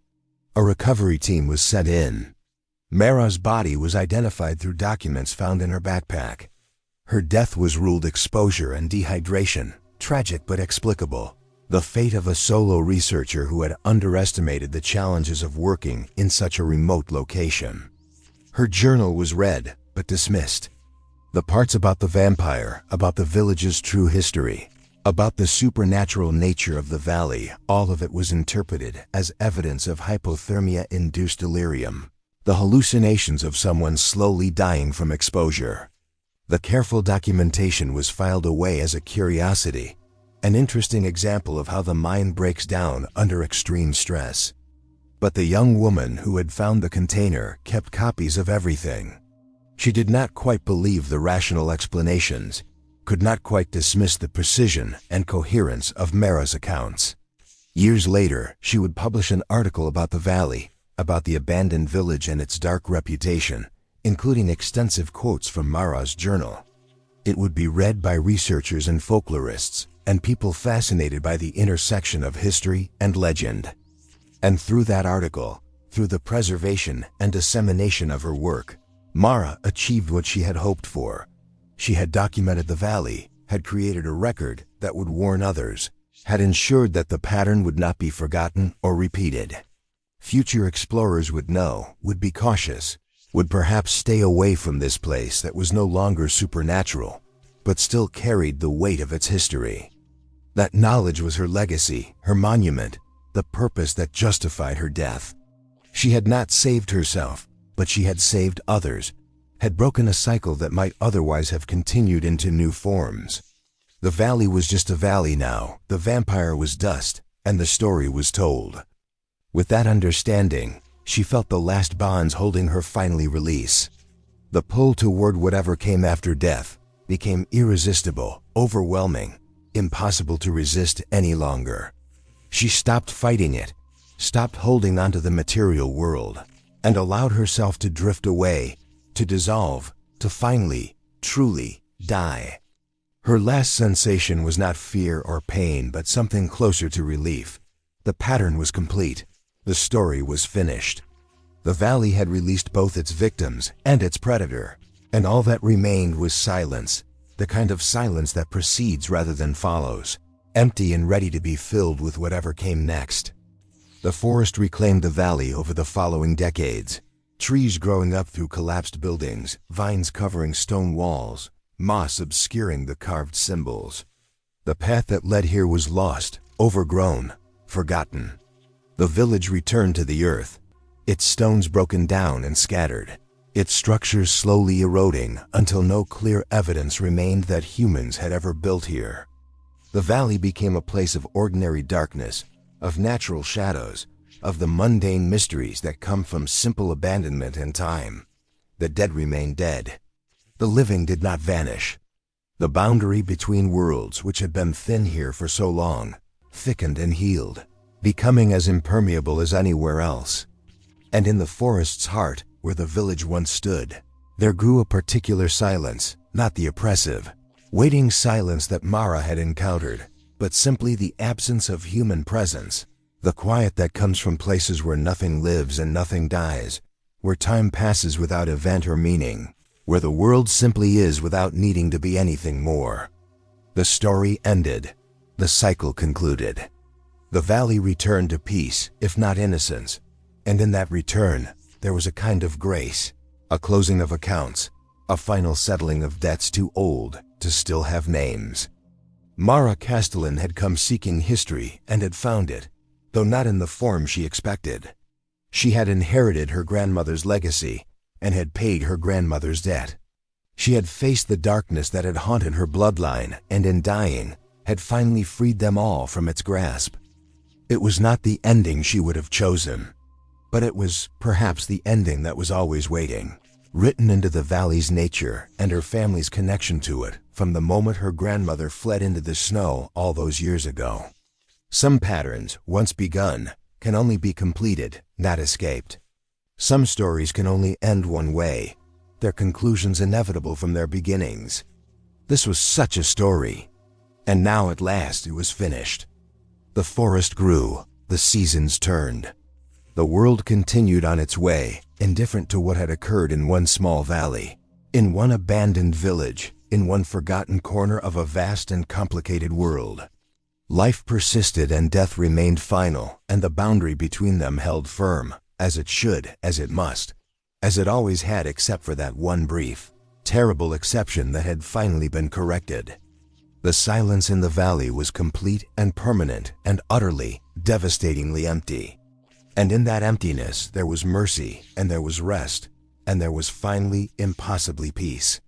A recovery team was sent in. Mara's body was identified through documents found in her backpack. Her death was ruled exposure and dehydration, tragic but explicable. The fate of a solo researcher who had underestimated the challenges of working in such a remote location. Her journal was read, but dismissed. The parts about the vampire, about the village's true history, about the supernatural nature of the valley, all of it was interpreted as evidence of hypothermia-induced delirium, the hallucinations of someone slowly dying from exposure. The careful documentation was filed away as a curiosity, an interesting example of how the mind breaks down under extreme stress. But the young woman who had found the container kept copies of everything. She did not quite believe the rational explanations, could not quite dismiss the precision and coherence of Mara's accounts. Years later, she would publish an article about the valley, about the abandoned village and its dark reputation, including extensive quotes from Mara's journal. It would be read by researchers and folklorists, and people fascinated by the intersection of history and legend. And through that article, through the preservation and dissemination of her work, Mara achieved what she had hoped for. She had documented the valley, had created a record that would warn others, had ensured that the pattern would not be forgotten or repeated. Future explorers would know, would be cautious, would perhaps stay away from this place that was no longer supernatural, but still carried the weight of its history. That knowledge was her legacy, her monument, the purpose that justified her death. She had not saved herself, but she had saved others, had broken a cycle that might otherwise have continued into new forms. The valley was just a valley now, the vampire was dust, and the story was told. With that understanding, she felt the last bonds holding her finally release. The pull toward whatever came after death became irresistible, overwhelming, impossible to resist any longer. She stopped fighting it, stopped holding onto the material world, and allowed herself to drift away, to dissolve, to finally, truly, die. Her last sensation was not fear or pain, but something closer to relief. The pattern was complete. The story was finished. The valley had released both its victims and its predator, and all that remained was silence, the kind of silence that precedes rather than follows, empty and ready to be filled with whatever came next. The forest reclaimed the valley over the following decades, trees growing up through collapsed buildings, vines covering stone walls, moss obscuring the carved symbols. The path that led here was lost, overgrown, forgotten. The village returned to the earth, its stones broken down and scattered, its structures slowly eroding until no clear evidence remained that humans had ever built here. The valley became a place of ordinary darkness, of natural shadows, of the mundane mysteries that come from simple abandonment and time. The dead remained dead. The living did not vanish. The boundary between worlds, which had been thin here for so long, thickened and healed, becoming as impermeable as anywhere else. And in the forest's heart, where the village once stood, there grew a particular silence, not the oppressive, waiting silence that Mara had encountered, but simply the absence of human presence, the quiet that comes from places where nothing lives and nothing dies, where time passes without event or meaning, where the world simply is without needing to be anything more. The story ended. The cycle concluded. The valley returned to peace, if not innocence, and in that return, there was a kind of grace, a closing of accounts, a final settling of debts too old to still have names. Mara Castellan had come seeking history and had found it, though not in the form she expected. She had inherited her grandmother's legacy and had paid her grandmother's debt. She had faced the darkness that had haunted her bloodline and in dying, had finally freed them all from its grasp. It was not the ending she would have chosen, but it was perhaps the ending that was always waiting, written into the valley's nature and her family's connection to it from the moment her grandmother fled into the snow all those years ago. Some patterns, once begun, can only be completed, not escaped. Some stories can only end one way, their conclusions inevitable from their beginnings. This was such a story, and now at last it was finished. The forest grew, the seasons turned. The world continued on its way, indifferent to what had occurred in one small valley, in one abandoned village, in one forgotten corner of a vast and complicated world. Life persisted and death remained final, and the boundary between them held firm, as it should, as it must, as it always had except for that one brief, terrible exception that had finally been corrected. The silence in the valley was complete and permanent and utterly, devastatingly empty. And in that emptiness there was mercy, and there was rest, and there was finally, impossibly peace.